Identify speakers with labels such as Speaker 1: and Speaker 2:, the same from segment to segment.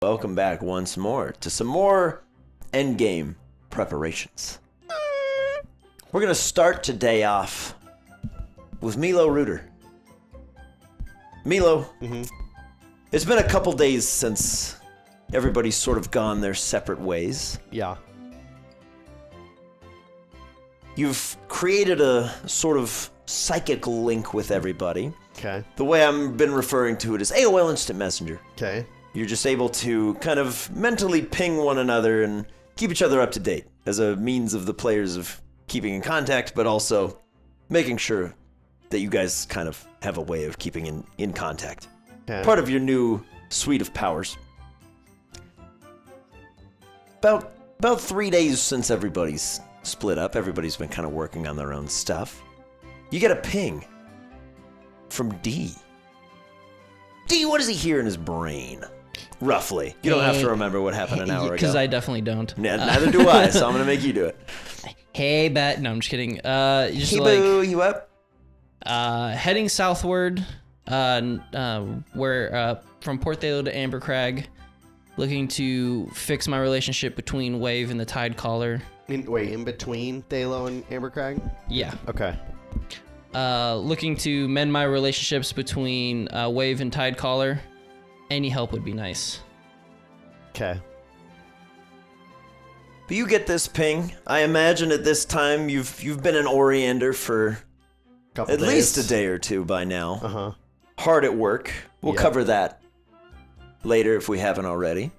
Speaker 1: Welcome back once more to some more endgame preparations. We're going to start today off with Milo Rooter. Milo, It's been a couple days since everybody's sort of gone their separate ways.
Speaker 2: Yeah.
Speaker 1: You've created a sort of psychic link with everybody.
Speaker 2: Okay.
Speaker 1: The way I've been referring to it is AOL Instant Messenger.
Speaker 2: Okay.
Speaker 1: You're just able to kind of mentally ping one another and keep each other up to date as a means of the players of keeping in contact, but also making sure that you guys kind of have a way of keeping in contact.
Speaker 2: Okay.
Speaker 1: Part of your new suite of powers. About 3 days since everybody's split up, everybody's been kind of working on their own stuff. You get a ping from Dee. Dee, what does he hear in his brain? Roughly. You don't have to remember what happened an hour ago.
Speaker 3: Because I definitely don't.
Speaker 1: Neither do I, so I'm going to make you do it.
Speaker 3: Hey, Bat. No, I'm just kidding. Just
Speaker 1: Hey,
Speaker 3: like
Speaker 1: boo, you up?
Speaker 3: heading southward, where from Port Thalo to Amber Crag, looking to fix my relationship between Wave and the Tidecaller.
Speaker 2: In between Thalo and Ambercrag?
Speaker 3: Yeah.
Speaker 2: Okay.
Speaker 3: Looking to mend my relationships between Wave and Tidecaller. Any help would be nice.
Speaker 2: Okay.
Speaker 1: But you get this ping. I imagine at this time you've been an Oriander for
Speaker 2: Couple
Speaker 1: at
Speaker 2: days.
Speaker 1: least a day or two by now.
Speaker 2: Uh-huh.
Speaker 1: Hard at work. We'll
Speaker 2: Yep.
Speaker 1: cover that later if we haven't already.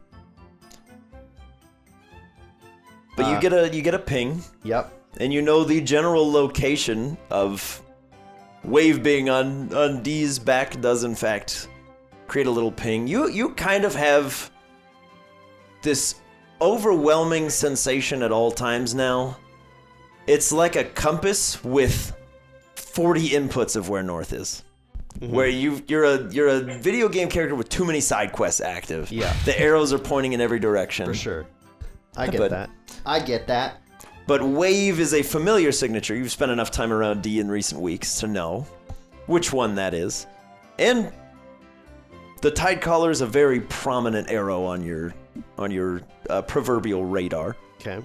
Speaker 1: But you get a ping,
Speaker 2: Yep.
Speaker 1: and you know the general location of Wave being on Dee's back does in fact create a little ping. You kind of have this overwhelming sensation at all times now. It's like a compass with 40 inputs of where north is. Where you're a video game character with too many side quests active.
Speaker 2: Yeah.
Speaker 1: The arrows are pointing in every direction.
Speaker 2: For sure. I
Speaker 1: But-
Speaker 2: get that. I get that.
Speaker 1: But Wave is a familiar signature. You've spent enough time around D in recent weeks to know which one that is. And the Tidecaller is a very prominent arrow on your proverbial radar.
Speaker 2: Okay.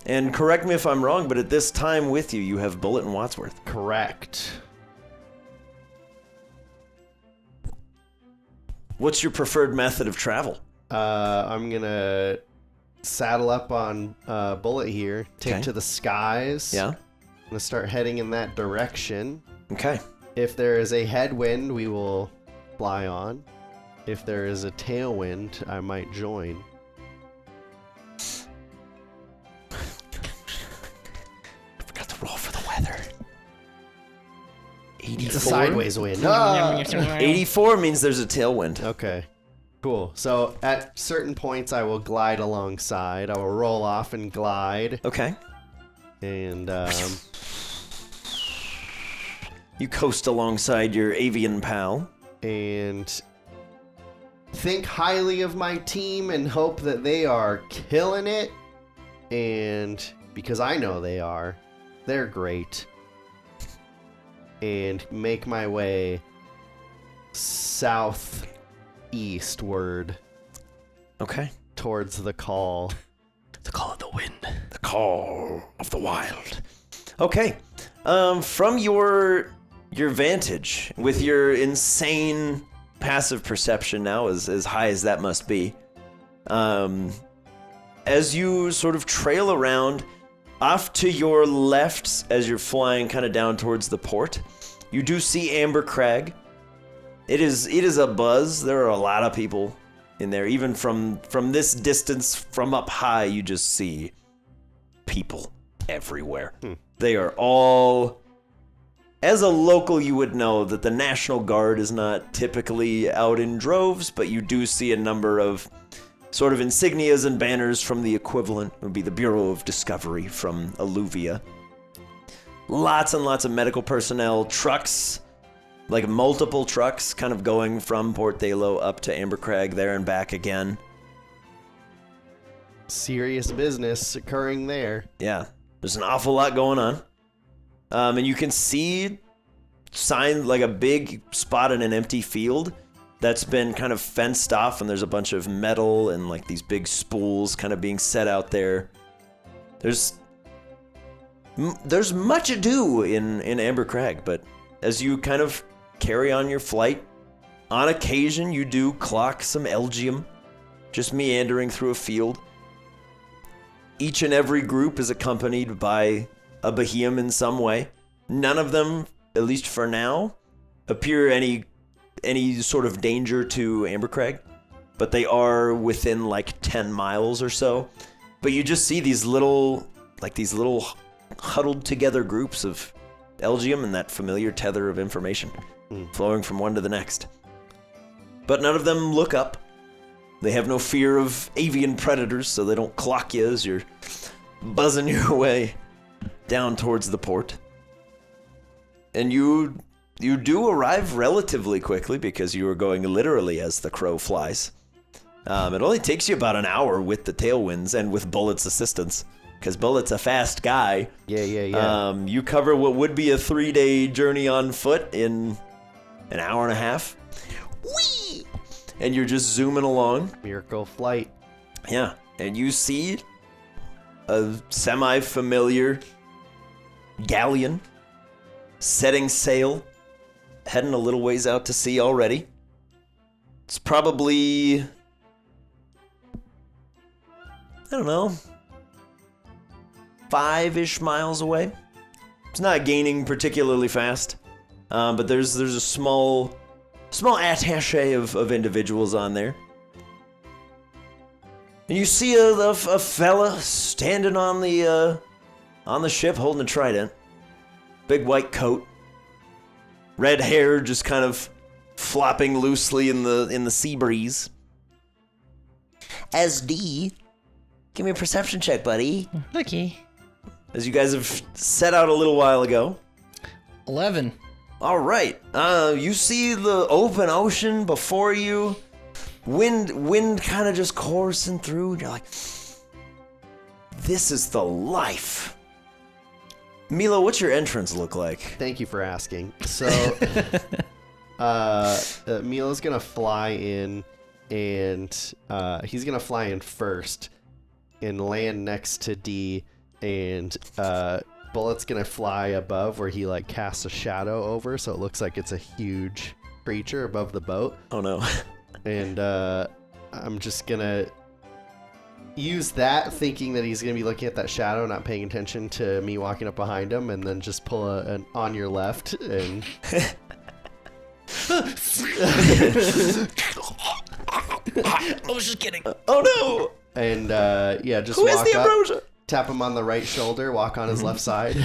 Speaker 1: And correct me if I'm wrong, but at this time with you, you have Bullet and Wadsworth.
Speaker 2: Correct.
Speaker 1: What's your preferred method of travel?
Speaker 2: I'm gonna saddle up on Bullet here, take
Speaker 1: Okay.
Speaker 2: to the skies.
Speaker 1: Yeah?
Speaker 2: I'm gonna start heading in that direction.
Speaker 1: Okay.
Speaker 2: If there is a headwind, we will fly on. If there is a tailwind, I might join.
Speaker 1: I forgot to roll for the weather.
Speaker 2: It's a sideways wind. Ah!
Speaker 1: 84 means there's a tailwind.
Speaker 2: Okay. Cool. So at certain points, I will glide alongside. I will roll off and glide.
Speaker 1: Okay.
Speaker 2: And
Speaker 1: You coast alongside your avian pal.
Speaker 2: and think highly of my team and hope that they are killing it. And because I know they are, they're great. And make my way southeastward
Speaker 1: Okay.
Speaker 2: towards the call.
Speaker 3: The call of the wind.
Speaker 1: The call of the wild. Okay. From your vantage, with your insane passive perception now, as high as that must be, as you sort of trail around, off to your left as you're flying kind of down towards the port, you do see Amber Crag. It is a buzz. There are a lot of people in there. Even from this distance, from up high, you just see people everywhere. They are all... As a local, you would know that the National Guard is not typically out in droves, but you do see a number of sort of insignias and banners from the equivalent. It would be the Bureau of Discovery from Alluvia. Lots and lots of medical personnel, trucks, like multiple trucks kind of going from Port Thalo up to Amber Crag, there and back again.
Speaker 2: Serious business occurring there.
Speaker 1: Yeah, there's an awful lot going on. And you can see signs, like a big spot in an empty field that's been kind of fenced off, and there's a bunch of metal and like these big spools kind of being set out there. There's much ado in Amber Crag, but as you kind of carry on your flight, on occasion you do clock some Elgium, just meandering through a field. Each and every group is accompanied by a Behemoth in some way. None of them, at least for now, appear any sort of danger to Amber Crag, but they are within like 10 miles or so. But you just see these little huddled together groups of Elgium and that familiar tether of information flowing from one to the next. But none of them look up. They have no fear of avian predators, so they don't clock you as you're buzzing your way down towards the port. And you do arrive relatively quickly because you are going literally as the crow flies. It only takes you about an hour with the tailwinds and with Bullet's assistance, because Bullet's a fast guy.
Speaker 2: Yeah.
Speaker 1: You cover what would be a 3-day journey on foot in an hour and a half. Whee! And you're just zooming along.
Speaker 2: Miracle flight.
Speaker 1: Yeah, and you see a semi-familiar galleon setting sail, heading a little ways out to sea already. It's probably, I don't know, 5-ish miles away. It's not gaining particularly fast, but there's a small attaché of individuals on there. And you see a fella standing on the ship holding a trident. Big white coat. Red hair just kind of flopping loosely in the sea breeze. SD, give me a perception check, buddy.
Speaker 3: Okay.
Speaker 1: As you guys have set out a little while ago.
Speaker 3: 11.
Speaker 1: All right. You see the open ocean before you. Wind kind of just coursing through. And you're like, this is the life. Milo, what's your entrance look like?
Speaker 2: Thank you for asking. So, Milo's gonna fly in, and he's gonna fly in first and land next to Dee, and Bullet's gonna fly above where he like casts a shadow over, so it looks like it's a huge creature above the boat.
Speaker 1: Oh no.
Speaker 2: And I'm just gonna use that, thinking that he's gonna be looking at that shadow, not paying attention to me walking up behind him, and then just pull an on your left and
Speaker 3: I was just kidding.
Speaker 1: Oh no!
Speaker 2: And just
Speaker 1: Who is
Speaker 2: walk
Speaker 1: the
Speaker 2: up,
Speaker 1: ambrosia?
Speaker 2: tap him on the right shoulder, walk on his left side.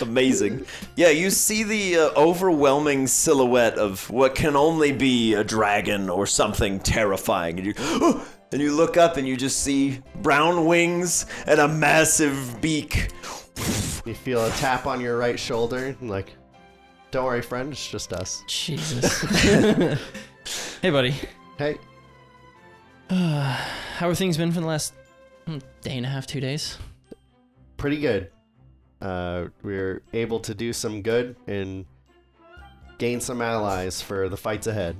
Speaker 1: Amazing. Yeah, you see the overwhelming silhouette of what can only be a dragon or something terrifying, and you look up and you just see brown wings and a massive beak.
Speaker 2: You feel a tap on your right shoulder, and like, don't worry, friend, it's just us.
Speaker 3: Jesus. Hey, buddy.
Speaker 2: Hey.
Speaker 3: How have things been for the last day and a half, 2 days?
Speaker 2: Pretty good. We're able to do some good and gain some allies for the fights ahead.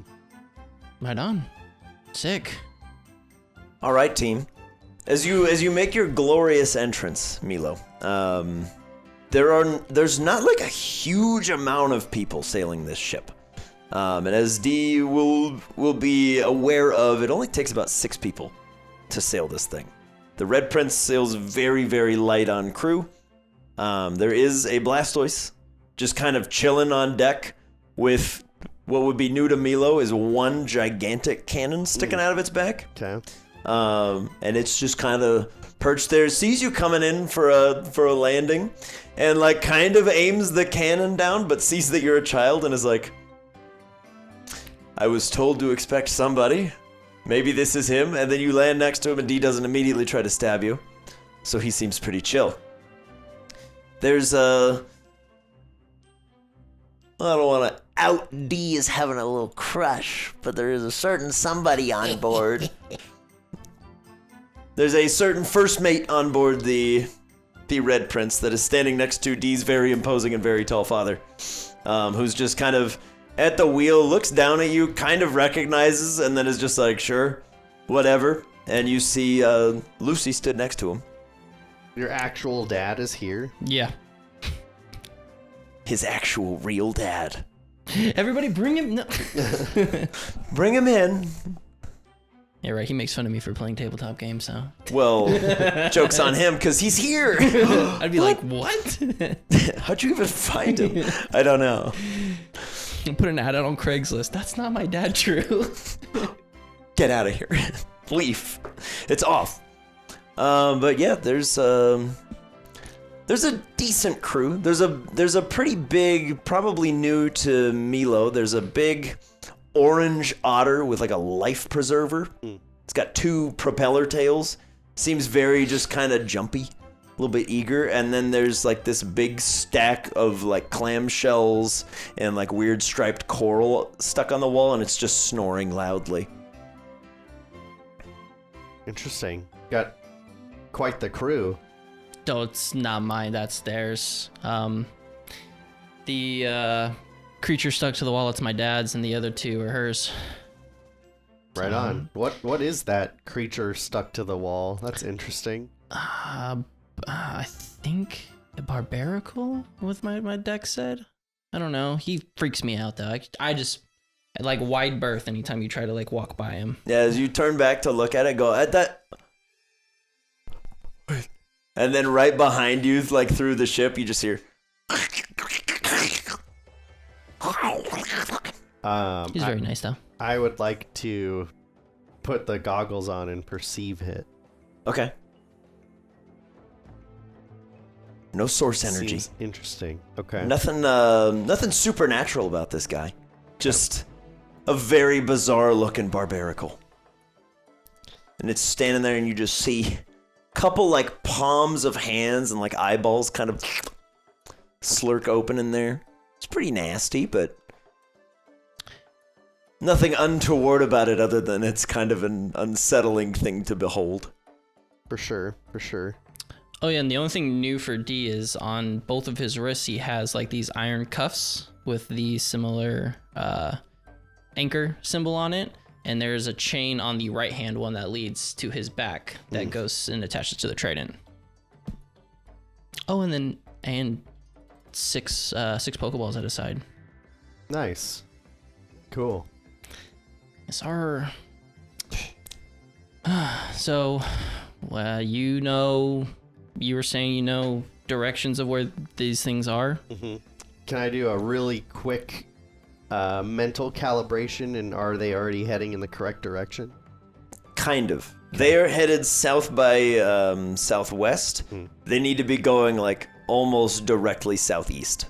Speaker 3: Right on. Sick.
Speaker 1: All right, team. As you make your glorious entrance, Milo, there's not like a huge amount of people sailing this ship. And as Dee will be aware of, it only takes about 6 people to sail this thing. The Red Prince sails very, very light on crew. There is a Blastoise just kind of chilling on deck with what would be new to Milo is one gigantic cannon sticking out of its back.
Speaker 2: Okay.
Speaker 1: And it's just kind of perched there, sees you coming in for a landing, and like kind of aims the cannon down, but sees that you're a child and is like, I was told to expect somebody. Maybe this is him. And then you land next to him and Dee doesn't immediately try to stab you. So he seems pretty chill. There's I don't want to out Dee as having a little crush, but there is a certain somebody on board. There's a certain first mate on board the Red Prince that is standing next to Dee's very imposing and very tall father, who's just kind of at the wheel, looks down at you, kind of recognizes, and then is just like, sure, whatever. And you see Lucy stood next to him.
Speaker 2: Your actual dad is here?
Speaker 3: Yeah.
Speaker 1: His actual real dad.
Speaker 3: Everybody bring him. No.
Speaker 1: Bring him in.
Speaker 3: Yeah, right. He makes fun of me for playing tabletop games, so.
Speaker 1: Well, joke's on him because he's here.
Speaker 3: I'd be like, what?
Speaker 1: How'd you even find him? I don't know.
Speaker 3: Put an ad out on Craigslist. That's not my dad, Drew.
Speaker 1: Get out of here. Leave. It's off. But yeah, there's a decent crew. There's a pretty big, probably new to Milo. There's a big orange otter with like a life preserver. It's got 2 propeller tails. Seems very just kind of jumpy, a little bit eager. And then there's like this big stack of like clam shells and like weird striped coral stuck on the wall, and it's just snoring loudly.
Speaker 2: Interesting. Got quite the crew.
Speaker 3: No, it's not mine. That's theirs. The creature stuck to the wall, it's my dad's, and the other 2 are hers.
Speaker 2: Right on. What is that creature stuck to the wall? That's interesting.
Speaker 3: I think a barbarical, what my deck said. I don't know. He freaks me out though. I like wide berth anytime you try to like walk by him.
Speaker 1: Yeah, as you turn back to look at it, go at that. And then right behind you, like through the ship, you just hear.
Speaker 3: He's very nice though.
Speaker 2: I would like to put the goggles on and perceive hit.
Speaker 1: Okay. No source energy.
Speaker 2: Seems interesting. Okay.
Speaker 1: Nothing supernatural about this guy. Just a very bizarre looking barbarical. And it's standing there and you just see a couple like palms of hands and like eyeballs kind of slurk open in there. It's pretty nasty, but nothing untoward about it other than it's kind of an unsettling thing to behold.
Speaker 2: For sure.
Speaker 3: Oh yeah, and the only thing new for D is on both of his wrists he has like these iron cuffs with the similar anchor symbol on it, and there's a chain on the right hand one that leads to his back that goes and attaches to the trident. Oh, and six Pokeballs at his side.
Speaker 2: Nice. Cool.
Speaker 3: It's our... So, you were saying directions of where these things are?
Speaker 2: Mm-hmm. Can I do a really quick mental calibration, and are they already heading in the correct direction?
Speaker 1: Kind of. They are headed south by southwest. They need to be going like almost directly southeast.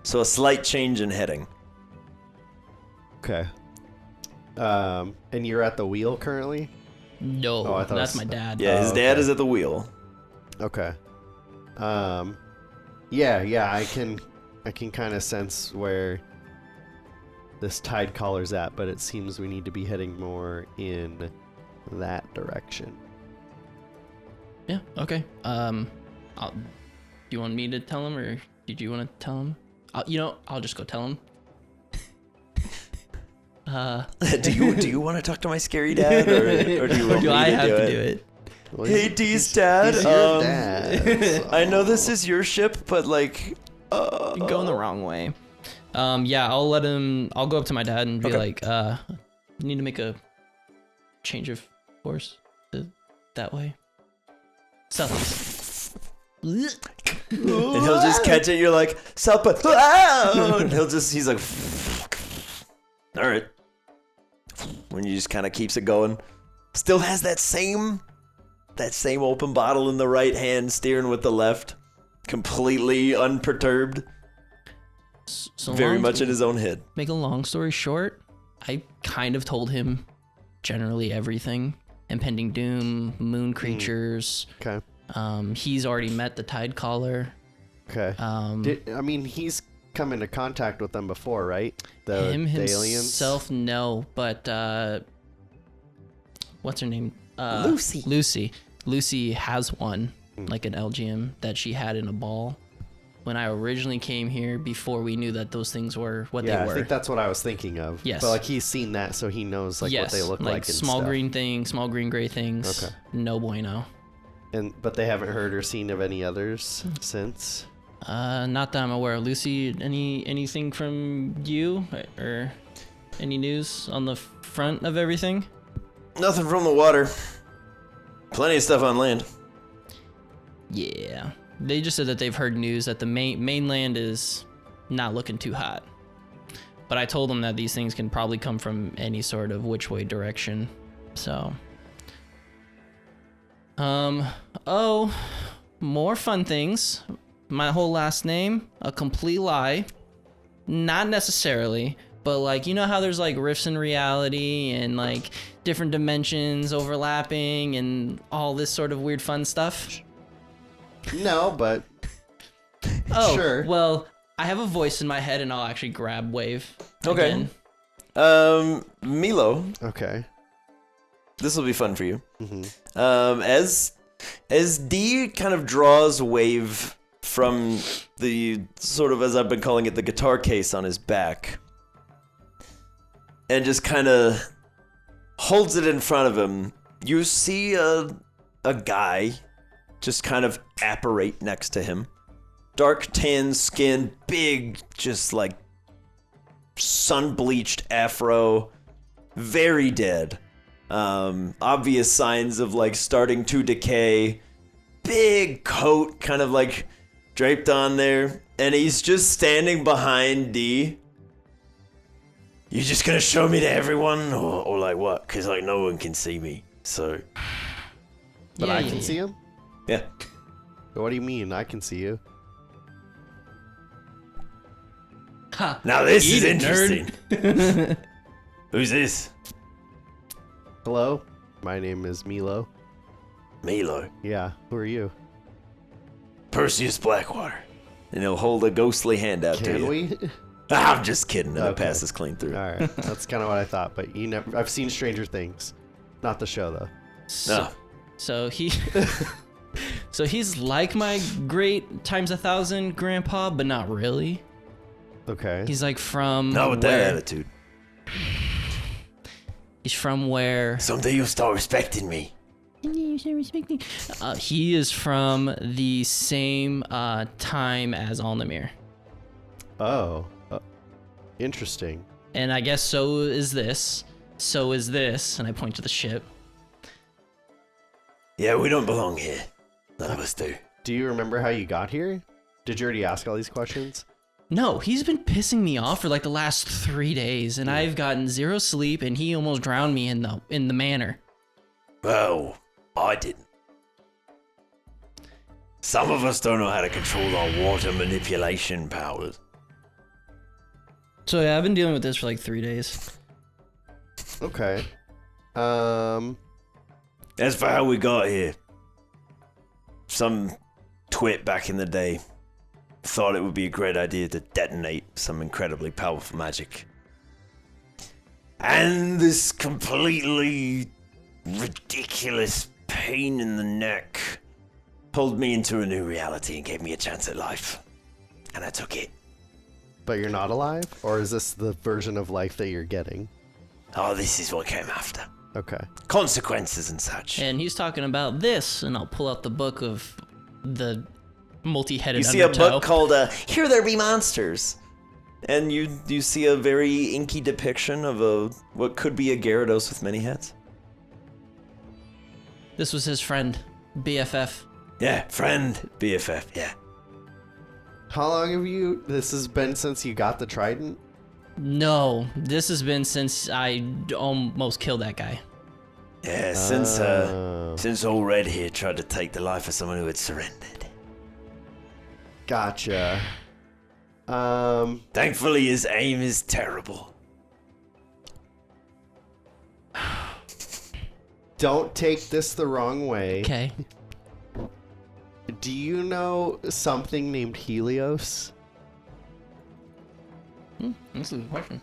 Speaker 1: So a slight change in heading.
Speaker 2: Okay. And you're at the wheel currently?
Speaker 3: No,
Speaker 2: I thought
Speaker 3: that's
Speaker 2: it was-
Speaker 3: my dad.
Speaker 1: Yeah, his dad
Speaker 2: okay.
Speaker 1: is at the wheel.
Speaker 2: Okay. Yeah, I can kind of sense where this Tidecollar's at, but it seems we need to be heading more in that direction.
Speaker 3: Yeah, okay. Do you want me to tell him, or did you want to tell him? I'll just go tell him.
Speaker 1: Do you want to talk to my scary dad, or do you want
Speaker 3: Do
Speaker 1: me
Speaker 3: I
Speaker 1: to
Speaker 3: have
Speaker 1: do
Speaker 3: to
Speaker 1: it?
Speaker 3: do it?
Speaker 2: Well,
Speaker 1: Hey, Dee's dad.
Speaker 2: he's your dad, so-
Speaker 1: I know this is your ship, but like,
Speaker 3: You're going the wrong way. Yeah, I'll let him. I'll go up to my dad and be
Speaker 1: Okay.
Speaker 3: like, you need to make a change of course to that way. Southeast.
Speaker 1: and he'll just catch it. You're like, south, but and he's like, all right. When you just kind of keeps it going, still has that same open bottle in the right hand, steering with the left, completely unperturbed,
Speaker 3: So
Speaker 1: very
Speaker 3: long-
Speaker 1: much in his own head.
Speaker 3: Make a long story short, I kind of told him generally everything. Impending doom, moon creatures.
Speaker 2: Okay.
Speaker 3: He's already met the Tidecaller.
Speaker 2: Okay. He's come into contact with them before, right? The aliens?
Speaker 3: Himself, no, but what's her name?
Speaker 1: Lucy.
Speaker 3: Lucy has one, like an LGM that she had in a ball. when I originally came here before we knew that those things were what
Speaker 2: Yeah,
Speaker 3: they were.
Speaker 2: I think that's what I was thinking of.
Speaker 3: Yes.
Speaker 2: But like he's seen that, so he knows like what they look like and
Speaker 3: small
Speaker 2: stuff.
Speaker 3: green things, small green gray things.
Speaker 2: Okay.
Speaker 3: No bueno.
Speaker 2: But they haven't heard or seen of any others since.
Speaker 3: Not that I'm aware of. Lucy, anything from you or any news on the front of everything?
Speaker 1: Nothing from the water. Plenty of stuff on land.
Speaker 3: Yeah. They just said that they've heard news that the mainland is not looking too hot. But I told them that these things can probably come from any sort of which way direction. So. Oh, more fun things. My whole last name, a complete lie. Not necessarily, but like, you know how there's like rifts in reality and like different dimensions overlapping and all this sort of weird fun stuff?
Speaker 2: No, but
Speaker 3: Oh,
Speaker 2: sure.
Speaker 3: Well, I have a voice in my head and I'll actually grab Wave.
Speaker 1: Okay.
Speaker 3: Again.
Speaker 1: Milo,
Speaker 2: Okay.
Speaker 1: this will be fun for you.
Speaker 2: Mm-hmm.
Speaker 1: As Dee kind of draws Wave from the sort of, as I've been calling it, the guitar case on his back, and just kind of holds it in front of him, you see a guy just kind of apparate next to him. Dark tan skin, big, just like sun-bleached afro, very dead. Obvious signs of like starting to decay. Big coat kind of like draped on there, and he's just standing behind Dee. You just gonna show me to everyone, or like what? Cause like no one can see me, so.
Speaker 2: But
Speaker 3: Yeah,
Speaker 2: I
Speaker 3: yeah,
Speaker 2: can
Speaker 3: yeah.
Speaker 2: see him?
Speaker 1: Yeah.
Speaker 2: What do you mean? I can see you.
Speaker 3: Ha,
Speaker 1: Now this
Speaker 3: eat
Speaker 1: is
Speaker 3: it, nerd.
Speaker 1: interesting. Who's this?
Speaker 2: Hello? My name is Milo.
Speaker 1: Milo.
Speaker 2: Yeah, who are you?
Speaker 1: Perseus Blackwater. And he'll hold a ghostly hand out to
Speaker 2: Can
Speaker 1: you.
Speaker 2: we?
Speaker 1: I'm just kidding. It'll
Speaker 2: Okay.
Speaker 1: passes clean through.
Speaker 2: All right, that's kind of what I thought. But you never. I've seen Stranger Things, not the show though.
Speaker 1: No.
Speaker 3: So he, so he's like my great times 1,000 grandpa, but not really.
Speaker 2: Okay.
Speaker 3: He's like from
Speaker 1: Not with
Speaker 3: where,
Speaker 1: that attitude.
Speaker 3: He's from where?
Speaker 1: Someday you'll start respecting me.
Speaker 3: He is from the same time as Alnamir.
Speaker 2: Oh, interesting.
Speaker 3: And I guess so is this. So is this. And I point to the ship.
Speaker 1: Yeah, we don't belong here. None of us do.
Speaker 2: Do you remember how you got here? Did you already ask all these questions?
Speaker 3: No, he's been pissing me off for like the last 3 days, and I've gotten 0 sleep, and he almost drowned me in the manor.
Speaker 1: Well, I didn't. Some of us don't know how to control our water manipulation powers.
Speaker 3: So yeah, I've been dealing with this for like 3 days.
Speaker 2: Okay.
Speaker 1: As for how we got here, some twit back in the day thought it would be a great idea to detonate some incredibly powerful magic. And this completely ridiculous pain in the neck pulled me into a new reality and gave me a chance at life. And I took it.
Speaker 2: But you're not alive, or is this the version of life that you're getting?
Speaker 1: Oh, this is what came after.
Speaker 2: Okay.
Speaker 1: Consequences and such.
Speaker 3: And he's talking about this, and I'll pull out the book of the multi-headed
Speaker 1: You see a
Speaker 3: undertow.
Speaker 1: book called Here There Be Monsters. And you see a very inky depiction of what could be a Gyarados with many heads.
Speaker 3: This was his friend, BFF.
Speaker 1: Yeah, friend, BFF, yeah.
Speaker 2: How long have this has been since you got the trident?
Speaker 3: No, this has been since I almost killed that guy.
Speaker 1: Yeah, since old Red here tried to take the life of someone who had surrendered.
Speaker 2: Gotcha.
Speaker 1: Thankfully, his aim is terrible.
Speaker 2: Don't take this the wrong way.
Speaker 3: Okay.
Speaker 2: Do you know something named Helios?
Speaker 3: That's a good question.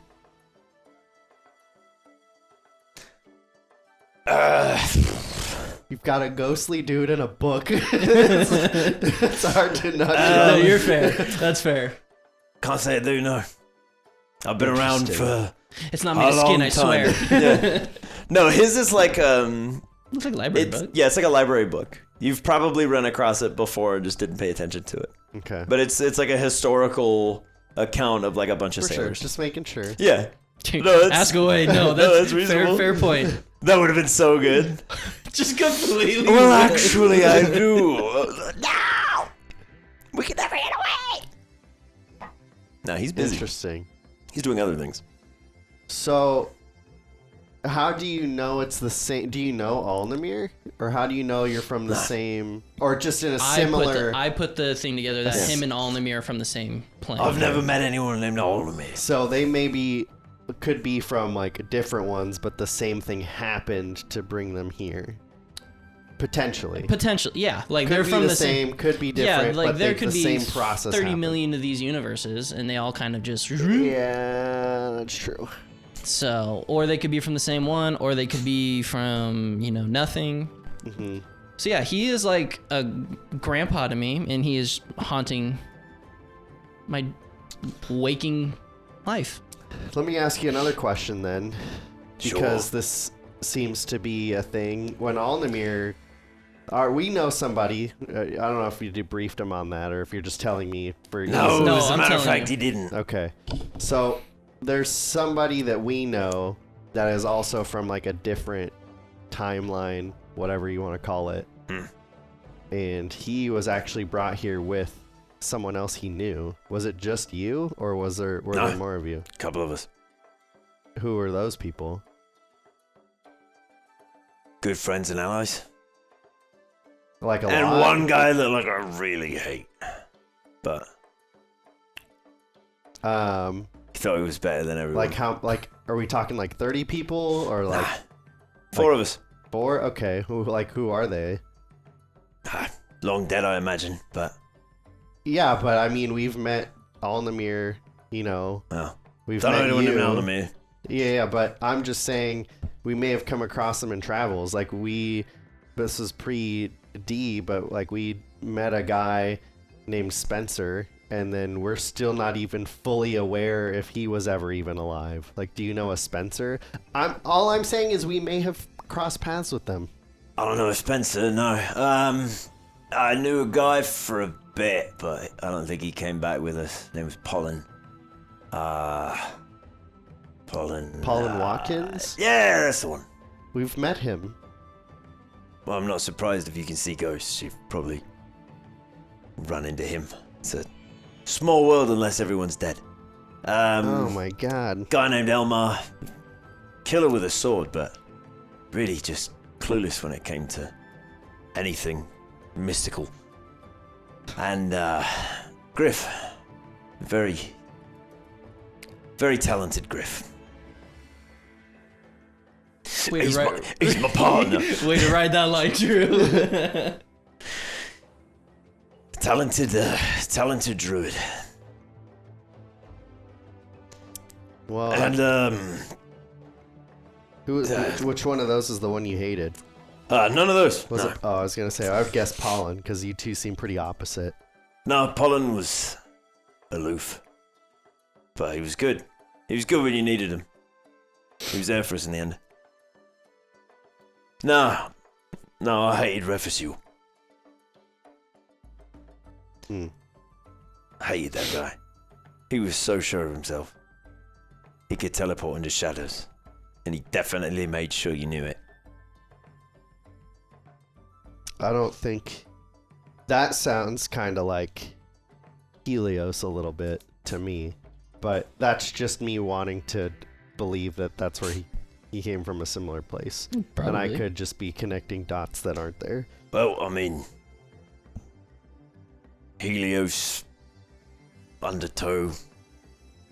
Speaker 2: You've got a ghostly dude in a book. It's hard to not
Speaker 3: No,
Speaker 2: know.
Speaker 3: you're fair. That's fair.
Speaker 1: Can't say I do, no. I've been around
Speaker 2: Interesting.
Speaker 1: for
Speaker 3: It's not
Speaker 1: a
Speaker 3: made of skin,
Speaker 1: long
Speaker 3: I
Speaker 1: time.
Speaker 3: swear.
Speaker 1: Yeah. No, his is like
Speaker 3: Looks like a library book.
Speaker 1: it's like a library book. You've probably run across it before, just didn't pay attention to it.
Speaker 2: Okay.
Speaker 1: But it's like a historical account of like a bunch of
Speaker 2: For sure.
Speaker 1: sailors.
Speaker 2: Just making sure.
Speaker 1: Yeah.
Speaker 3: Dude,
Speaker 1: No, it's-
Speaker 3: ask away. No,
Speaker 1: No,
Speaker 3: that's,
Speaker 1: that's reasonable.
Speaker 3: fair point.
Speaker 1: That would have been so good.
Speaker 3: Just completely.
Speaker 1: Well, actually, I do. No! We can never get away! No, he's busy.
Speaker 2: Interesting.
Speaker 1: He's doing other things.
Speaker 2: So, how do you know it's the same? Do you know Alnamir? Or how do you know you're from the same... Or just in a similar...
Speaker 3: I put the thing together that
Speaker 1: Yes.
Speaker 3: him and Alnamir are from the same planet.
Speaker 1: I've never met anyone named Alderman.
Speaker 2: So they maybe could be from like different ones, but the same thing happened to bring them here. Potentially.
Speaker 3: Potentially, yeah. Like
Speaker 2: Could
Speaker 3: they're
Speaker 2: be
Speaker 3: from
Speaker 2: the same, could be different,
Speaker 3: Yeah, like
Speaker 2: but
Speaker 3: there
Speaker 2: the
Speaker 3: could be
Speaker 2: same process
Speaker 3: 30
Speaker 2: happened.
Speaker 3: million of these universes, and they all kind of just.
Speaker 2: Yeah, that's true.
Speaker 3: So, or they could be from the same one, or they could be from nothing.
Speaker 2: Hmm.
Speaker 3: So yeah, he is like a grandpa to me, and he is haunting my waking life.
Speaker 2: Let me ask you another question then, because
Speaker 1: Sure.
Speaker 2: this seems to be a thing. When Alnamir, we know somebody. I don't know if you debriefed him on that, or if you're just telling me for
Speaker 1: No,
Speaker 3: No,
Speaker 1: as a
Speaker 3: I'm
Speaker 1: matter of
Speaker 3: telling
Speaker 1: fact,
Speaker 3: you.
Speaker 1: he didn't.
Speaker 2: Okay, so there's somebody that we know that is also from like a different timeline, whatever you want to call it, and he was actually brought here with someone else he knew. Was it just you, or were there
Speaker 1: No.
Speaker 2: more of you?
Speaker 1: A couple of us.
Speaker 2: Who were those people?
Speaker 1: Good friends and allies.
Speaker 2: Like a
Speaker 1: And
Speaker 2: lot?
Speaker 1: one guy that like I really hate. But he thought he was better than everyone.
Speaker 2: like how? Like, are we talking like 30 people or like
Speaker 1: Four of us.
Speaker 2: 4? Okay, who are they?
Speaker 1: Long dead, I imagine. But
Speaker 2: Yeah, but I mean, we've met Alnamir.
Speaker 1: well,
Speaker 2: We've
Speaker 1: don't know
Speaker 2: met
Speaker 1: anyone
Speaker 2: you.
Speaker 1: named Alderman.
Speaker 2: Yeah, but I'm just saying we may have come across them in travels. Like this was pre-D, but like we met a guy named Spencer, and then we're still not even fully aware if he was ever even alive. Like, do you know a Spencer? All I'm saying is we may have crossed paths with them.
Speaker 1: I don't know if Spencer, no. I knew a guy for a bit, but I don't think he came back with us. His name was Pollen. Pollen.
Speaker 2: Watkins?
Speaker 1: Yeah, that's the one.
Speaker 2: We've met him.
Speaker 1: Well, I'm not surprised if you can see ghosts. You've probably run into him. It's a small world unless everyone's dead.
Speaker 2: Oh my god.
Speaker 1: Guy named Elmar. Killer with a sword, but really just clueless when it came to anything mystical. And Griff. Very, very talented Griff.
Speaker 3: Way to
Speaker 1: He's my partner.
Speaker 3: Way to ride that line, Drew.
Speaker 1: Talented druid.
Speaker 2: Well,
Speaker 1: And
Speaker 2: which one of those is the one you hated?
Speaker 1: none of those.
Speaker 2: Was
Speaker 1: No.
Speaker 2: it? Oh, I was gonna say I would guess Pollen because you two seem pretty opposite.
Speaker 1: No, Pollen was aloof. But he was good. He was good when you needed him. He was there for us in the end. No, I hated Refusil. I hated that guy. He was so sure of himself. He could teleport into shadows. And he definitely made sure you knew it.
Speaker 2: I don't think that sounds kind of like Helios a little bit to me, but that's just me wanting to believe that that's where he came from, a similar place. And I
Speaker 3: Probably.
Speaker 2: could just be connecting dots that aren't there.
Speaker 1: Well, I mean, Helios, Undertow.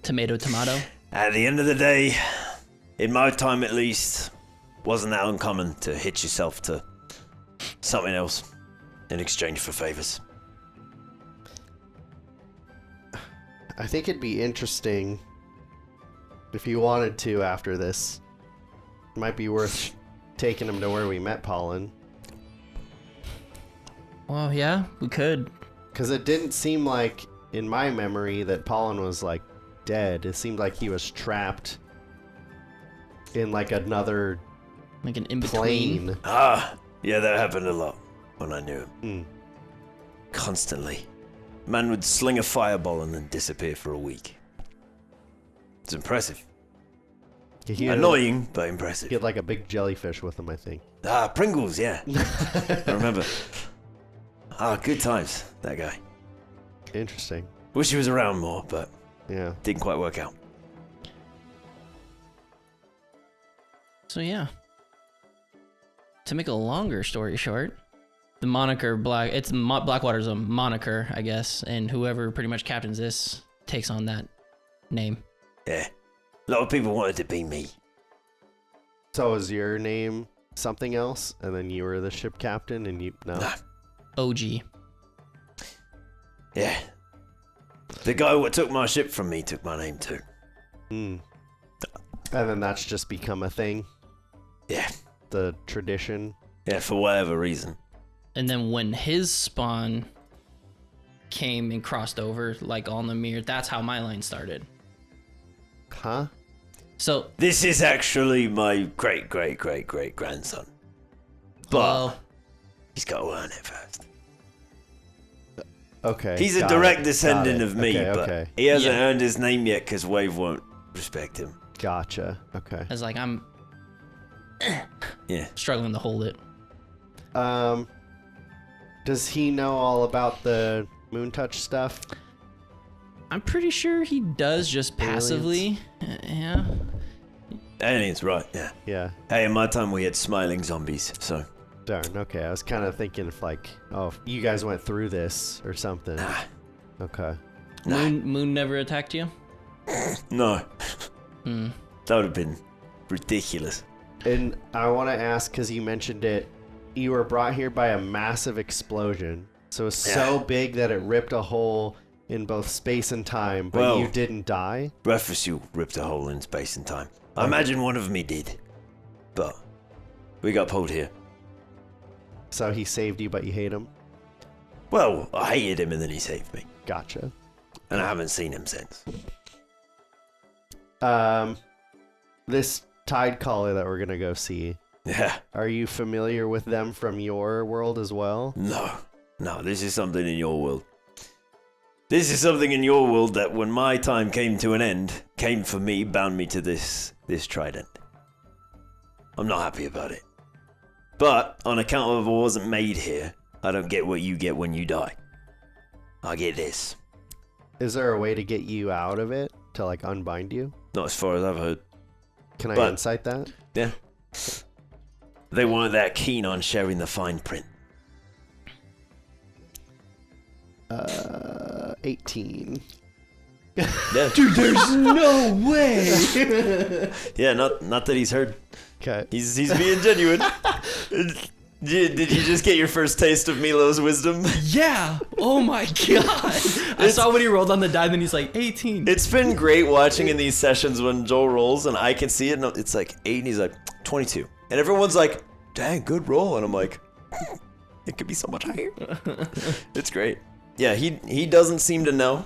Speaker 3: Tomato.
Speaker 1: At the end of the day, in my time at least, wasn't that uncommon to hitch yourself to something else in exchange for favors.
Speaker 2: I think it'd be interesting if you wanted to after this. It might be worth taking him to where we met Pollen.
Speaker 3: Well, yeah, we could.
Speaker 2: Because it didn't seem like, in my memory, that Pollen was, like, dead. It seemed like he was trapped in, like, another
Speaker 3: Like an in-between.
Speaker 2: plane.
Speaker 1: Ah, yeah, that happened a lot when I knew him.
Speaker 2: Hmm.
Speaker 1: Constantly. Man would sling a fireball and then disappear for a week. It's impressive.
Speaker 2: He had,
Speaker 1: Annoying, but impressive.
Speaker 2: He had, like, a big jellyfish with him, I think.
Speaker 1: Ah, Pringles, yeah. I remember. Ah, good times, that guy.
Speaker 2: Interesting.
Speaker 1: Wish he was around more, but
Speaker 2: Yeah.
Speaker 1: didn't quite work out.
Speaker 3: So yeah. To make a longer story short, the moniker Blackwater's a moniker, I guess, and whoever pretty much captains this takes on that name.
Speaker 1: Yeah. A lot of people wanted to be me.
Speaker 2: So was your name something else, and then you were the ship captain, and you... No.
Speaker 1: Nah.
Speaker 3: OG.
Speaker 1: Yeah. The guy who took my ship from me took my name too.
Speaker 2: Hmm. And then that's just become a thing?
Speaker 1: Yeah.
Speaker 2: The tradition?
Speaker 1: Yeah, for whatever reason.
Speaker 3: And then when his spawn came and crossed over, like on the mirror, that's how my line started.
Speaker 2: Huh?
Speaker 3: So,
Speaker 1: This is actually my great-great-great-great-grandson. But
Speaker 3: well,
Speaker 1: he's got to earn it first.
Speaker 2: Okay.
Speaker 1: He's a
Speaker 2: got
Speaker 1: direct
Speaker 2: it,
Speaker 1: descendant
Speaker 2: got it.
Speaker 1: of me,
Speaker 2: Okay,
Speaker 1: but
Speaker 2: okay.
Speaker 1: he hasn't
Speaker 3: Yeah.
Speaker 1: earned his name yet because Wave won't respect him.
Speaker 2: Gotcha. Okay.
Speaker 3: I was like, I'm
Speaker 1: Yeah.
Speaker 3: struggling to hold it.
Speaker 2: Does he know all about the moon touch stuff?
Speaker 3: I'm pretty sure he does just passively. Yeah.
Speaker 1: Aliens, right, yeah.
Speaker 2: Yeah.
Speaker 1: Hey, in my time we had smiling zombies, so...
Speaker 2: Darn. Okay. I was kind of thinking if if you guys went through this or something.
Speaker 1: Nah.
Speaker 2: Okay.
Speaker 3: Moon never attacked you?
Speaker 1: No.
Speaker 3: Hmm.
Speaker 1: That would have been ridiculous.
Speaker 2: And I want to ask, because you mentioned it, you were brought here by a massive explosion. So it's so big that it ripped a hole in both space and time, but
Speaker 1: Well-
Speaker 2: you didn't die?
Speaker 1: Breakfast you ripped a hole in space and time. I imagine one of me did. But we got pulled here.
Speaker 2: So he saved you, but you hate him?
Speaker 1: Well, I hated him and then he saved me.
Speaker 2: Gotcha.
Speaker 1: And I haven't seen him since.
Speaker 2: This Tidecaller that we're going to go see,
Speaker 1: Yeah.
Speaker 2: are you familiar with them from your world as well?
Speaker 1: No, this is something in your world. This is something in your world that when my time came to an end, came for me, bound me to this trident. I'm not happy about it. But, on account of I wasn't made here, I don't get what you get when you die. I get this.
Speaker 2: Is there a way to get you out of it, to like unbind you?
Speaker 1: Not as far as I've heard.
Speaker 2: Can I
Speaker 1: But-
Speaker 2: insight that?
Speaker 1: Yeah. They weren't that keen on sharing the fine print.
Speaker 2: 18.
Speaker 1: Yeah.
Speaker 2: Dude, there's no way!
Speaker 1: Yeah, not that he's heard.
Speaker 2: Okay.
Speaker 1: He's being genuine. Did you just get your first taste of Milo's wisdom?
Speaker 3: Yeah. Oh my god. I saw when he rolled on the die, then he's like 18.
Speaker 1: It's been great watching in these sessions when Joel rolls and I can see it and it's like 8 and he's like 22. And everyone's like, dang, good roll. And I'm like, it could be so much higher. It's great. Yeah, he doesn't seem to know.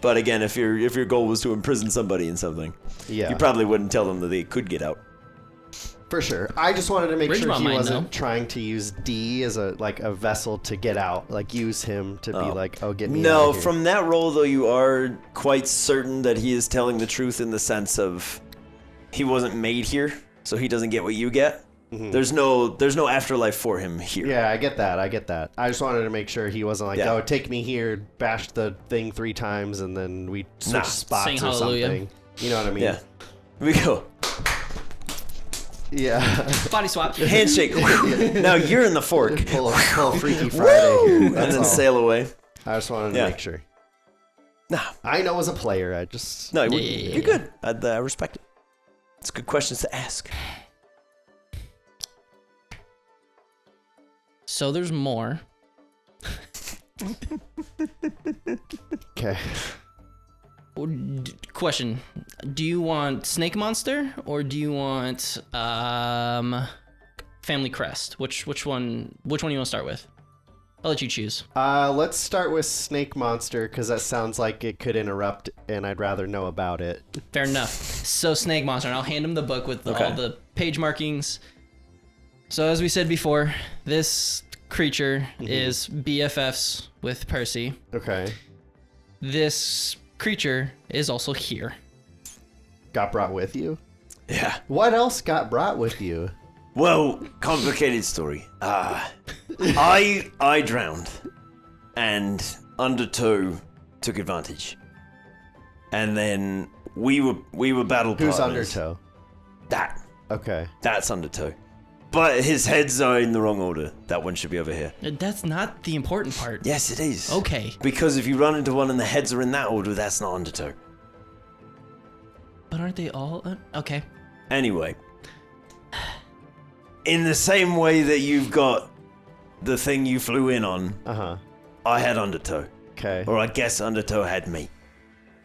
Speaker 1: But again, if your goal was to imprison somebody in something,
Speaker 2: Yeah.
Speaker 1: you probably wouldn't tell them that they could get out.
Speaker 2: For sure. I just wanted to make sure
Speaker 3: Ridgemont
Speaker 2: he
Speaker 3: might
Speaker 2: wasn't
Speaker 3: know.
Speaker 2: trying to use D as a vessel to get out. Like use him to be like, oh, get me out
Speaker 1: No,
Speaker 2: of here.
Speaker 1: from that role though, you are quite certain that he is telling the truth in the sense of he wasn't made here, so he doesn't get what you get.
Speaker 2: Mhm.
Speaker 1: There's no afterlife for him here.
Speaker 2: Yeah, I get that. I just wanted to make sure he wasn't like,
Speaker 1: Yeah.
Speaker 2: oh, take me here, bash the thing 3 times, and then we switch
Speaker 1: Nah.
Speaker 2: spots
Speaker 3: Sing
Speaker 2: or
Speaker 3: hallelujah.
Speaker 2: something. You know what I mean?
Speaker 1: Yeah. We go.
Speaker 2: Yeah.
Speaker 3: Body swap.
Speaker 1: Handshake. Now you're in the fork.
Speaker 2: pull a Freaky Friday here.
Speaker 1: And
Speaker 2: That's
Speaker 1: then
Speaker 2: all.
Speaker 1: sail away.
Speaker 2: I just wanted to
Speaker 1: Yeah.
Speaker 2: make sure.
Speaker 1: Nah.
Speaker 2: I know as a player, I just...
Speaker 1: No,
Speaker 3: Yeah.
Speaker 1: you're good. I respect it. It's good questions to ask.
Speaker 3: So there's more.
Speaker 2: Okay.
Speaker 3: Question: do you want Snake Monster or do you want Family Crest? Which one? Which one do you want to start with? I'll let you choose.
Speaker 2: Let's start with Snake Monster, because that sounds like it could interrupt, and I'd rather know about it.
Speaker 3: Fair enough. So Snake Monster, and I'll hand him the book with all the page markings. So as we said before, this creature is BFFs with Percy.
Speaker 2: Okay.
Speaker 3: This creature is also here.
Speaker 2: Got brought with you?
Speaker 1: Yeah.
Speaker 2: What else got brought with you?
Speaker 1: Well, complicated story. I drowned, and Undertow took advantage, and then we were battle partners.
Speaker 2: Who's Undertow?
Speaker 1: That's Undertow, but his heads are in the wrong order. That one should be over here.
Speaker 3: That's not the important part.
Speaker 1: Yes, it is.
Speaker 3: Okay.
Speaker 1: Because if you run into one and the heads are in that order, that's not Undertow.
Speaker 3: But aren't they all? Okay.
Speaker 1: Anyway, in the same way that you've got the thing you flew in on, I had Undertow.
Speaker 2: Okay.
Speaker 1: Or I guess Undertow had me,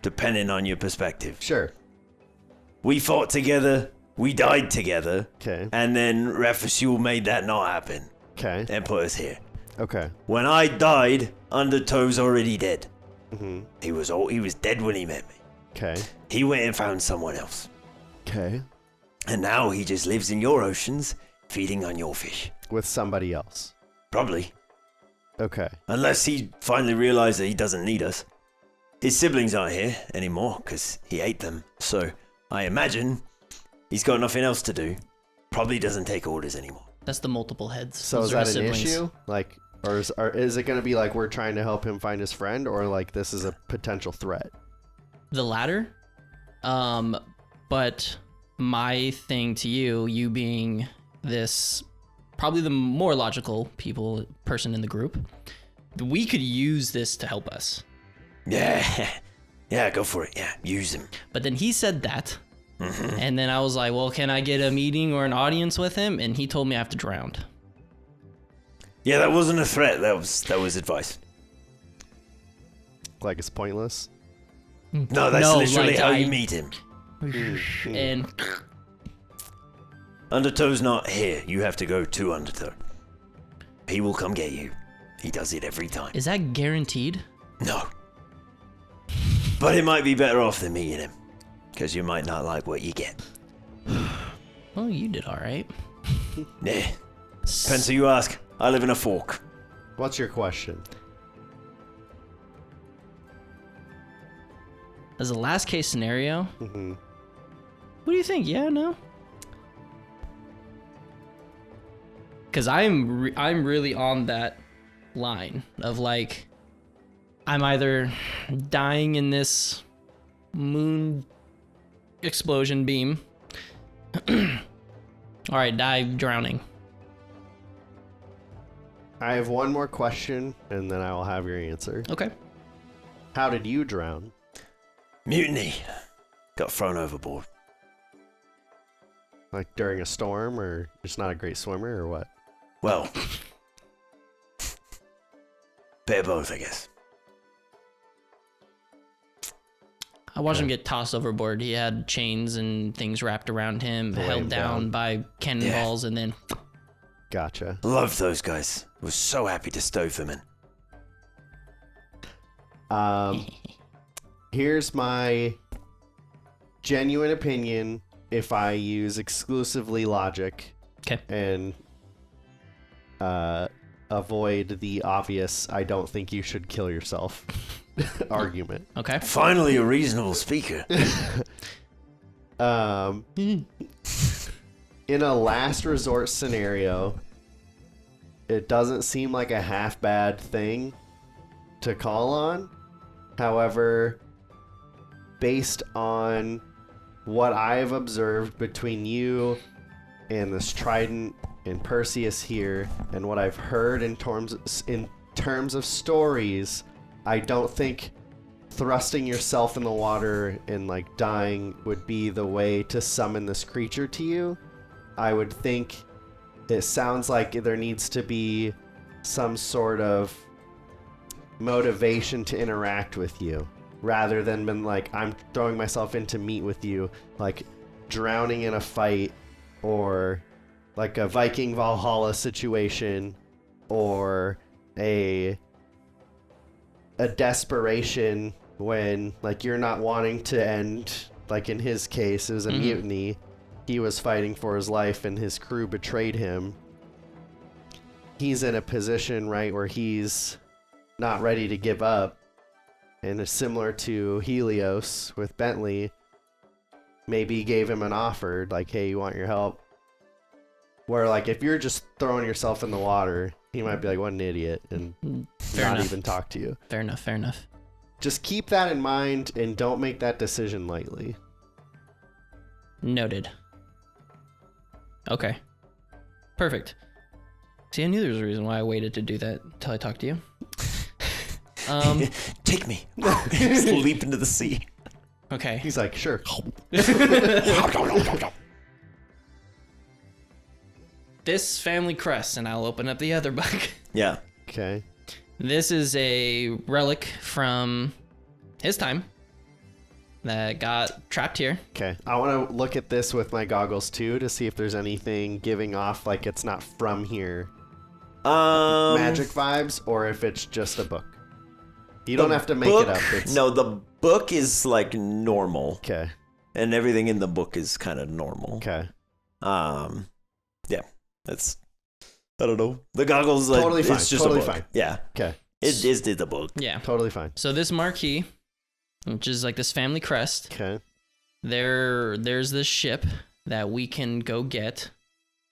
Speaker 1: depending on your perspective.
Speaker 2: Sure.
Speaker 1: We fought together, we died together,
Speaker 2: Okay.
Speaker 1: and then Refusul made that not happen
Speaker 2: Okay.
Speaker 1: and put us here.
Speaker 2: Okay.
Speaker 1: When I died, Undertow's already dead. He was dead when he met me.
Speaker 2: Okay.
Speaker 1: He went and found someone else.
Speaker 2: Okay.
Speaker 1: And now he just lives in your oceans, feeding on your fish.
Speaker 2: With somebody else.
Speaker 1: Probably.
Speaker 2: Okay.
Speaker 1: Unless he finally realized that he doesn't need us. His siblings aren't here anymore because he ate them. So I imagine he's got nothing else to do. Probably doesn't take orders anymore.
Speaker 3: That's the multiple heads.
Speaker 2: So
Speaker 3: Those
Speaker 2: is
Speaker 3: are
Speaker 2: that
Speaker 3: his
Speaker 2: an
Speaker 3: siblings.
Speaker 2: issue? Like, or is it going to be like we're trying to help him find his friend, or like this is a potential threat?
Speaker 3: The latter. But my thing to you being this probably the more logical person in the group, we could use this to help us.
Speaker 1: Yeah. Yeah, go for it. Yeah, use him.
Speaker 3: But then he said that. And then I was like, well, can I get a meeting or an audience with him? And he told me I have to drown.
Speaker 1: Yeah, that wasn't a threat. That was advice.
Speaker 2: Like it's pointless?
Speaker 1: No, that's literally how you meet him.
Speaker 3: And
Speaker 1: Undertow's not here. You have to go to Undertow. He will come get you. He does it every time.
Speaker 3: is that guaranteed?
Speaker 1: No. But it might be better off than meeting him. Because you might not like what you get.
Speaker 3: Well, you did all right.
Speaker 1: Yeah. Depends who you ask. I live in a fork.
Speaker 2: What's your question?
Speaker 3: As a last case scenario,
Speaker 2: Mm-hmm.
Speaker 3: what do you think? Yeah, no? Because I'm really on that line of like, I'm either dying in this moon explosion beam. All right, die drowning.
Speaker 2: I have one more question, and then I will have your answer.
Speaker 3: Okay.
Speaker 2: How did you drown?
Speaker 1: Mutiny. Got thrown overboard.
Speaker 2: Like during a storm, or just not a great swimmer, or what?
Speaker 1: Well. Bit of both, I guess.
Speaker 3: I watched him get tossed overboard. He had chains and things wrapped around him,
Speaker 2: To weigh
Speaker 3: held
Speaker 2: him
Speaker 3: down
Speaker 2: down.
Speaker 3: by cannonballs, and then
Speaker 2: Gotcha.
Speaker 1: Loved those guys. Was so happy to stove them in.
Speaker 2: Here's my genuine opinion if I use exclusively logic
Speaker 3: okay.
Speaker 2: and avoid the obvious I don't think you should kill yourself argument.
Speaker 3: Okay.
Speaker 1: Finally a reasonable speaker.
Speaker 2: In a last resort scenario, it doesn't seem like a half bad thing to call on. However, based on what I've observed between you and this Trident and Perseus here, and what I've heard in terms of stories, I don't think thrusting yourself in the water and like dying would be the way to summon this creature to you. I would think it sounds like there needs to be some sort of motivation to interact with you, rather than been like, I'm throwing myself in to meet with you, like drowning in a fight, or like a Viking Valhalla situation, or a desperation when, like, you're not wanting to end, like in his case, it was a mutiny. He was fighting for his life and his crew betrayed him. He's in a position, right, where he's not ready to give up. And it's similar to Helios with Bentley. Maybe he gave him an offer, like, hey, you want your help? Where, like, if you're just throwing yourself in the water, he might be like, what an idiot, and not even talk to you.
Speaker 3: Fair enough, fair enough.
Speaker 2: Just keep that in mind and don't make that decision lightly.
Speaker 3: Noted. Okay. Perfect. See, I knew there was a reason why I waited to do that until I talked to you.
Speaker 1: Take me. Just leap into the sea.
Speaker 3: Okay.
Speaker 2: He's like, sure.
Speaker 3: This family crest, and I'll open up the other book.
Speaker 1: Yeah.
Speaker 2: Okay.
Speaker 3: This is a relic from his time that got trapped here.
Speaker 2: Okay. I want to look at this with my goggles too to see if there's anything giving off like it's not from here. Magic vibes, or if it's just a book. You don't have to make it up.
Speaker 1: No, the book is like normal.
Speaker 2: Okay.
Speaker 1: And everything in the book is kind of normal.
Speaker 2: Okay.
Speaker 1: Yeah. That's, I don't know. The goggles, like,
Speaker 2: Totally fine.
Speaker 1: it's just
Speaker 2: Totally
Speaker 1: a book.
Speaker 2: fine.
Speaker 1: Yeah.
Speaker 2: Okay.
Speaker 1: It is the book.
Speaker 3: Yeah.
Speaker 2: Totally fine.
Speaker 3: So this marquee, which is like this family crest,
Speaker 2: Okay.
Speaker 3: there's this ship that we can go get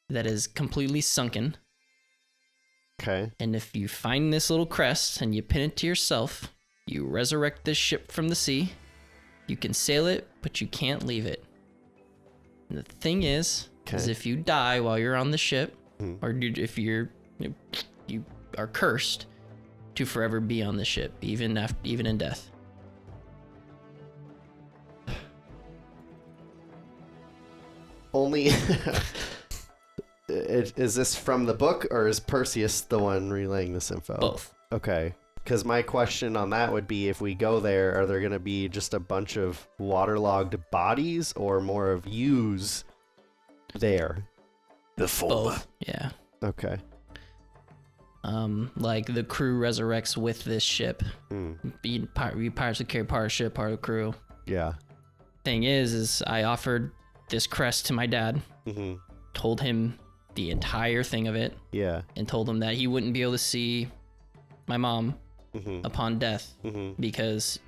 Speaker 3: that is completely sunken.
Speaker 2: Okay.
Speaker 3: And if you find this little crest and you pin it to yourself, you resurrect this ship from the sea. You can sail it, but you can't leave it. And the thing is if you die while you're on the ship, or if you are cursed to forever be on the ship, even in death.
Speaker 2: Only is this from the book, or is Perseus the one relaying this info?
Speaker 3: Both.
Speaker 2: Okay. Because my question on that would be, if we go there, are there going to be just a bunch of waterlogged bodies, or more of yous there?
Speaker 1: The former.
Speaker 3: Both. Yeah.
Speaker 2: Okay.
Speaker 3: Like the crew resurrects with this ship. You pirates would carry part of the ship, part of the crew.
Speaker 2: Yeah.
Speaker 3: Thing is I offered this crest to my dad, told him the entire thing of it,
Speaker 2: Yeah.
Speaker 3: and told him that he wouldn't be able to see my mom upon death because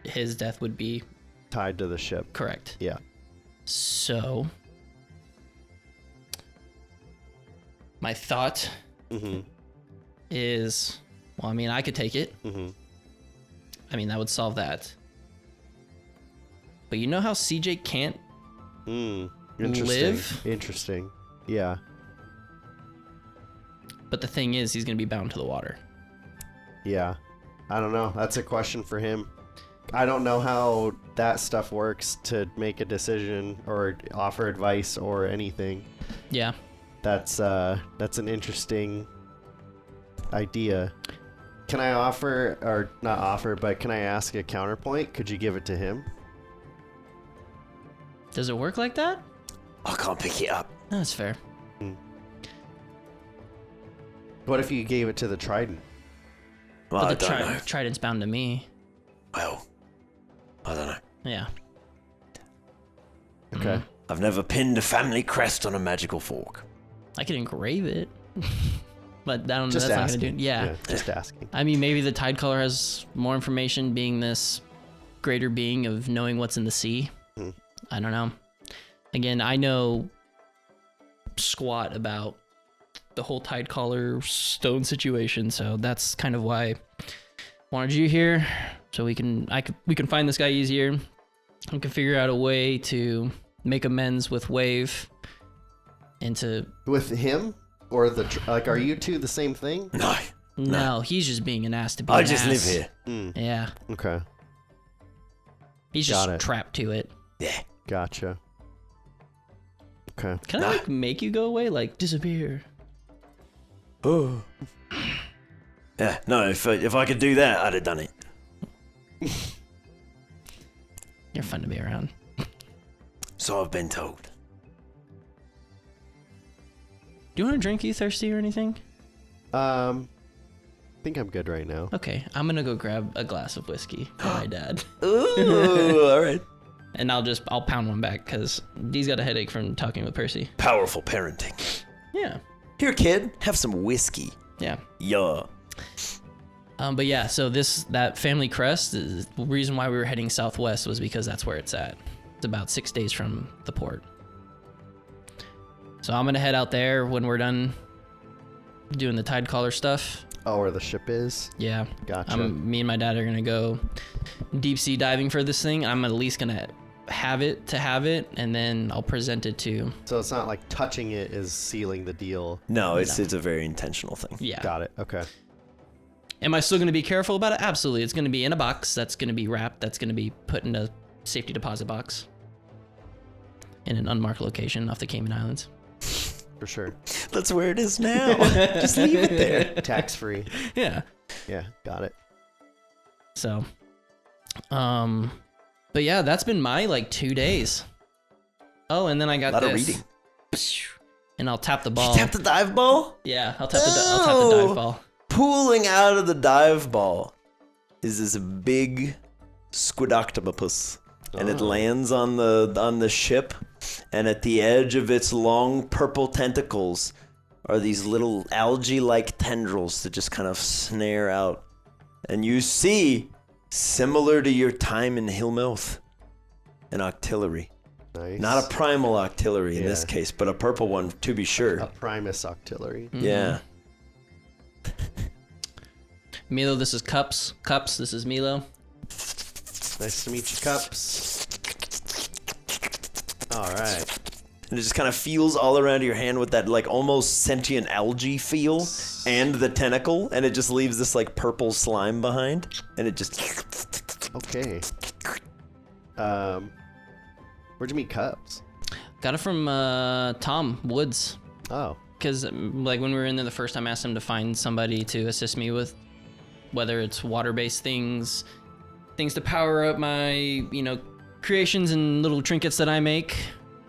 Speaker 3: his death would be
Speaker 2: Tied to the ship.
Speaker 3: correct.
Speaker 2: Yeah.
Speaker 3: So my thought is, well, I mean, I could take it. I mean, that would solve that. But you know how CJ can't
Speaker 2: Interesting.
Speaker 3: live?
Speaker 2: Interesting. Yeah.
Speaker 3: But the thing is, he's going to be bound to the water.
Speaker 2: Yeah. I don't know. That's a question for him. I don't know how that stuff works to make a decision or offer advice or anything.
Speaker 3: Yeah.
Speaker 2: That's an interesting idea. Can I offer, or not offer, but can I ask a counterpoint? Could you give it to him?
Speaker 3: Does it work like that?
Speaker 1: I can't pick it up.
Speaker 3: No, that's fair.
Speaker 2: What if you gave it to the Trident?
Speaker 1: Well, I
Speaker 3: But the
Speaker 1: don't know.
Speaker 3: trident's bound to me.
Speaker 1: Well, I don't know.
Speaker 3: Yeah.
Speaker 2: Okay.
Speaker 1: I've never pinned a family crest on a magical fork.
Speaker 3: I could engrave it. But
Speaker 2: Just
Speaker 3: that's not going
Speaker 2: asking.
Speaker 3: to do. Yeah.
Speaker 2: Just asking.
Speaker 3: I mean, maybe the Tidecaller has more information, being this greater being of knowing what's in the sea. I don't know. Again, I know squat about the whole Tidecaller stone situation, so that's kind of why I wanted you here, so we can find this guy easier. We can figure out a way to make amends with Wave, and to
Speaker 2: With him? Or like, are you two the same thing?
Speaker 3: no, he's just being an ass to be
Speaker 1: I
Speaker 3: an
Speaker 1: just
Speaker 3: ass.
Speaker 1: live here.
Speaker 3: Yeah,
Speaker 2: Okay.
Speaker 3: he's
Speaker 2: Got
Speaker 3: just
Speaker 2: it.
Speaker 3: trapped to it.
Speaker 1: Yeah.
Speaker 2: Gotcha. Okay.
Speaker 3: Can I like make you go away, like disappear?
Speaker 1: Oh. Yeah, no, if I could do that, I'd have done it.
Speaker 3: You're fun to be around.
Speaker 1: So I've been told.
Speaker 3: Do you want a drink? Are you thirsty or anything?
Speaker 2: think I'm good right now.
Speaker 3: Okay, I'm gonna go grab a glass of whiskey for my dad.
Speaker 1: Ooh, all right.
Speaker 3: And I'll pound one back because Dee's got a headache from talking with Percy.
Speaker 1: Powerful parenting.
Speaker 3: Yeah.
Speaker 1: Here, kid, have some whiskey.
Speaker 3: Yeah.
Speaker 1: Yeah.
Speaker 3: But yeah, so that family crest, the reason why we were heading southwest was because that's where it's at. It's about 6 days from the port. So I'm gonna head out there when we're done doing the Tidecaller stuff.
Speaker 2: Oh, where the ship is?
Speaker 3: Yeah.
Speaker 2: Gotcha.
Speaker 3: Me and my dad are gonna go deep sea diving for this thing. I'm at least gonna have it, and then I'll present it to.
Speaker 2: So it's not like touching it is sealing the deal.
Speaker 1: No, it's a very intentional thing.
Speaker 3: Yeah.
Speaker 2: Got it. Okay.
Speaker 3: Am I still going to be careful about it? Absolutely. It's going to be in a box. That's going to be wrapped. That's going to be put in a safety deposit box in an unmarked location off the Cayman Islands.
Speaker 2: For sure.
Speaker 1: That's where it is now. Just leave it there.
Speaker 2: Tax free.
Speaker 3: Yeah.
Speaker 2: Yeah. Got it.
Speaker 3: So, but yeah, that's been my 2 days. Oh, and then I got
Speaker 1: A lot of
Speaker 3: this.
Speaker 1: reading.
Speaker 3: And I'll tap the ball.
Speaker 1: You tap the dive ball?
Speaker 3: Yeah, I'll tap the dive ball.
Speaker 1: Pooling out of the dive ball is this big squidoctopus, and it lands on the ship, and at the edge of its long purple tentacles are these little algae-like tendrils that just kind of snare out, and you see, similar to your time in Hillmouth, an octillery.
Speaker 2: Nice.
Speaker 1: Not a primal octillery in this
Speaker 2: Yeah.
Speaker 1: case, but a purple one to be sure.
Speaker 2: A Primus octillery.
Speaker 1: Yeah.
Speaker 3: Milo, this is Cups. Cups, this is Milo.
Speaker 2: Nice to meet you, Cups. All right.
Speaker 1: And it just kind of feels all around your hand with that almost sentient algae feel and the tentacle, and it just leaves this purple slime behind, and it just.
Speaker 2: Okay. Where'd you meet Cups?
Speaker 3: Got it from Tom Woods.
Speaker 2: Oh.
Speaker 3: Because when we were in there the first time, I asked him to find somebody to assist me with whether it's water-based things to power up my, creations and little trinkets that I make.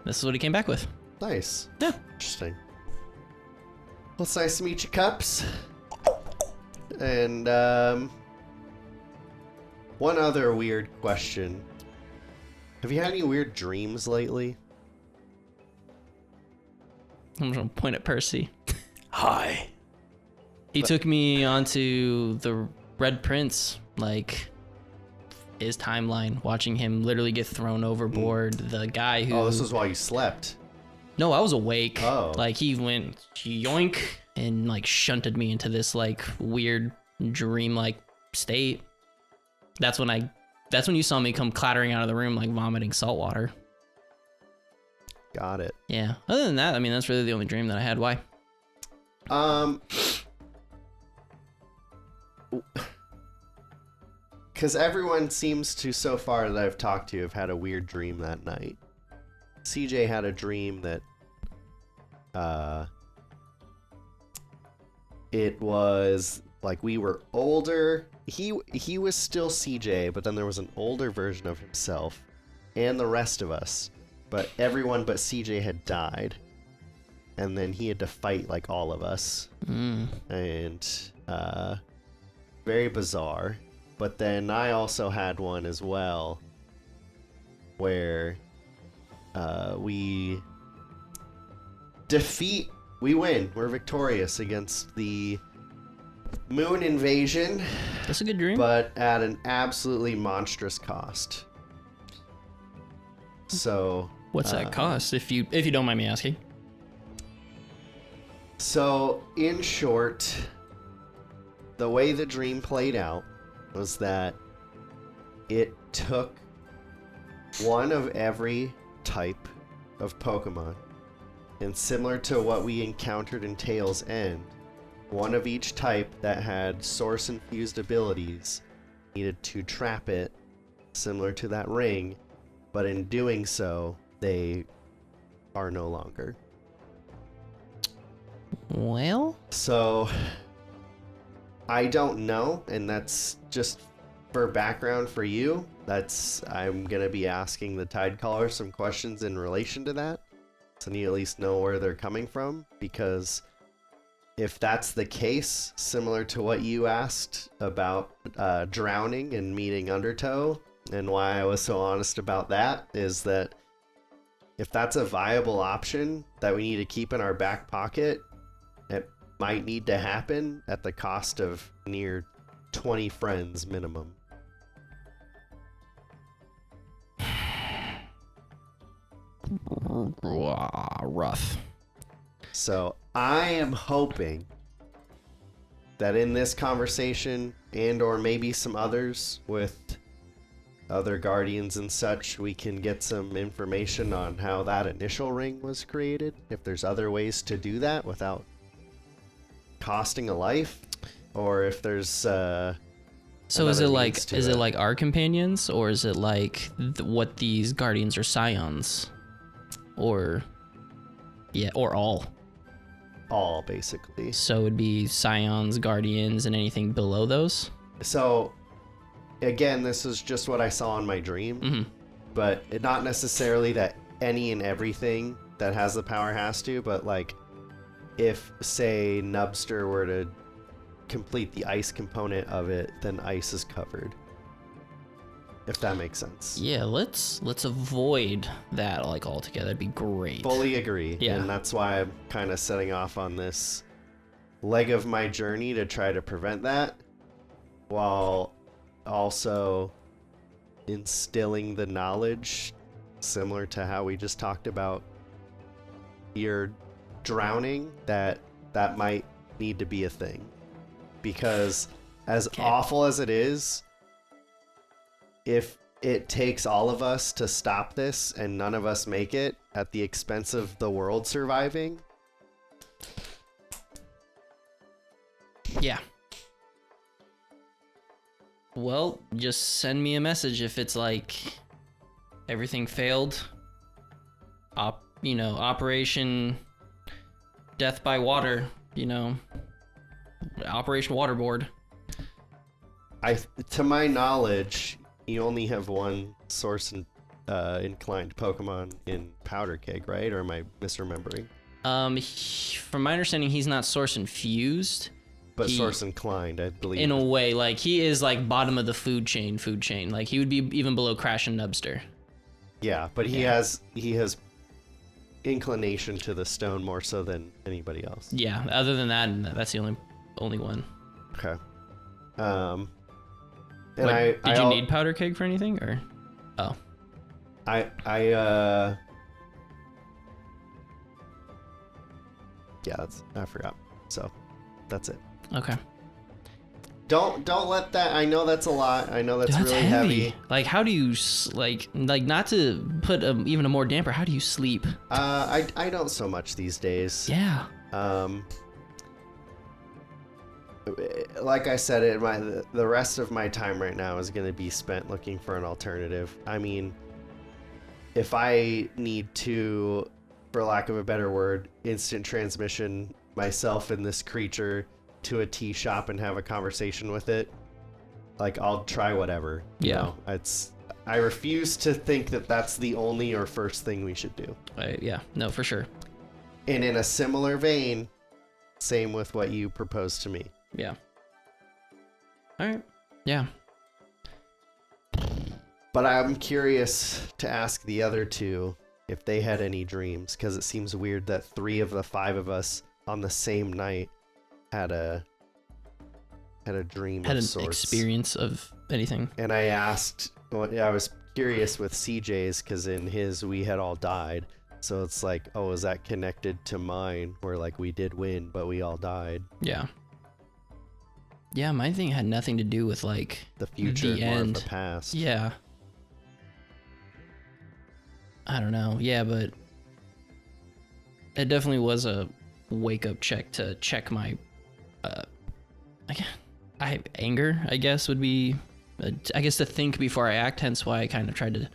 Speaker 3: This is what he came back with.
Speaker 2: Nice.
Speaker 3: Yeah.
Speaker 2: Interesting. Well, it's nice to meet you, Cups. And one other weird question. Have you had any weird dreams lately?
Speaker 3: I'm going to point at Percy.
Speaker 1: Hi.
Speaker 3: He took me onto the Red Prince, his timeline, watching him literally get thrown overboard. The guy who...
Speaker 2: Oh, this was while you slept.
Speaker 3: No, I was awake.
Speaker 2: Oh.
Speaker 3: He went yoink and shunted me into this weird dream-like state. That's when you saw me come clattering out of the room vomiting salt water.
Speaker 2: Got it.
Speaker 3: Yeah. Other than that, that's really the only dream that I had. Why?
Speaker 2: Because everyone seems to, so far that I've talked to, have had a weird dream that night. CJ had a dream that it was we were older. He was still CJ, but then there was an older version of himself and the rest of us. But everyone but CJ had died. And then he had to fight all of us. And very bizarre. But then I also had one as well where we win. We're victorious against the moon invasion,
Speaker 3: That's a good dream.
Speaker 2: but at an absolutely monstrous cost. So
Speaker 3: What's that cost, if you don't mind me asking?
Speaker 2: So, in short, the way the dream played out was that it took one of every type of Pokemon, and similar to what we encountered in Tail's End, one of each type that had source-infused abilities needed to trap it, similar to that ring, but in doing so, they are no longer.
Speaker 3: Well,
Speaker 2: So, I don't know, and that's just for background for you. I'm going to be asking the Tidecaller some questions in relation to that, so you at least know where they're coming from, because if that's the case, similar to what you asked about drowning and meeting Undertow, and why I was so honest about that, is that if that's a viable option that we need to keep in our back pocket, it might need to happen at the cost of near 20 friends minimum.
Speaker 3: Rough.
Speaker 2: So I am hoping that in this conversation, and or maybe some others with other guardians and such, we can get some information on how that initial ring was created, if there's other ways to do that without costing a life, or if there's
Speaker 3: So is it like our companions, or is it like what these guardians are scions, or or
Speaker 2: all basically.
Speaker 3: So it'd be scions, guardians, and anything below those.
Speaker 2: So again, this is just what I saw in my dream, but not necessarily that any and everything that has the power has to, but like if say Nubster were to complete the ice component of it, then ice is covered. If that makes sense.
Speaker 3: Yeah, let's avoid that like altogether. That'd be great.
Speaker 2: Fully agree.
Speaker 3: Yeah.
Speaker 2: And that's why I'm kind of setting off on this leg of my journey to try to prevent that, while also instilling the knowledge, similar to how we just talked about your drowning, that might need to be a thing. Because as awful as it is, if it takes all of us to stop this and none of us make it at the expense of the world surviving.
Speaker 3: Yeah. Well, just send me a message if it's like everything failed. Operation Death by Water, Operation Waterboard.
Speaker 2: To my knowledge, you only have one source inclined Pokemon in Powder Keg, right? Or am I misremembering?
Speaker 3: From my understanding, he's not source infused.
Speaker 2: But source inclined, I believe.
Speaker 3: In a way, like he is like bottom of the food chain. Like he would be even below Crash and Nubster.
Speaker 2: Yeah, but he has inclination to the stone more so than anybody else.
Speaker 3: Yeah, other than that, that's the only one.
Speaker 2: Okay.
Speaker 3: Did you need Powder Keg for anything, or? Oh.
Speaker 2: Yeah, I forgot. So, that's it.
Speaker 3: Okay.
Speaker 2: Don't let that. I know that's a lot. I know that's really heavy.
Speaker 3: Like, how do you like not to put even a more damper? How do you sleep?
Speaker 2: I don't so much these days.
Speaker 3: Yeah.
Speaker 2: Like I said, the rest of my time right now is going to be spent looking for an alternative. I mean, if I need to, for lack of a better word, instant transmission myself and this creature to a tea shop and have a conversation with it, like I'll try whatever.
Speaker 3: Yeah.
Speaker 2: I refuse to think that that's the only or first thing we should do.
Speaker 3: Yeah, no, for sure.
Speaker 2: And in a similar vein, same with what you proposed to me.
Speaker 3: Yeah. All right. Yeah.
Speaker 2: But I'm curious to ask the other two if they had any dreams, because it seems weird that 3 of the 5 of us on the same night had a dream
Speaker 3: had
Speaker 2: of
Speaker 3: an
Speaker 2: sorts.
Speaker 3: Experience of anything.
Speaker 2: And I asked, I was curious with CJ's, because in his we had all died. So it's like, oh, is that connected to mine, where like we did win, but we all died?
Speaker 3: Yeah. Yeah, my thing had nothing to do with like
Speaker 2: the future,
Speaker 3: the
Speaker 2: more
Speaker 3: end.
Speaker 2: of the past.
Speaker 3: Yeah. I don't know. Yeah, but it definitely was a wake-up check to check my anger, I guess, would be I guess to think before I act, hence why I kind of tried to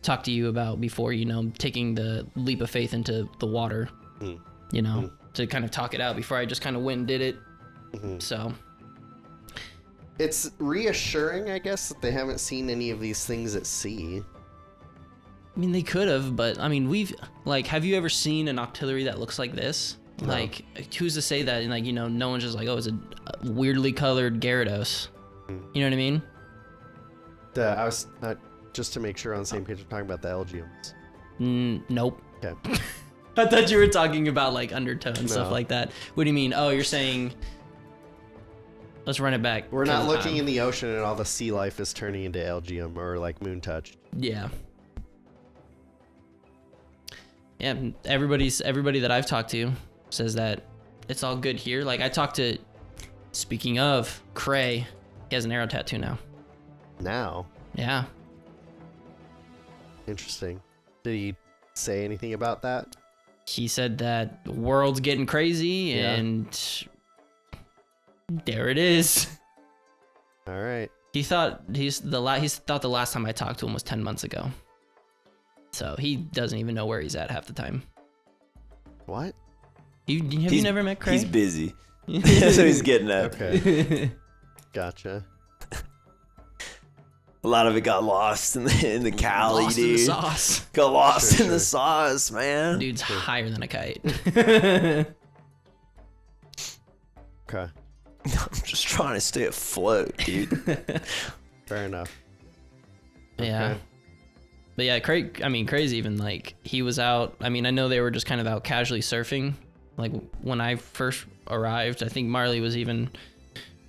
Speaker 3: talk to you about before, taking the leap of faith into the water, to kind of talk it out before I just kind of went and did it. So
Speaker 2: it's reassuring, I guess, that they haven't seen any of these things at sea.
Speaker 3: I mean, they could have, but I mean, have you ever seen an octillery that looks like this?
Speaker 2: No.
Speaker 3: Like, who's to say that? And like, no one's just like, oh, it's a weirdly colored Gyarados. You know what I mean?
Speaker 2: I was just to make sure on the same page. We're talking about the LGMs.
Speaker 3: Nope.
Speaker 2: Okay.
Speaker 3: I thought you were talking about like undertone stuff
Speaker 2: No.
Speaker 3: like that. What do you mean? Oh, you're saying. Let's run it back.
Speaker 2: We're not looking in the ocean and all the sea life is turning into LGM or like moon touch.
Speaker 3: Yeah. Yeah, everybody that I've talked to says that it's all good here. Like I talked to, speaking of Cray, he has an arrow tattoo now.
Speaker 2: Now,
Speaker 3: Yeah.
Speaker 2: interesting. Did he say anything about that?
Speaker 3: He said that the world's getting crazy
Speaker 2: Yeah.
Speaker 3: and there it is.
Speaker 2: All right.
Speaker 3: He thought the last time I talked to him was 10 months ago. So he doesn't even know where he's at half the time.
Speaker 2: What?
Speaker 3: Have you never met Cray?
Speaker 1: He's busy. That's what he's getting at.
Speaker 2: Okay. Gotcha.
Speaker 1: A lot of it got lost in the Cali,
Speaker 3: Lost
Speaker 1: dude.
Speaker 3: in the sauce.
Speaker 1: Got lost
Speaker 2: Sure,
Speaker 1: in the
Speaker 2: sure.
Speaker 1: sauce, man.
Speaker 3: Dude's higher than a kite.
Speaker 2: Okay.
Speaker 1: I'm just trying to stay afloat, dude.
Speaker 2: Fair enough.
Speaker 3: Yeah.
Speaker 2: Okay.
Speaker 3: But yeah, Cray's even like, he was out. I mean, I know they were just kind of out casually surfing. Like when I first arrived, I think Marley was even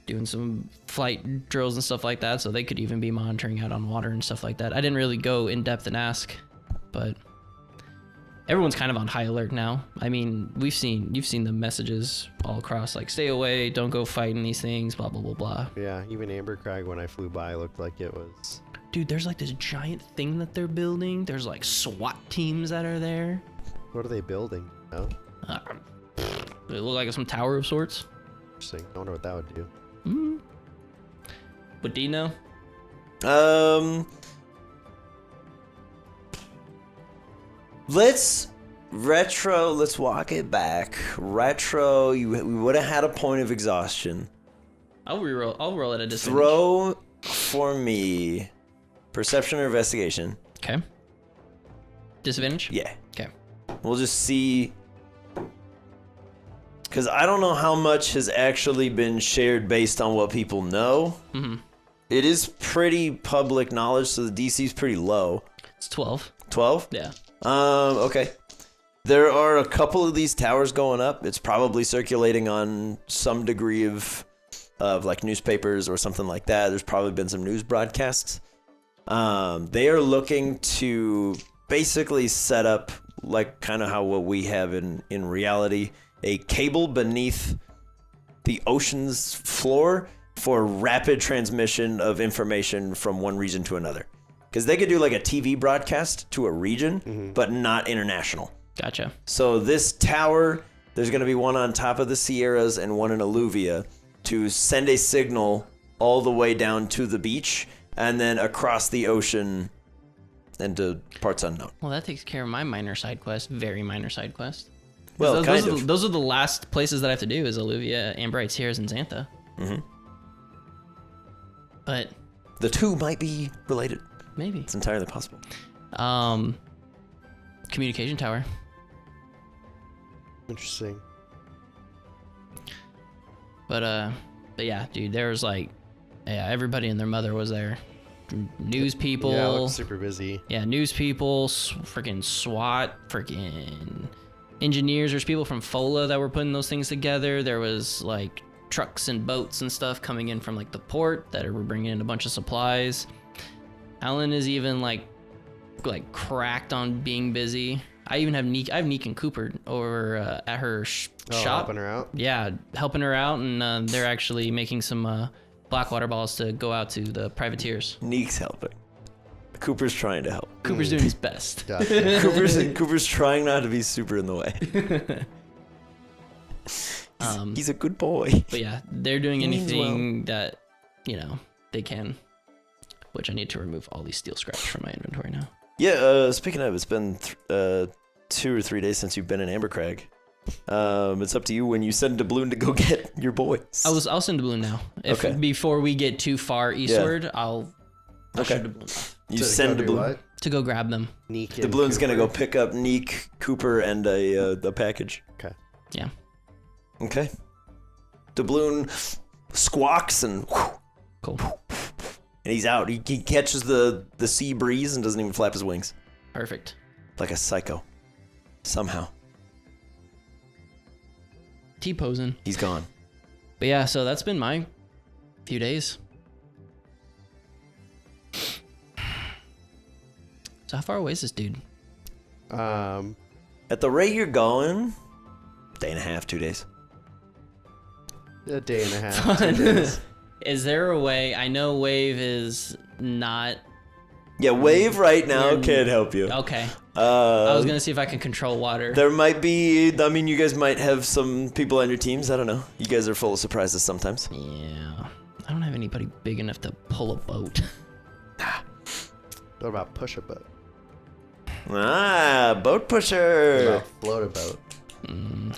Speaker 3: doing some flight drills and stuff like that. So they could even be monitoring out on water and stuff like that. I didn't really go in depth and ask, but everyone's kind of on high alert now. I mean, you've seen the messages all across, like stay away, don't go fighting these things, blah, blah, blah, blah.
Speaker 2: Yeah, even Amber Crag when I flew by looked like it was...
Speaker 3: Dude, there's like this giant thing that they're building. There's like SWAT teams that are there.
Speaker 2: What are they building? Oh,
Speaker 3: It look like some tower of sorts.
Speaker 2: interesting. I wonder what that would do.
Speaker 3: But do you know?
Speaker 1: Let's walk it back. Retro, we would have had a point of exhaustion.
Speaker 3: I'll roll at a disadvantage.
Speaker 1: Throw for me perception or investigation.
Speaker 3: Okay. Disadvantage?
Speaker 1: Yeah.
Speaker 3: Okay.
Speaker 1: We'll just see. Because I don't know how much has actually been shared based on what people know.
Speaker 3: Mm-hmm.
Speaker 1: It is pretty public knowledge, so the DC is pretty low.
Speaker 3: It's 12.
Speaker 1: 12?
Speaker 3: Yeah.
Speaker 1: Okay. There are a couple of these towers going up. It's probably circulating on some degree of like newspapers or something like that. There's probably been some news broadcasts. They are looking to basically set up like kind of how what we have in reality, a cable beneath the ocean's floor for rapid transmission of information from one region to another. Because they could do like a TV broadcast to a region, but not international.
Speaker 3: Gotcha.
Speaker 1: So this tower, there's going to be one on top of the Sierras and one in Alluvia to send a signal all the way down to the beach and then across the ocean into parts unknown.
Speaker 3: Well, that takes care of my minor side quest. Very minor side quest.
Speaker 1: Well,
Speaker 3: Those are the last places that I have to do is Alluvia, Amberite, Sierras, and Xantha.
Speaker 1: Mm-hmm.
Speaker 3: But
Speaker 1: The two might be related.
Speaker 3: maybe.
Speaker 1: It's entirely possible.
Speaker 3: Communication tower.
Speaker 2: Interesting.
Speaker 3: But yeah, dude, there was like, yeah, everybody and their mother was there. News people.
Speaker 2: Yeah, it looked super busy.
Speaker 3: Yeah, news people, freaking SWAT, freaking engineers. There's people from FOLA that were putting those things together. There was like trucks and boats and stuff coming in from like the port that were bringing in a bunch of supplies. Alan is even like cracked on being busy. I even have Neek. I have Neek and Cooper over at her shop.
Speaker 2: Helping her out.
Speaker 3: Yeah, helping her out, and they're actually making some Blackwater balls to go out to the privateers.
Speaker 1: Neek's helping. Cooper's trying to help.
Speaker 3: Cooper's doing his best.
Speaker 2: Gotcha.
Speaker 1: Cooper's trying not to be super in the way. He's a good boy.
Speaker 3: But yeah, they're doing
Speaker 1: He means
Speaker 3: anything that, they can. Which I need to remove all these steel scraps from my inventory now.
Speaker 1: Yeah, speaking of, it's been 2 or 3 days since you've been in Ambercrag. It's up to you when you send Doubloon to go get your boys.
Speaker 3: I'll send Doubloon now.
Speaker 1: Okay.
Speaker 3: Before we get too far eastward, I'll
Speaker 1: Okay.
Speaker 3: show Doubloon off
Speaker 1: You
Speaker 2: To
Speaker 1: send
Speaker 2: go do
Speaker 1: Doubloon.
Speaker 2: what?
Speaker 3: to go grab them.
Speaker 2: Neek and
Speaker 1: Doubloon's gonna
Speaker 2: Cooper.
Speaker 1: go pick up Neek, Cooper, and a package.
Speaker 2: Okay.
Speaker 3: Yeah.
Speaker 1: Okay. Doubloon squawks and
Speaker 3: Cool.
Speaker 1: he's out. He catches the sea breeze and doesn't even flap his wings.
Speaker 3: Perfect.
Speaker 1: Like a psycho. Somehow.
Speaker 3: T-posing.
Speaker 1: He's gone.
Speaker 3: But yeah, so that's been my few days. So how far away is this dude?
Speaker 1: At the rate you're going, day and a half, 2 days.
Speaker 2: A day and a half. 2 days.
Speaker 3: Is there a way? I know Wave is not
Speaker 1: Yeah, wave right now
Speaker 3: We're-
Speaker 1: can't help you.
Speaker 3: okay. I was
Speaker 1: Uh,
Speaker 3: gonna see if I can control water.
Speaker 1: there might be, I mean, you guys might have some people on your teams. I don't know. You guys are full of surprises sometimes.
Speaker 3: Yeah, I don't have anybody big enough to pull a boat.
Speaker 2: What about push a boat?
Speaker 1: Ah, boat
Speaker 2: What
Speaker 1: pusher.
Speaker 2: about float a boat?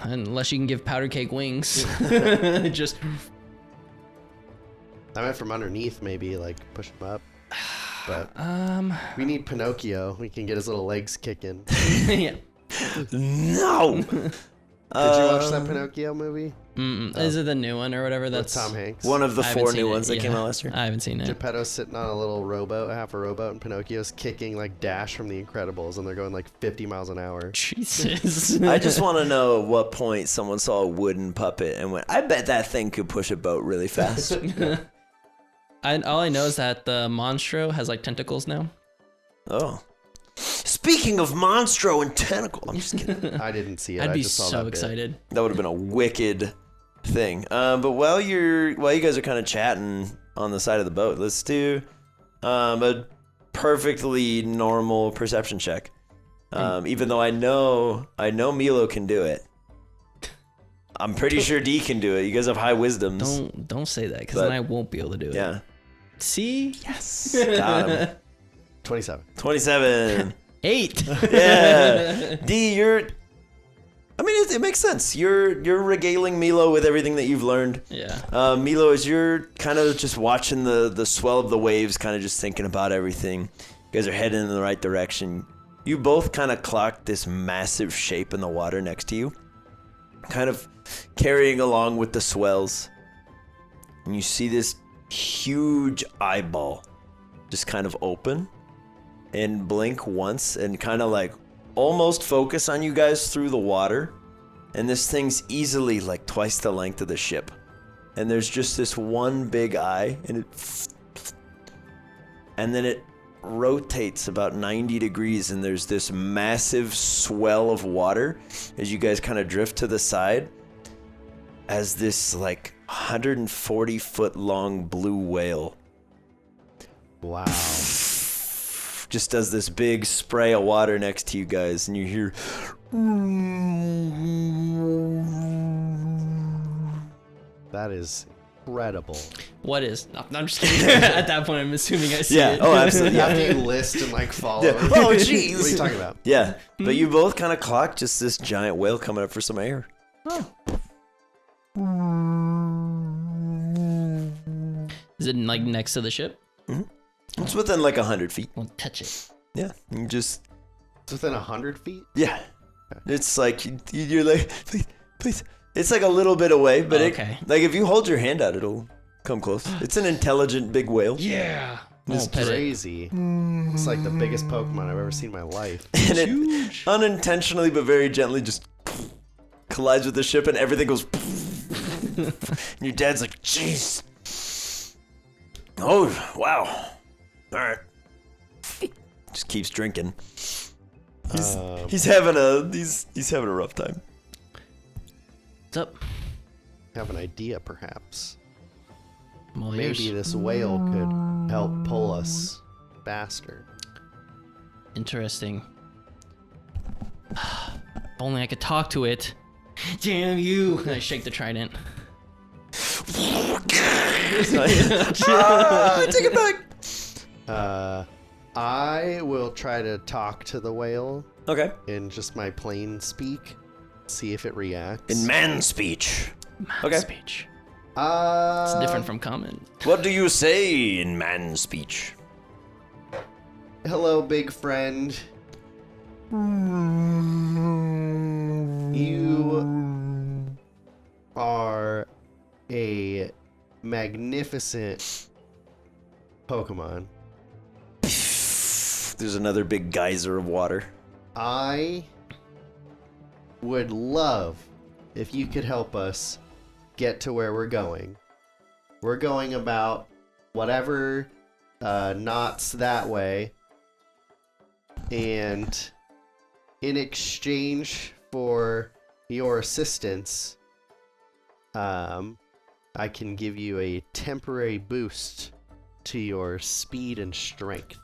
Speaker 3: Unless you can give powder cake wings. Just
Speaker 2: I meant from underneath, maybe like push him up. But
Speaker 3: um,
Speaker 2: we need Pinocchio. We can get his little legs kicking.
Speaker 3: yeah.
Speaker 1: No.
Speaker 2: Did you watch that Pinocchio movie?
Speaker 3: Is it the new one or whatever?
Speaker 2: With
Speaker 3: That's
Speaker 2: Tom Hanks.
Speaker 1: One of the
Speaker 3: I haven't
Speaker 1: 4
Speaker 3: seen
Speaker 1: new
Speaker 3: it,
Speaker 1: ones that came
Speaker 3: yeah.
Speaker 1: out last year.
Speaker 3: I haven't seen it.
Speaker 2: Geppetto's sitting on a little rowboat, half a rowboat, and Pinocchio's kicking like Dash from The Incredibles, and they're going like 50 miles an hour.
Speaker 3: Jesus.
Speaker 1: I just want to know at what point someone saw a wooden puppet and went, I bet that thing could push a boat really fast.
Speaker 3: All I know is that the Monstro has like tentacles now.
Speaker 1: Oh. Speaking of Monstro and Tentacle, I'm just kidding.
Speaker 2: I didn't see it.
Speaker 3: I'd
Speaker 2: I
Speaker 3: be
Speaker 2: just saw
Speaker 3: so
Speaker 2: that bit.
Speaker 3: excited.
Speaker 1: That would have been a wicked thing. But while you guys are kind of chatting on the side of the boat, let's do a perfectly normal perception check. Even though I know Milo can do it. I'm pretty sure Dee can do it. You guys have high wisdoms.
Speaker 3: Don't say that, because
Speaker 1: But-
Speaker 3: then I won't be able to do it.
Speaker 1: Yeah.
Speaker 3: See?
Speaker 1: Yes. Got him.
Speaker 2: 27.
Speaker 1: 27.
Speaker 3: 8.
Speaker 1: Yeah. Dee, I mean, it makes sense. You're regaling Milo with everything that you've learned.
Speaker 3: Yeah.
Speaker 1: Milo, as you're kind of just watching the swell of the waves, kind of just thinking about everything, you guys are heading in the right direction. You both kind of clocked this massive shape in the water next to you, kind of carrying along with the swells. And you see this huge eyeball just kind of open and blink once and kind of like almost focus on you guys through the water. And this thing's easily like twice the length of the ship. And there's just this one big eye, and then it rotates about 90 degrees, and there's this massive swell of water as you guys kind of drift to the side as this like 140 foot long blue whale
Speaker 2: Wow.
Speaker 1: just does this big spray of water next to you guys, and you hear
Speaker 2: That is incredible.
Speaker 3: What is? No, I'm just kidding. At that point, I'm assuming I see
Speaker 1: yeah,
Speaker 3: it.
Speaker 1: oh absolutely,
Speaker 2: After
Speaker 1: yeah.
Speaker 2: you list and like follow.
Speaker 1: Yeah. Oh jeez.
Speaker 2: What are you talking about?
Speaker 1: Yeah, but you both kind of clocked just this giant whale coming up for some air.
Speaker 3: Is it like next to the ship?
Speaker 1: It's within like 100 feet.
Speaker 3: Won't touch it.
Speaker 1: Yeah, you just
Speaker 2: It's within 100 feet?
Speaker 1: yeah. It's like you're like please. It's like a little bit away, but
Speaker 3: Okay.
Speaker 1: like if you hold your hand out, it'll come close. It's an intelligent big whale.
Speaker 3: Yeah.
Speaker 2: It's
Speaker 3: I'll pet it.
Speaker 2: crazy. It's like the biggest Pokemon I've ever seen in my life.
Speaker 1: And it unintentionally but very gently just collides with the ship, and everything goes. And your dad's like, "Jeez, oh wow, all right." Just keeps drinking. He's having a rough time.
Speaker 3: What's up?
Speaker 2: Have an idea, perhaps.
Speaker 3: I'm all
Speaker 2: Maybe
Speaker 3: ears.
Speaker 2: this whale could help pull us faster.
Speaker 3: Interesting. If only I could talk to it. Damn you! I shake the trident.
Speaker 1: Take it back.
Speaker 2: I will try to talk to the whale
Speaker 1: Okay.
Speaker 2: in just my plain speak. See if it reacts.
Speaker 1: In man speech. Okay.
Speaker 3: Speech. It's different from common.
Speaker 1: What do you say in man speech?
Speaker 2: Hello, big friend. You magnificent Pokemon,
Speaker 1: There's another big geyser of water.
Speaker 2: I would love if you could help us get to where we're going. We're going about whatever knots that way, and in exchange for your assistance, I can give you a temporary boost to your speed and strength.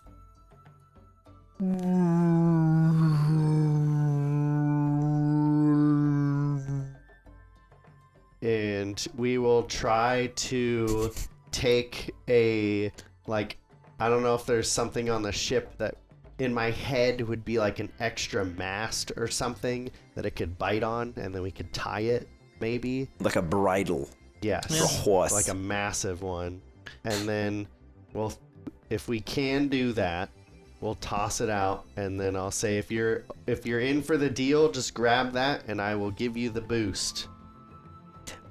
Speaker 2: And we will try to take a, like, I don't know if there's something on the ship that in my head would be like an extra mast or something that it could bite on, and then we could tie it, maybe.
Speaker 1: Like a bridle.
Speaker 2: Yes.
Speaker 1: For a horse.
Speaker 2: Like a massive one. And then we'll, if we can do that, we'll toss it out, and then I'll say, if you're in for the deal, just grab that and I will give you the boost.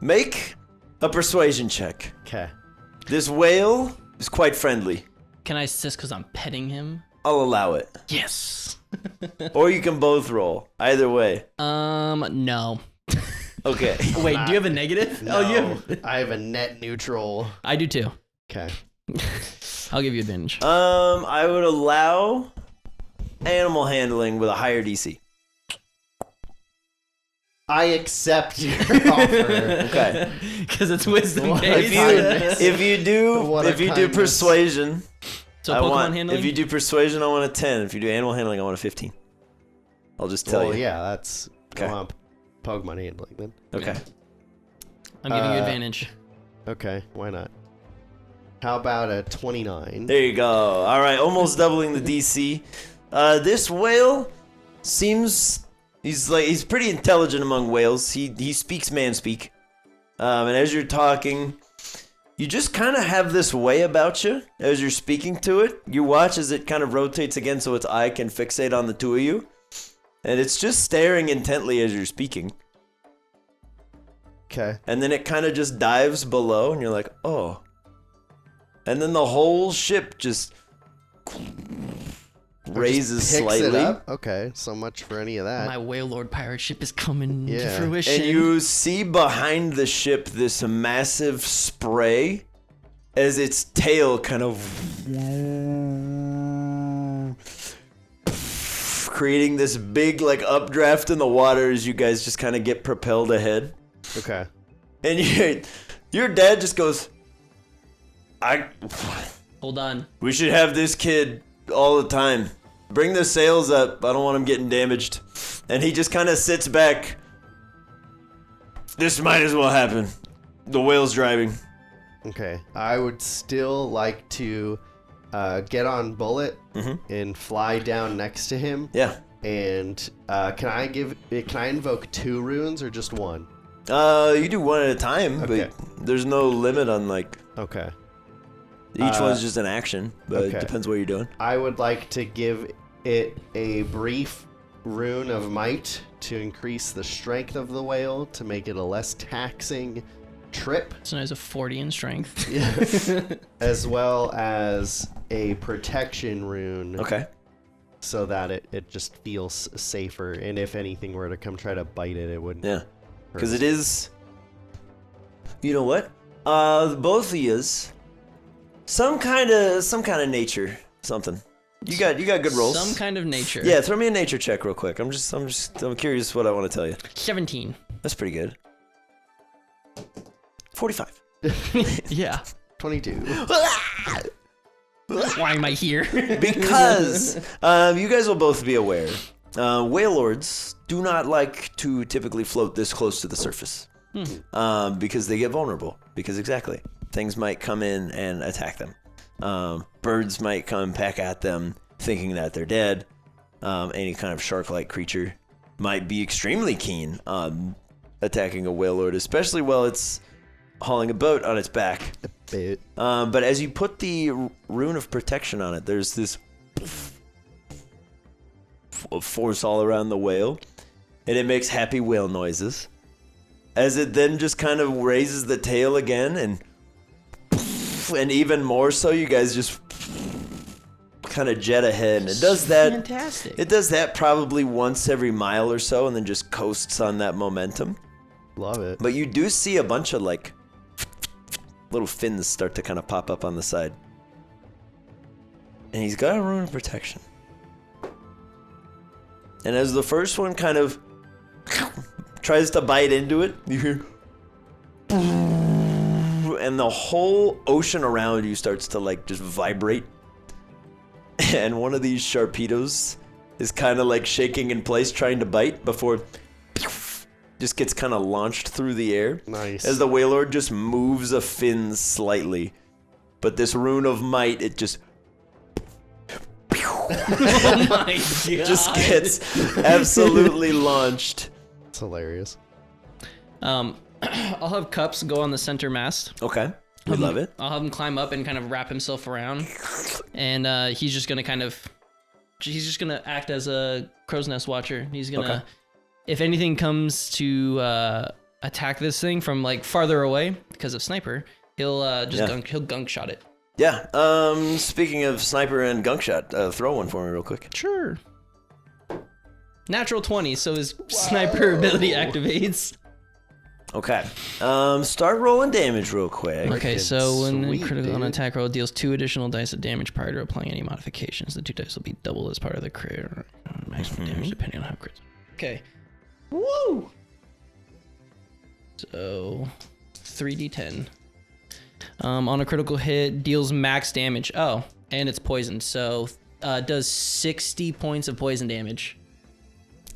Speaker 1: Make a persuasion check.
Speaker 2: Okay.
Speaker 1: This whale is quite friendly.
Speaker 3: Can I assist because I'm petting him?
Speaker 1: I'll allow it.
Speaker 3: Yes.
Speaker 1: Or you can both roll. Either way.
Speaker 3: No.
Speaker 1: Okay.
Speaker 3: Wait, do you have a negative?
Speaker 2: No,
Speaker 3: Oh, you have...
Speaker 2: I have a net neutral.
Speaker 3: I do too.
Speaker 2: Okay.
Speaker 3: I'll give you advantage.
Speaker 1: I would allow animal handling with a higher DC.
Speaker 2: I accept your offer.
Speaker 1: Okay.
Speaker 3: Because it's wisdom
Speaker 2: What
Speaker 3: based.
Speaker 1: If you do
Speaker 2: What a kindness.
Speaker 1: persuasion,
Speaker 3: So
Speaker 1: I
Speaker 3: Pokemon
Speaker 1: want.
Speaker 3: handling?
Speaker 1: If you do persuasion, I want a 10. If you do animal handling, I want a 15. I'll just tell
Speaker 2: Well,
Speaker 1: you.
Speaker 2: yeah, that's
Speaker 1: Okay.
Speaker 2: Pokemon handling then.
Speaker 1: Okay.
Speaker 3: I'm giving you advantage.
Speaker 2: Okay, why not? How about a 29?
Speaker 1: There you go. All right, almost doubling the DC. This whale seems he's pretty intelligent among whales. He speaks man speak. And as you're talking, you just kind of have this way about you as you're speaking to it. You watch as it kind of rotates again so its eye can fixate on the two of you. And it's just staring intently as you're speaking.
Speaker 2: Okay.
Speaker 1: And then it kind of just dives below and you're like, "Oh." And then the whole ship just raises
Speaker 2: Picks
Speaker 1: slightly.
Speaker 2: it up? Okay, so much for any of that.
Speaker 3: My Whale Lord pirate ship is coming to
Speaker 2: Yeah.
Speaker 3: fruition.
Speaker 1: And you see behind the ship this massive spray as its tail kind of creating this big like updraft in the water as you guys just kind of get propelled ahead.
Speaker 2: Okay.
Speaker 1: And your dad just goes,
Speaker 3: Hold on.
Speaker 1: we should have this kid all the time. Bring the sails up. I don't want him getting damaged. And he just kind of sits back. This might as well happen. The whale's driving.
Speaker 2: Okay. I would still like to get on Bullet and fly down next to him.
Speaker 1: Yeah.
Speaker 2: And can I invoke 2 runes or just 1?
Speaker 1: You do one at a time,
Speaker 2: Okay.
Speaker 1: but there's no limit on like
Speaker 2: Okay.
Speaker 1: each one's just an action, but
Speaker 2: okay.
Speaker 1: it depends what you're doing.
Speaker 2: I would like to give it a brief rune of might to increase the strength of the whale to make it a less taxing trip,
Speaker 3: So now it's a 40 in strength.
Speaker 2: as well as a protection rune
Speaker 1: Okay.
Speaker 2: so that it just feels safer, and if anything were to come try to bite it, it wouldn't.
Speaker 1: Yeah. Because it is. You know what? Both of yous. Some kind of nature, something. You got good rolls.
Speaker 3: Some kind of nature.
Speaker 1: Yeah, throw me a nature check real quick. I'm curious what I want to tell you.
Speaker 3: 17.
Speaker 1: That's pretty good. 45.
Speaker 3: Yeah.
Speaker 2: 22.
Speaker 3: Why am I here?
Speaker 1: Because you guys will both be aware, whale lords do not like to typically float this close to the surface. Because they get vulnerable. Because exactly, things might come in and attack them. Birds might come and peck at them, thinking that they're dead. Any kind of shark-like creature might be extremely keen on attacking a whale lord, especially while it's hauling a boat on its back. But as you put the rune of protection on it, there's this force all around the whale, and it makes happy whale noises. As it then just kind of raises the tail again and and even more so, you guys just kind of jet ahead. And it does that.
Speaker 3: Fantastic.
Speaker 1: It does that probably once every mile or so, and then just coasts on that momentum.
Speaker 2: Love it.
Speaker 1: But you do see a bunch of like little fins start to kind of pop up on the side. And he's got a rune of protection. And as the first one kind of tries to bite into it, you hear, and the whole ocean around you starts to like just vibrate. And one of these Sharpedos is kind of like shaking in place trying to bite before just gets kind of launched through the air.
Speaker 2: Nice.
Speaker 1: As the Wailord just moves a fin slightly. But this rune of might, it just
Speaker 3: Oh my god.
Speaker 1: just gets absolutely launched.
Speaker 2: It's hilarious.
Speaker 3: I'll have Cups go on the center mast.
Speaker 1: Okay. We love it.
Speaker 3: I'll have him climb up and kind of wrap himself around. And he's just going to act as a crow's nest watcher. He's going to, if anything comes to attack this thing from like farther away because of sniper, he'll he'll gunk shot it.
Speaker 1: Yeah. Speaking of sniper and gunk shot, throw one for me real quick.
Speaker 3: Sure. Natural 20, so his sniper ability activates.
Speaker 1: Okay. Start rolling damage real quick.
Speaker 3: Okay, so when
Speaker 2: Sweet,
Speaker 3: critical on
Speaker 2: dude.
Speaker 3: attack roll deals 2 additional dice of damage prior to applying any modifications. The 2 dice will be doubled as part of the crit. Maximum damage depending on how crits. Okay. Woo! So 3d10. On a critical hit, deals max damage. Oh, and it's poisoned, so does 60 points of poison damage.